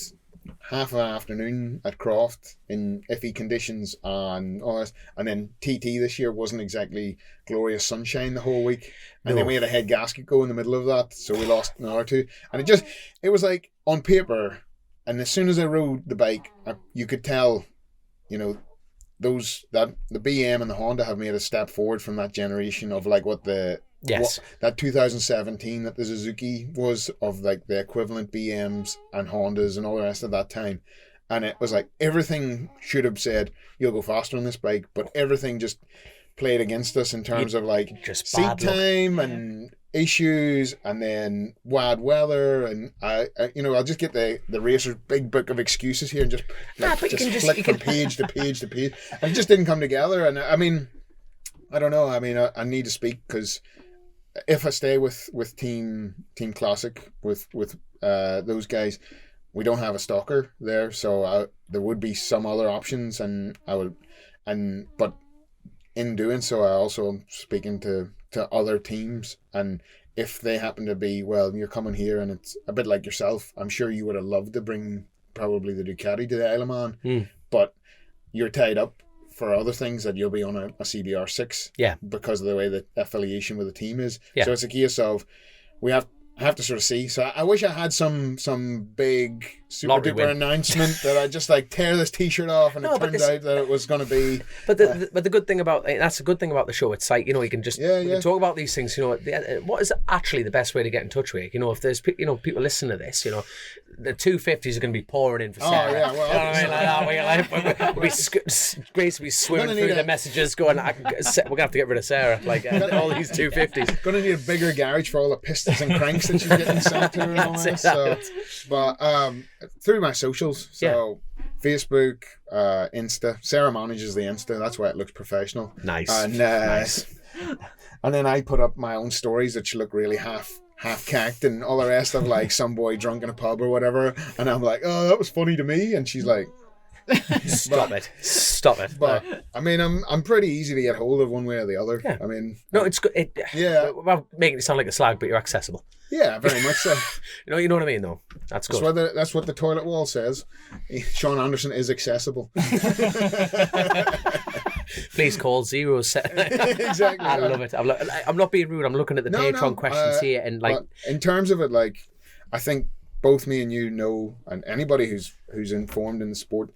half an afternoon at Croft in iffy conditions and all this, and then TT this year wasn't exactly glorious sunshine the whole week, and then we had a head gasket go in the middle of that, so we lost an hour or two, and it was like on paper, and as soon as I rode the bike, you could tell, you know, the BM and the Honda have made a step forward from that generation of like what that 2017 that the Suzuki was, of like the equivalent BMs and Hondas and all the rest of that time. And it was like everything should have said, you'll go faster on this bike, but everything just played against us in terms of like just seat time and issues, and then bad weather, and I'll just get the racer's big book of excuses here and just flick from page to page to page, and it just didn't come together. And I mean, I don't know. I mean, I need to speak, because if I stay with Team Classic with those guys, we don't have a stalker there, so there would be some other options, but in doing so, I also am speaking to other teams, and if they happen to be, well, you're coming here, and it's a bit like yourself, I'm sure you would have loved to bring probably the Ducati to the Isle of Man, but you're tied up for other things that you'll be on a CBR6 because of the way the affiliation with the team is. So it's a case of we have to sort of see. So I wish I had some big super duper announcement that I just like tear this t-shirt off, and it turned out that it was going to be. But the good thing about that's the good thing about the show. It's like, you know, you can just we can talk about these things. You know, what is actually the best way to get in touch with you? You know, if there's people listening to this, you know, the 250s are going to be pouring in for Sarah. Oh yeah, well, you know what I mean? Grace will be swimming through the messages, going, we're gonna have to get rid of Sarah. Like all these 250s. Gonna need a bigger garage for all the pistons and cranks that you're getting sent to and all that. So, but through my socials, so Facebook, Insta. Sarah manages the Insta. That's why it looks professional. Nice. And and then I put up my own stories that look really half cacked and all the rest of like some boy drunk in a pub or whatever, and I'm like, oh, that was funny to me, and she's like, Stop it. But I mean, I'm pretty easy to get hold of one way or the other. I mean, no, it's good. Well, making it sound like a slag, but you're accessible. Yeah, very much so. You know what I mean, though. That's good. That's what the toilet wall says. Shaun Anderson is accessible. Please call 07. Exactly. I love it. I'm not being rude. I'm looking at the Patreon questions here, and like, in terms of it, like, I think both me and you know, and anybody who's informed in the sport,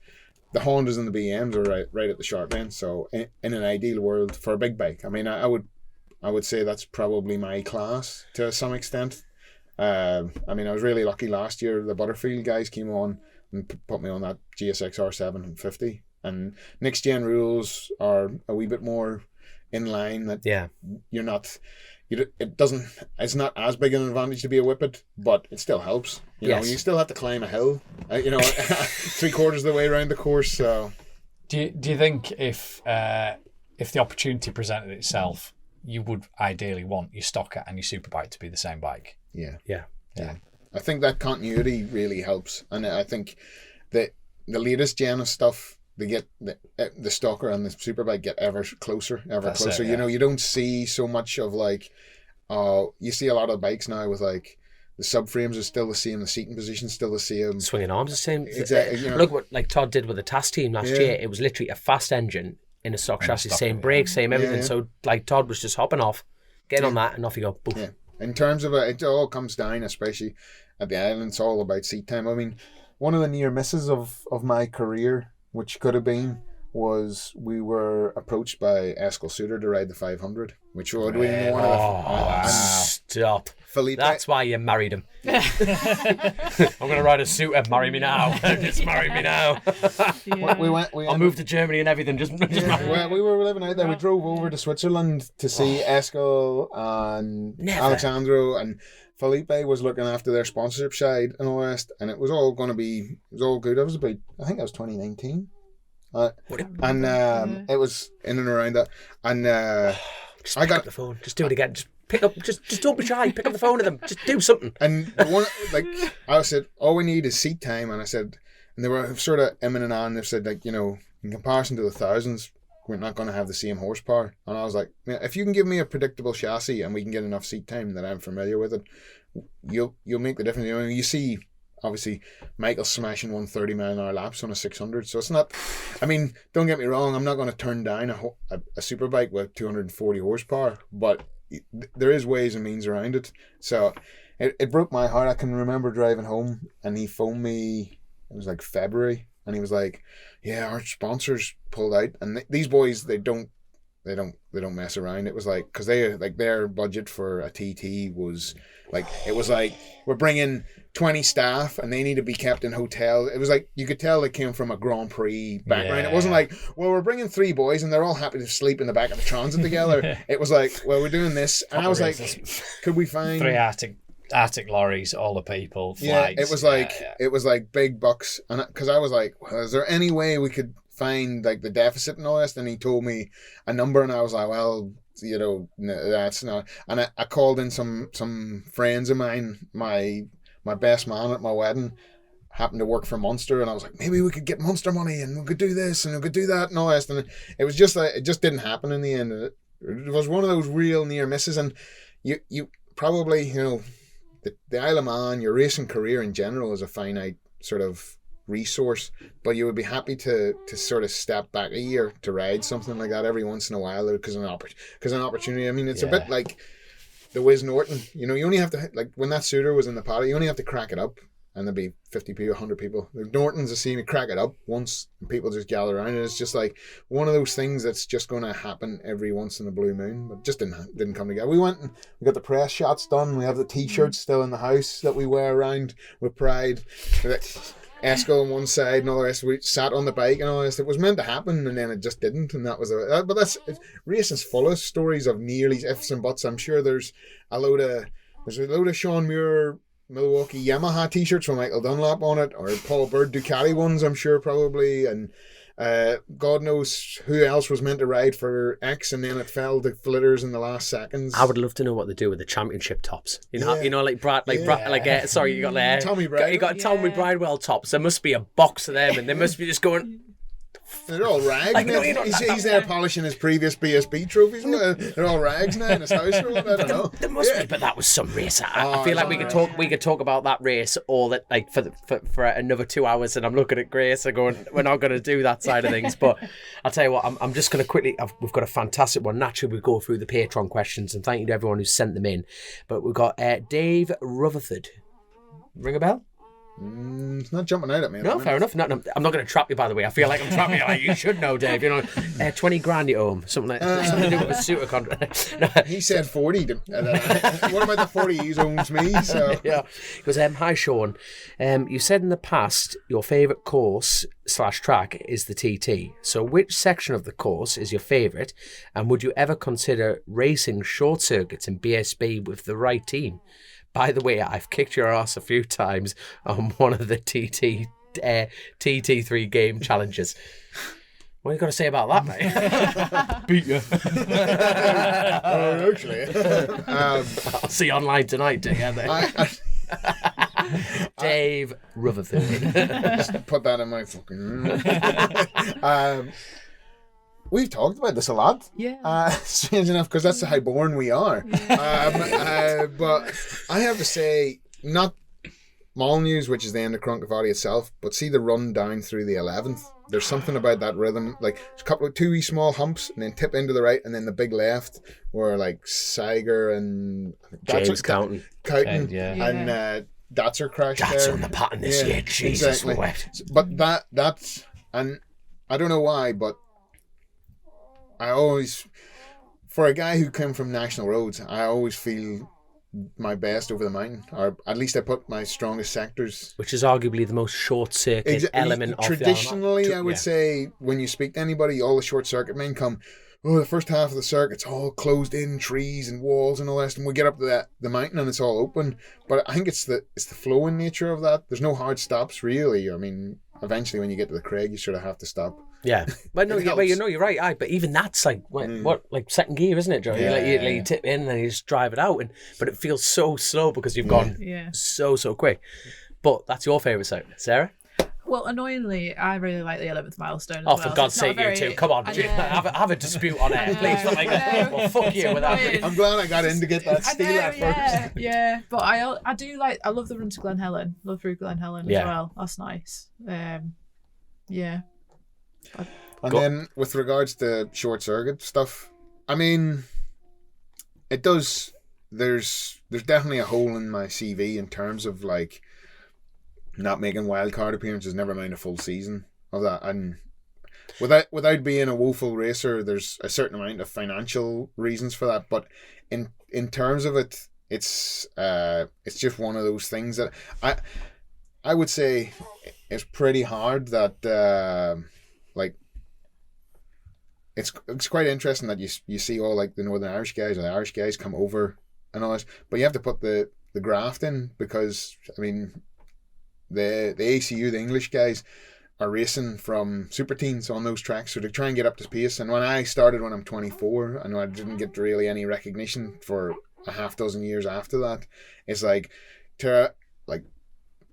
the Hondas and the BMs are right at the sharp end. So in an ideal world for a big bike, I mean, I would say that's probably my class to some extent. I mean, I was really lucky last year. The Butterfield guys came on and put me on that GSX R750. And next gen rules are a wee bit more in line. That you're not. It's not as big an advantage to be a whippet, but it still helps. You know, you still have to climb a hill. 3/4 of the way around the course. So, do you think if the opportunity presented itself, you would ideally want your stocker and your superbike to be the same bike? Yeah. Yeah. I think that continuity really helps, and I think that the latest gen of stuff, they get the stocker and the superbike get ever closer. You know, you don't see so much of like, you see a lot of bikes now with like the subframes are still the same, the seating position's still the same, swinging arms the same. Exactly. You know, look what like Todd did with the TAS team last year. It was literally a fast engine in a stock chassis, same brakes, same everything. So like Todd was just hopping off, getting on that, and off you go. Boom. Yeah. In terms of it all comes down, especially at the island, it's all about seat time. I mean, one of the near misses of my career, which could have been, was we were approached by Eskel Suter to ride the 500, which would be one of Stop. Felipe. That's why you married him. I'm going to ride a Suter. Marry me now. Just marry me now. I'll move to Germany and everything. Just well, we were living out there. We drove over to Switzerland to see Eskel and Alexandro, and Felipe was looking after their sponsorship side and all the rest, and it was all good. It was about, I think that was 2019. It was in and around that, and just pick up the phone. Just do it again. Just pick up. Just don't be shy. Pick up the phone to them. Just do something. And the one, like I said, all we need is seat time, and I said, and they were sort of and on. They've said, like, you know, in comparison to the thousands, we're not going to have the same horsepower. And I was like, if you can give me a predictable chassis and we can get enough seat time that I'm familiar with it, you'll make the difference. You know, you see, obviously, Michael smashing 130 mile an hour laps on a 600. So it's not, I mean, don't get me wrong, I'm not going to turn down a superbike with 240 horsepower, but there is ways and means around it. So it broke my heart. I can remember driving home and he phoned me, it was like February, and he was like, yeah, our sponsors pulled out, and these boys, they don't mess around. It was like, because they, like, their budget for a TT was like, it was like, we're bringing 20 staff and they need to be kept in hotels. It was like, you could tell they came from a Grand Prix background. It wasn't like, well, we're bringing 3 boys and they're all happy to sleep in the back of the Transit together. It was like, well, we're doing this, and I was like, could we find 3 Arctic lorries, all the people, flags? It was like it was like big bucks, and because I was like, well, is there any way we could find like the deficit and all this? And he told me a number, and I was like, well, you know, no, that's not. And I called in some friends of mine. My best man at my wedding happened to work for Munster, and I was like, maybe we could get Munster money and we could do this and we could do that and all this. And it was just like, it just didn't happen in the end. It was one of those real near misses, and you probably, you know, the Isle of Man, your racing career in general is a finite sort of resource, but you would be happy to sort of step back a year to ride something like that every once in a while because an opportunity. I mean, it's a bit like the Wiz Norton. You know, you only have to, like, when that Suter was in the paddock, you only have to crack it up and there'll be 50 people, 100 people. The Nortons have seen me crack it up once and people just gather around, and it's just like one of those things that's just going to happen every once in a blue moon, but just didn't come together. We went and we got the press shots done. We have the t-shirts still in the house that we wear around with pride. Eskel on one side and all the rest. We sat on the bike and all this. It was meant to happen, and then it just didn't, and that was it. But racing's full of stories of nearly ifs and buts. I'm sure there's a load of Sean Muir Milwaukee Yamaha t-shirts with Michael Dunlop on it, or Paul Bird Ducati ones, I'm sure, probably, and God knows who else was meant to ride for X, and then it fell to flitters in the last seconds. I would love to know what they do with the championship tops. You know, like Brad, sorry, you got Tommy Bridewell. You got Tommy Bridewell tops. There must be a box of them, and they must be just going. They're all rags. Like, he's there polishing his previous BSB trophies. They're all rags now in his house. Or what? I don't know. There must be, but that was some race. I feel like we could talk about that race all that, like, for another 2 hours. And I'm looking at Grace and going, we're not going to do that side of things. But I'll tell you what, I'm just going to quickly. We've got a fantastic one. Naturally, we go through the Patreon questions, and thank you to everyone who sent them in. But we've got Dave Rutherford. Ring a bell? It's not jumping out at me. No, fair enough. No, I'm not going to trap you, by the way. I feel like I'm trapping you. Like, you should know, Dave. 20 grand you owe him. Something to do with a suitor contract. No. He said 40. What about the 40 he owns me? So. Yeah. He goes, hi, Shaun. You said in the past your favourite course/track is the TT. So which section of the course is your favourite? And would you ever consider racing short circuits in BSB with the right team? By the way, I've kicked your ass a few times on one of the TT3 game challenges. What have you got to say about that, mate? Beat you. Actually. I'll see you online tonight, together. Dave Rutherford. Just put that in my fucking room. We've talked about this a lot. Yeah. Strange enough, because that's how born we are. Yeah. But I have to say, not Molyneux's, which is the end of Crunkavati itself, but see the run down through the 11th. There's something about that rhythm. Like, there's two wee small humps, and then tip into the right, and then the big left, where like Siger and James Counting. And Datzer crashed That's there. on the pattern this year. Jesus wept. But that's, and I don't know why, but I always, for a guy who came from national roads, I always feel my best over the mountain, or at least I put my strongest sectors. Which is arguably the most short circuit element of traditionally, I would say, when you speak to anybody, all the short circuit men come, the first half of the circuit's all closed in, trees and walls and all that, and we get up to the mountain and it's all open. But I think it's the flowing nature of that. There's no hard stops really. I mean, eventually when you get to the Craig, you sort of have to stop. Yeah, but no, you're right. But even that's like what like second gear, isn't it, Joe? You tip in and then you just drive it out, but it feels so slow because you've gone so quick. But that's your favourite segment, Sarah. Well, annoyingly, I really like the 11th milestone as well. For God's sake, you too. Come on, have a dispute on air, please. Not like that. Well, fuck you without me. I'm glad I got in to get that steal at first. Yeah, but I love the run to Glen Helen. Love through Glen Helen as well. That's nice. Yeah. And then with regards to short circuit stuff, I mean, it does. There's definitely a hole in my CV in terms of like not making wildcard appearances, never mind a full season of that. And without being a woeful racer, there's a certain amount of financial reasons for that. But in terms of it, it's just one of those things that I would say it's pretty hard that like. It's quite interesting that you see all like the Northern Irish guys or the Irish guys come over and all this, but you have to put the graft in because I mean the ACU, the English guys, are racing from super teens on those tracks, so to try and get up to pace. And when I started when I'm 24, I know I didn't get really any recognition for a half dozen years after that. It's like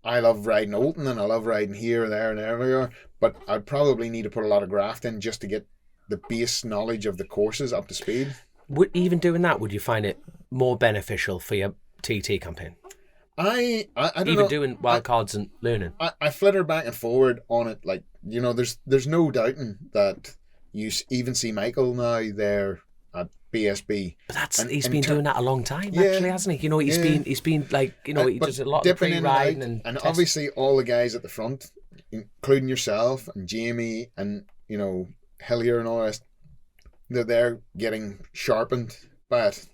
I love riding Olton and I love riding here, there, and everywhere, but I'd probably need to put a lot of graft in just to get the base knowledge of the courses up to speed. Even doing that, would you find it more beneficial for your TT campaign? I don't even know. Doing wildcards and learning. I flitter back and forward on it. Like, there's no doubting that you even see Michael now there at BSB. But he's been doing that a long time, actually, hasn't he? He's been like, he does a lot of pre-riding and obviously all the guys at the front, including yourself and Jamie and Hillier and all the rest, they're getting sharpened by it.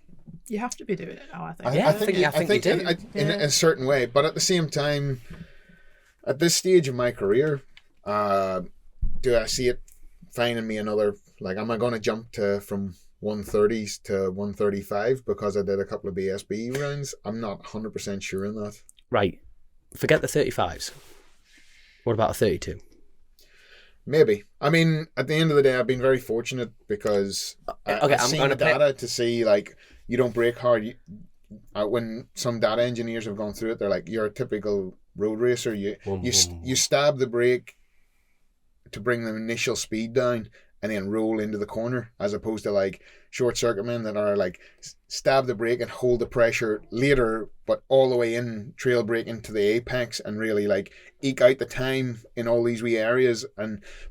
You have to be doing it now, I think. Yeah, I think you do. In a certain way, but at the same time, at this stage of my career, do I see it finding me another, like, am I going to jump from 130s to 135 because I did a couple of BSB rounds? I'm not 100% sure in that. Right. Forget the 35s. What about a 32? Maybe. I mean, at the end of the day, I've been very fortunate because I've seen the data to see, like, you don't brake hard. When some data engineers have gone through it, they're like, you're a typical road racer. You stab the brake to bring the initial speed down and then roll into the corner, as opposed to like short circuit men that are like stab the brake and hold the pressure later, but all the way in, trail brake into the apex and really like eke out the time in all these wee areas.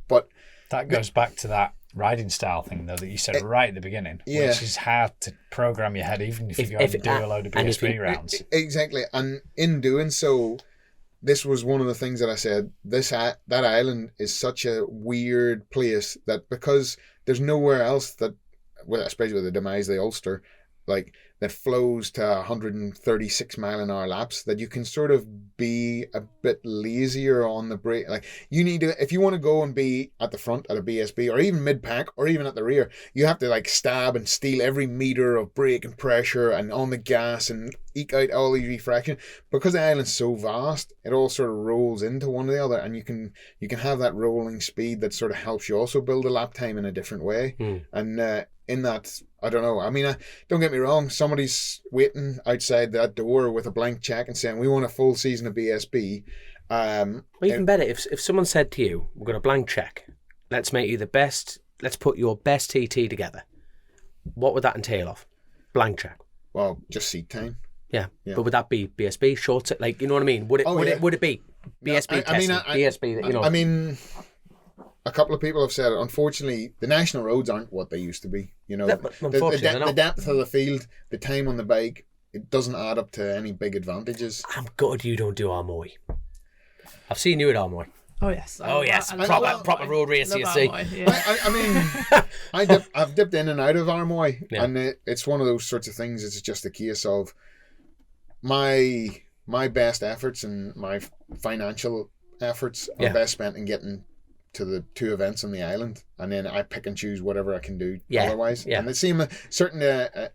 But that goes back to that riding style thing though that you said right at the beginning, which is hard to program your head even if you go and do a load of BSB rounds. Exactly, and in doing so, this was one of the things that I said. That island is such a weird place that because there's nowhere else that, well, especially with the demise of the Ulster, like that flows to 136-mile-an-hour laps, that you can sort of be a bit lazier on the brake. Like you need to, if you want to go and be at the front at a BSB or even mid-pack or even at the rear, you have to like stab and steal every meter of brake and pressure and on the gas and eke out all these refractions. Because the island's so vast, it all sort of rolls into one or the other, and you can have that rolling speed that sort of helps you also build a lap time in a different way. And in that, I don't know. I mean, don't get me wrong. Somebody's waiting outside that door with a blank check and saying, we want a full season of BSB. Well, even better, if someone said to you, we've got a blank check, let's make you the best, let's put your best TT together. What would that entail of? Blank check. Well, just seat time. Yeah. But would that be BSB, short, like, you know what I mean? Would it be BSB testing? BSB, you know. I mean, a couple of people have said it. Unfortunately, the national roads aren't what they used to be. You know, the depth of the field, the time on the bike, it doesn't add up to any big advantages. I'm gutted you don't do Armoy. I've seen you at Armoy. Oh yes. Proper road racer, you see. Yeah. I mean, I've dipped in and out of Armoy, and it's one of those sorts of things. It's just a case of my best efforts and my financial efforts are best spent in getting to the 2 events on the island, and then I pick and choose whatever I can do otherwise. And it seems certain a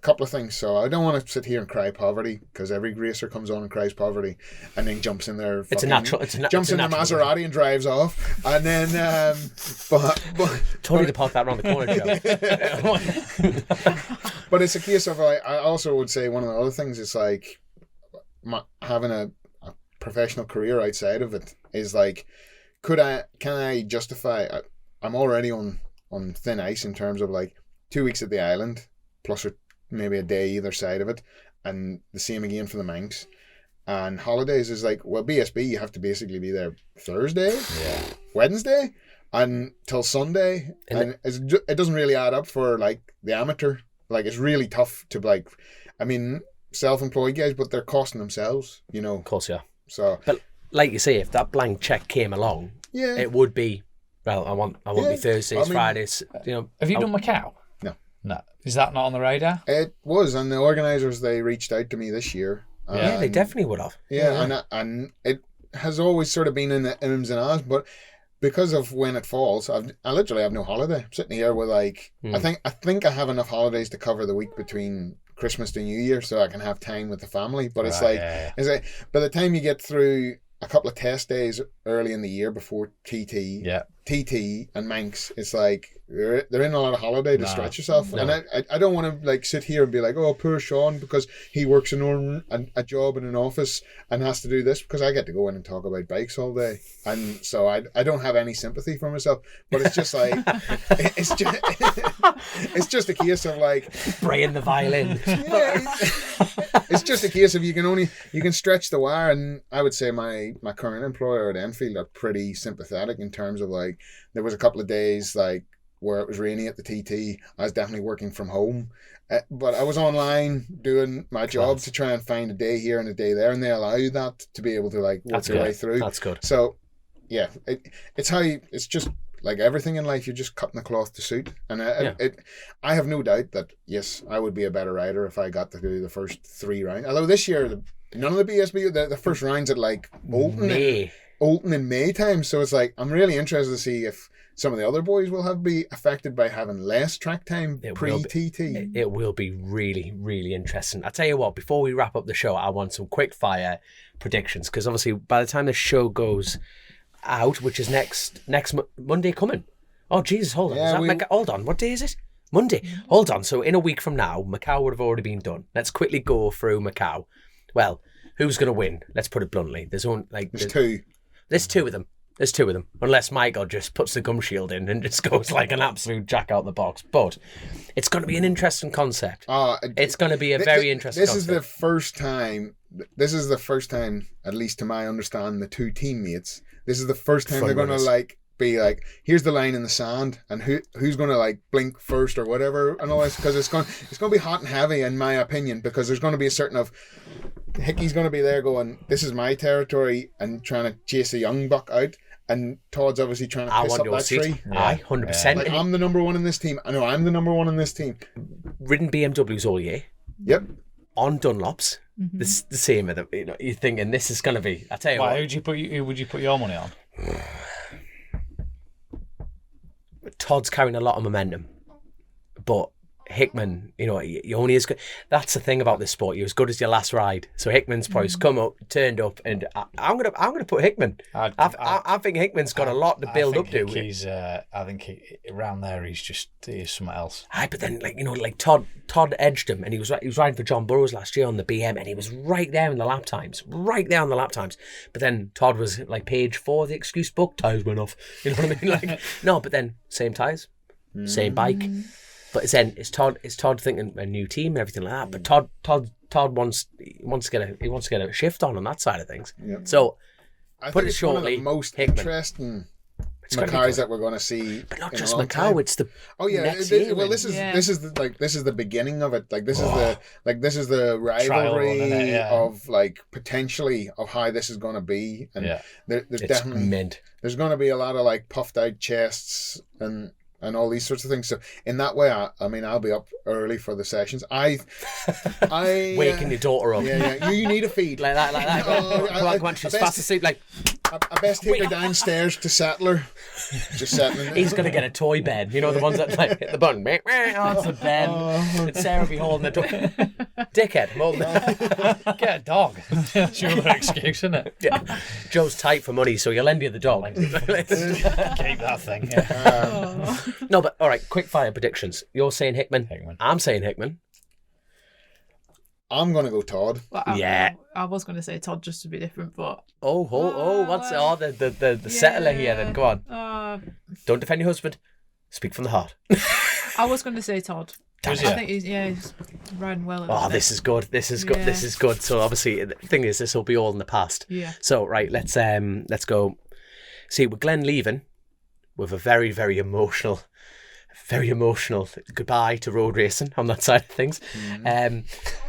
couple of things. So I don't want to sit here and cry poverty, because every racer comes on and cries poverty and then jumps in their Maserati and drives off, and then but totally to park that around the corner, Joe. But it's a case of I also would say one of the other things is like having a professional career outside of it is like, can I justify? I'm already on thin ice in terms of like 2 weeks at the island plus maybe a day either side of it, and the same again for the Manx. And holidays is like, well, BSB you have to basically be there Thursday, Wednesday, and till Sunday, and it doesn't really add up for like the amateur. Like it's really tough to like, I mean, self-employed guys, but they're costing themselves, you know. Of course, yeah. So, but like you say, if that blank check came along, it would be. Well, I want be Thursdays, Fridays. You know, have you done Macau? No. Is that not on the radar? It was, and the organisers, they reached out to me this year. Yeah, they definitely would have. Yeah, and it has always sort of been in the ims and ahs, but because of when it falls, I literally have no holiday. I'm sitting here with like, I think I have enough holidays to cover the week between Christmas to New Year, so I can have time with the family. But it's like by the time you get through a couple of test days early in the year before TT and Manx, it's like they're in a lot of holiday to stretch yourself. And I don't want to like sit here and be like, oh, poor Shaun, because he works in a job in an office and has to do this, because I get to go in and talk about bikes all day, and so I don't have any sympathy for myself. But it's just like it's just a case of like spraying the violin. It's just a case of you can stretch the wire, and I would say my current employer at Enfield are pretty sympathetic in terms of like, there was a couple of days like where it was rainy at the TT. I was definitely working from home, but I was online doing my job to try and find a day here and a day there, and they allow you that to be able to like work your way through. That's good. So yeah, it's just like everything in life, you're just cutting the cloth to suit. And I have no doubt that yes, I would be a better rider if I got to do the first 3 rounds. Although this year none of the BSB, the first rounds at like Olton in May time, so it's like I'm really interested to see if some of the other boys will be affected by having less track time pre-TT. It will be really, really interesting. I tell you what, before we wrap up the show, I want some quick fire predictions, because obviously by the time the show goes out, which is next Monday coming. Oh Jesus, hold on. Hold on. What day is it? Monday. Hold on. So in a week from now, Macau would have already been done. Let's quickly go through Macau. Well, who's going to win? Let's put it bluntly. There's 2. There's 2 of them. There's 2 of them. Unless Michael just puts the gum shield in and just goes like an absolute jack out the box. But it's going to be an interesting concept. It's going to be a very interesting concept. This is the first time, at least to my understanding, the 2 teammates, this is the first time they're going to like be like, here's the line in the sand, and who's going to like blink first or whatever and all this, because it's going to be hot and heavy in my opinion, because there's going to be a certain of Hickey's going to be there going, this is my territory, and trying to chase a young buck out. And Todd's obviously trying to I piss want up your that seat. tree. Aye, 100%. Like, I'm the number one in this team. I know I'm the number one in this team. Ridden BMWs all year. Yep. On Dunlops. The same. You know, you're thinking this is going to be. I tell you what. Who would you put your money on? Todd's carrying a lot of momentum, but Hickman, you know, you only as good. That's the thing about this sport. You're as good as your last ride. So Hickman's probably come up, turned up, and I'm gonna put Hickman. I think Hickman's got a lot to build up to. I think around there he's something else. Aye, but then like Todd edged him, and he was riding for John Burrows last year on the BM, and he was right there in the lap times. But then Todd was like page 4 of the excuse book. Tyres went off. You know what I mean? Like no, but then same tyres, same bike. But it's Todd thinking a new team and everything like that. But Todd wants to get a shift on that side of things. Yep. So I put think it it's shortly. one of the most Hickman. interesting gonna be Macaws good. that we're going to see. But not in just a long Macau. time. It's the This is the beginning of it. Like this is the rivalry run, isn't it? of like potentially of how this is going to be. And there's it's definitely mint. there's going to be a lot of like puffed out chests and all these sorts of things. So in that way, I mean, I'll be up early for the sessions. I Waking your daughter up. Yeah. You need a feed Like that. Come on, she's fast asleep. Like I best take her downstairs to settle her. Just settling. he's gonna get a toy bed. You know the ones that like hit the button. Oh, it's a bed. And Sarah be holding the door. Dickhead, I'm holding it. Get a dog. That's your other excuse, isn't it? Yeah. Joe's tight for money, so he'll lend you the dog. Keep that thing. Yeah. No, but all right. Quick fire predictions. You're saying Hickman. I'm saying Hickman. I'm gonna go Todd. Well, I was going to say Todd just to be different, but What's the settler here? Then go on. Don't defend your husband. Speak from the heart. I was going to say Todd. Damn I it. think he's riding well. Oh, this is good. This is good. So obviously, the thing is, this will be all in the past. Yeah. So right, let's go. See, with Glenn leaving, with a very, very emotional goodbye to road racing on that side of things.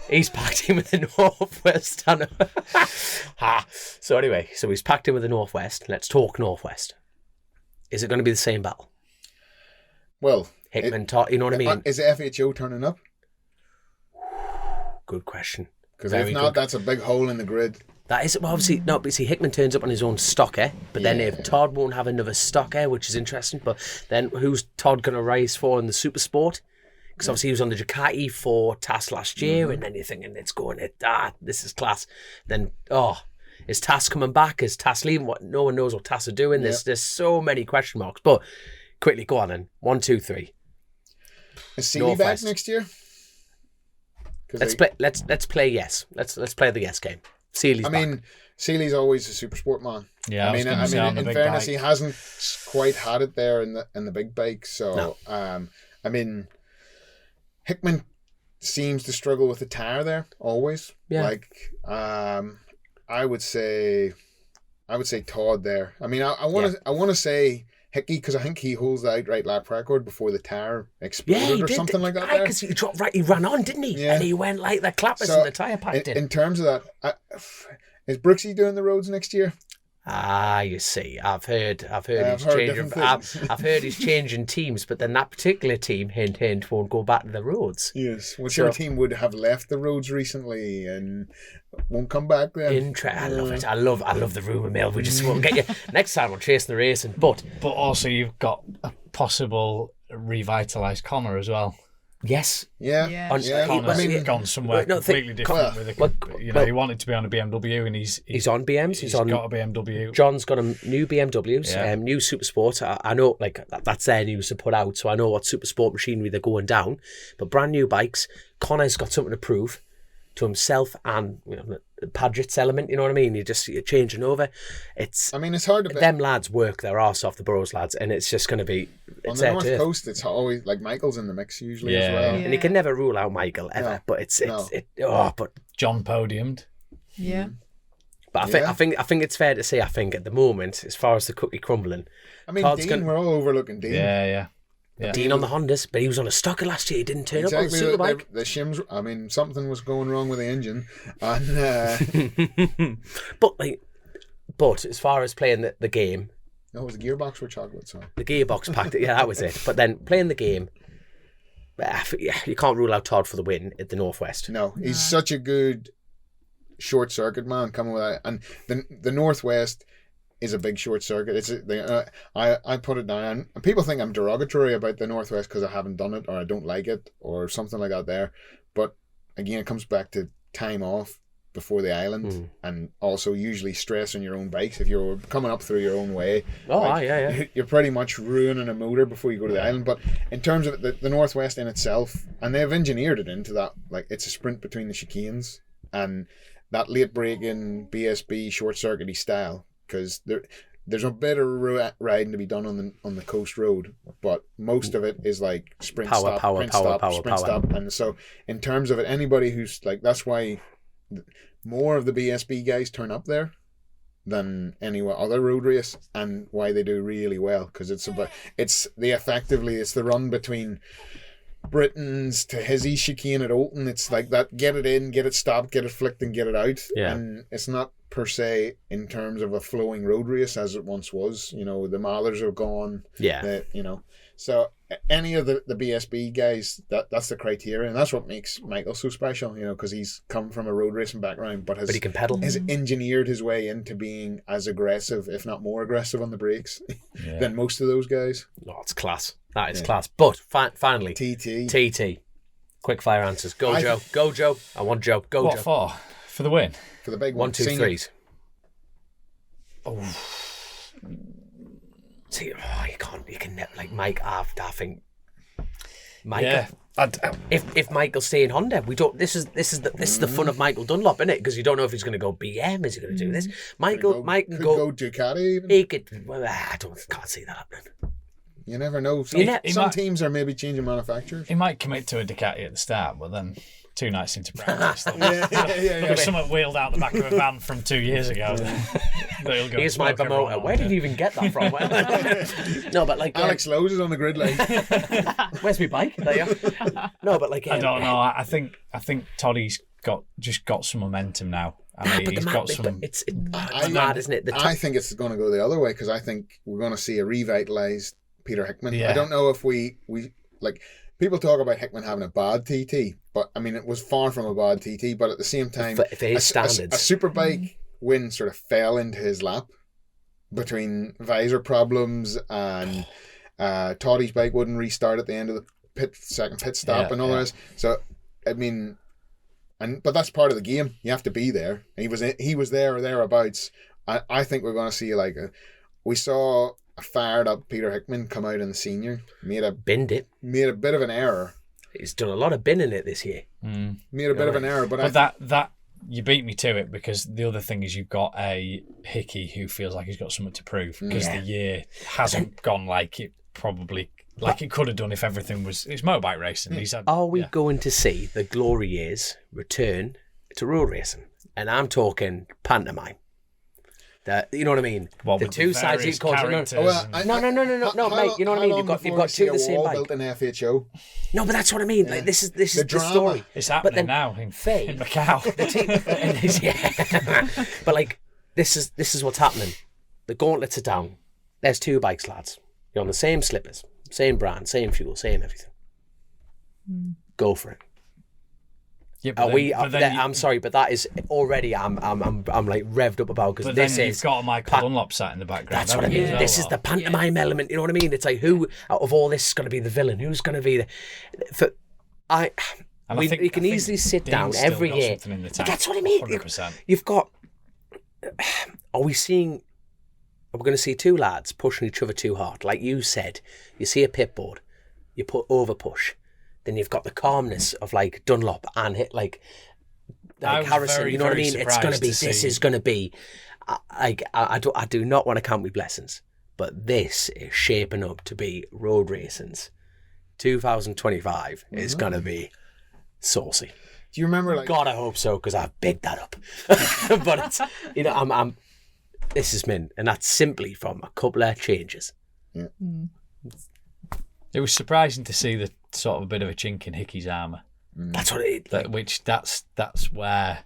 He's packed in with the Northwest. So anyway, he's packed in with the Northwest. Let's talk Northwest. Is it going to be the same battle? Well, Hickman, you know what I mean? Is the FHO turning up? Good question. Because if not, that's a big hole in the grid. That is, well, obviously, no, but see, Hickman turns up on his own stocker, but then if Todd won't have another stocker, which is interesting, but then who's Todd going to race for in the Super Sport? Because obviously he was on the Ducati for TAS last year, and then you're thinking, this is class. Then, is TAS coming back? Is TAS leaving? No one knows what TAS are doing. There's so many question marks, but quickly, go on then. 1, 2, 3. Is Seeley back next year? Let's play yes. Let's play the yes game. Seeley's back. Seeley's always a super sport man. Yeah, in fairness, he hasn't quite had it there in the big bike. So, Hickman seems to struggle with the tire there always. Yeah. I would say Todd there. I want to say Hickey because I think he holds the outright lap record before the tire exploded something like that. Because he ran on, didn't he? Yeah. And he went like the clappers and the tire packed in. In terms of that, is Brooksy doing the roads next year? You see, I've heard he's changing teams, but then that particular team, hint, hint, won't go back to the roads. Yes, whichever team would have left the roads recently and won't come back then. I love it. I love the rumour mill. We just won't get you next time. We'll Chasin the Racin, but also you've got a possible revitalised Connor as well. Yes. Yeah. Connor's gone somewhere completely different. He wanted to be on a BMW, and he's on BMs. He's got a BMW. John's got a new BMWs, new Super Sport. I know, like that's their news to put out, so I know what Super Sport machinery they're going down. But brand new bikes. Connor's got something to prove to himself and the Padgett's element. You know what I mean? You're changing over. It's hard to them lads work their arse off, the Burrows lads, and it's just going to be on the North Coast. It's always like Michael's in the mix usually as well, and you can never rule out Michael ever. But but John podiumed. Yeah. But I think it's fair to say at the moment, as far as the cookie crumbling, Dean, we're all overlooking Dean. Yeah. Dean on the Hondas, but he was on a stocker last year. He didn't turn up on the Superbike. The shims, I mean, something was going wrong with the engine. And, but as far as playing the game... No, it was the gearbox for chocolate, so... The gearbox packed it, yeah, that was it. But then playing the game, you can't rule out Todd for the win at the Northwest. No, he's such a good short circuit man coming with that. And the Northwest is a big short circuit. I put it down, and people think I'm derogatory about the Northwest because I haven't done it or I don't like it or something like that there. But again, it comes back to time off before the island, and also usually stress on your own bikes. If you're coming up through your own way, you're pretty much ruining a motor before you go to the island. But in terms of the Northwest in itself, and they've engineered it into that, like it's a sprint between the chicanes and that late braking BSB short circuity style, because there's a bit of riding to be done on the coast road, but most of it is like sprint stop. And so in terms of it, anybody who's like, that's why more of the BSB guys turn up there than any other road race, and why they do really well, because it's the run between Britain's to Hizzy chicane at Olton. It's like that, get it in, get it stopped, get it flicked and get it out. And it's not per se in terms of a flowing road race as it once was. You know, the Mahlers are gone. So any of the BSB guys, that's the criteria, and that's what makes Michael so special, you know, because he's come from a road racing background, but he can pedal. Has engineered his way into being as aggressive, if not more aggressive, on the brakes than most of those guys. Oh, it's class. That is class. But finally, TT. Quick fire answers. Go, Joe. Go, Joe. I want Joe. Go, what Joe. What for the win? For the big one. 1, 2, 3s. Oh. See, you can't. You can never, like Mike. I think Michael. Yeah. If Michael's staying Honda, we don't. This is the fun of Michael Dunlop, isn't it? Because you don't know if he's going to go BM. Is he going to do this? Mike can go Ducati. Even. He could. Well, can't see that happening. You never know. Some teams are maybe changing manufacturers. He might commit to a Ducati at the start, but then 2 nights into practice, someone wheeled out the back of a van from 2 years ago. Here's my promoter. Where did you even get that from? No, but like Alex Lowe's is on the grid line. Where's my bike? There you are. No, but like I don't know. I think Toddy's got some momentum now. I mean, he's got some. It's mad, isn't it? I think it's going to go the other way, because I think we're going to see a revitalized Peter Hickman. I don't know if we like. People talk about Hickman having a bad TT, but I mean, it was far from a bad TT. But at the same time, for his standards, a Superbike win sort of fell into his lap between visor problems and Toddy's bike wouldn't restart at the end of the second pit stop and all the rest. So, I mean, but that's part of the game. You have to be there. And he was there or thereabouts. I think we're going to see we saw a fired up Peter Hickman come out in the senior, made a bit of an error. He's done a lot of binning it this year. Made a bit of an error, but that you beat me to it, because the other thing is you've got a Hickey who feels like he's got something to prove, because the year hasn't gone like it probably it could have done if everything was. It's motorbike racing. Are we going to see the glory years return to road racing? And I'm talking pantomime. You know what I mean? Well, the two sides of course. No, mate. You know what I mean? You've got two of the same bike. Built an FHO. No, but that's what I mean. Like this is the story. It's happening now in Macau. But like this is what's happening. The gauntlets are down. There's 2 bikes, lads. You're on the same slippers, same brand, same fuel, same everything. Go for it. Yeah, I'm sorry, but that is already I'm like revved up about, because this is. You've got a Michael Dunlop sat in the background. That's what I mean. This is the pantomime element. You know what I mean? It's like, who out of all this is going to be the villain? Who's going to be you can easily sit down every year. That's what I mean. 100%. You've got. Are we going to see 2 lads pushing each other too hard? Like you said, you see a pit board, you put over push. Then you've got the calmness of like Dunlop and Harrison. You know what I mean? It's going to be. This is going to be. I do not want to count my blessings, but this is shaping up to be road racing's 2025 is going to be saucy. Do you remember? God, I hope so, because I've bigged that up. But it's, I'm. This is mint, and that's simply from a couple of changes. Yeah. It was surprising to see the sort of a bit of a chink in Hickey's armour. That's what it. That's where.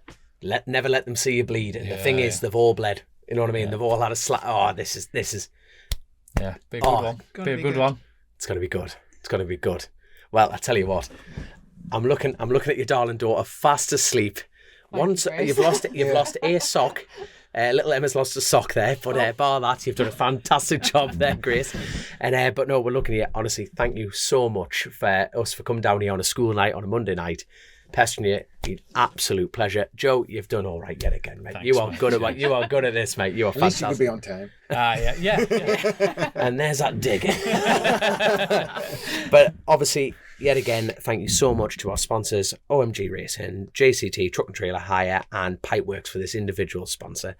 Never let them see you bleed. And the thing is, they've all bled. You know what I mean? They've all had a slap. Oh, this is. Yeah, be a good one. Be a good one. It's gonna be good. It's gonna be good. Well, I tell you what, I'm looking at your darling daughter, fast asleep. Once you've lost a sock. Little Emma's lost a sock there, but bar that, you've done a fantastic job there, Grace. And but no, we're looking at you. Honestly, thank you so much for coming down here on a school night, on a Monday night. Pestering you, an absolute pleasure. Joe, you've done all right yet again, mate. Thanks, you are good at this, mate. You are At least fantastic. you could be on time. Yeah. And there's that dig. But obviously, yet again, thank you so much to our sponsors, OMG Racing, JCT, Truck and Trailer Hire, and Pipeworks for this individual sponsor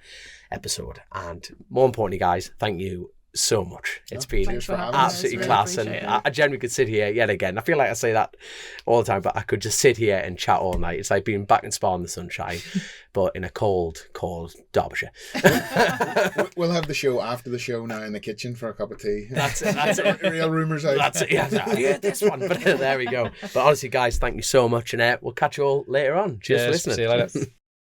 episode. And more importantly, guys, thank you so much. It's been absolutely class, and I genuinely could sit here yet again. I feel like I say that all the time, but I could just sit here and chat all night. It's like being back in Spa in the sunshine, but in a cold Derbyshire. We'll have the show after the show now in the kitchen for a cup of tea. That's it. Real rumours out. That's it. Yeah, this one. But there we go. But honestly, guys, thank you so much, and we'll catch you all later on. Cheers for listening. See you later.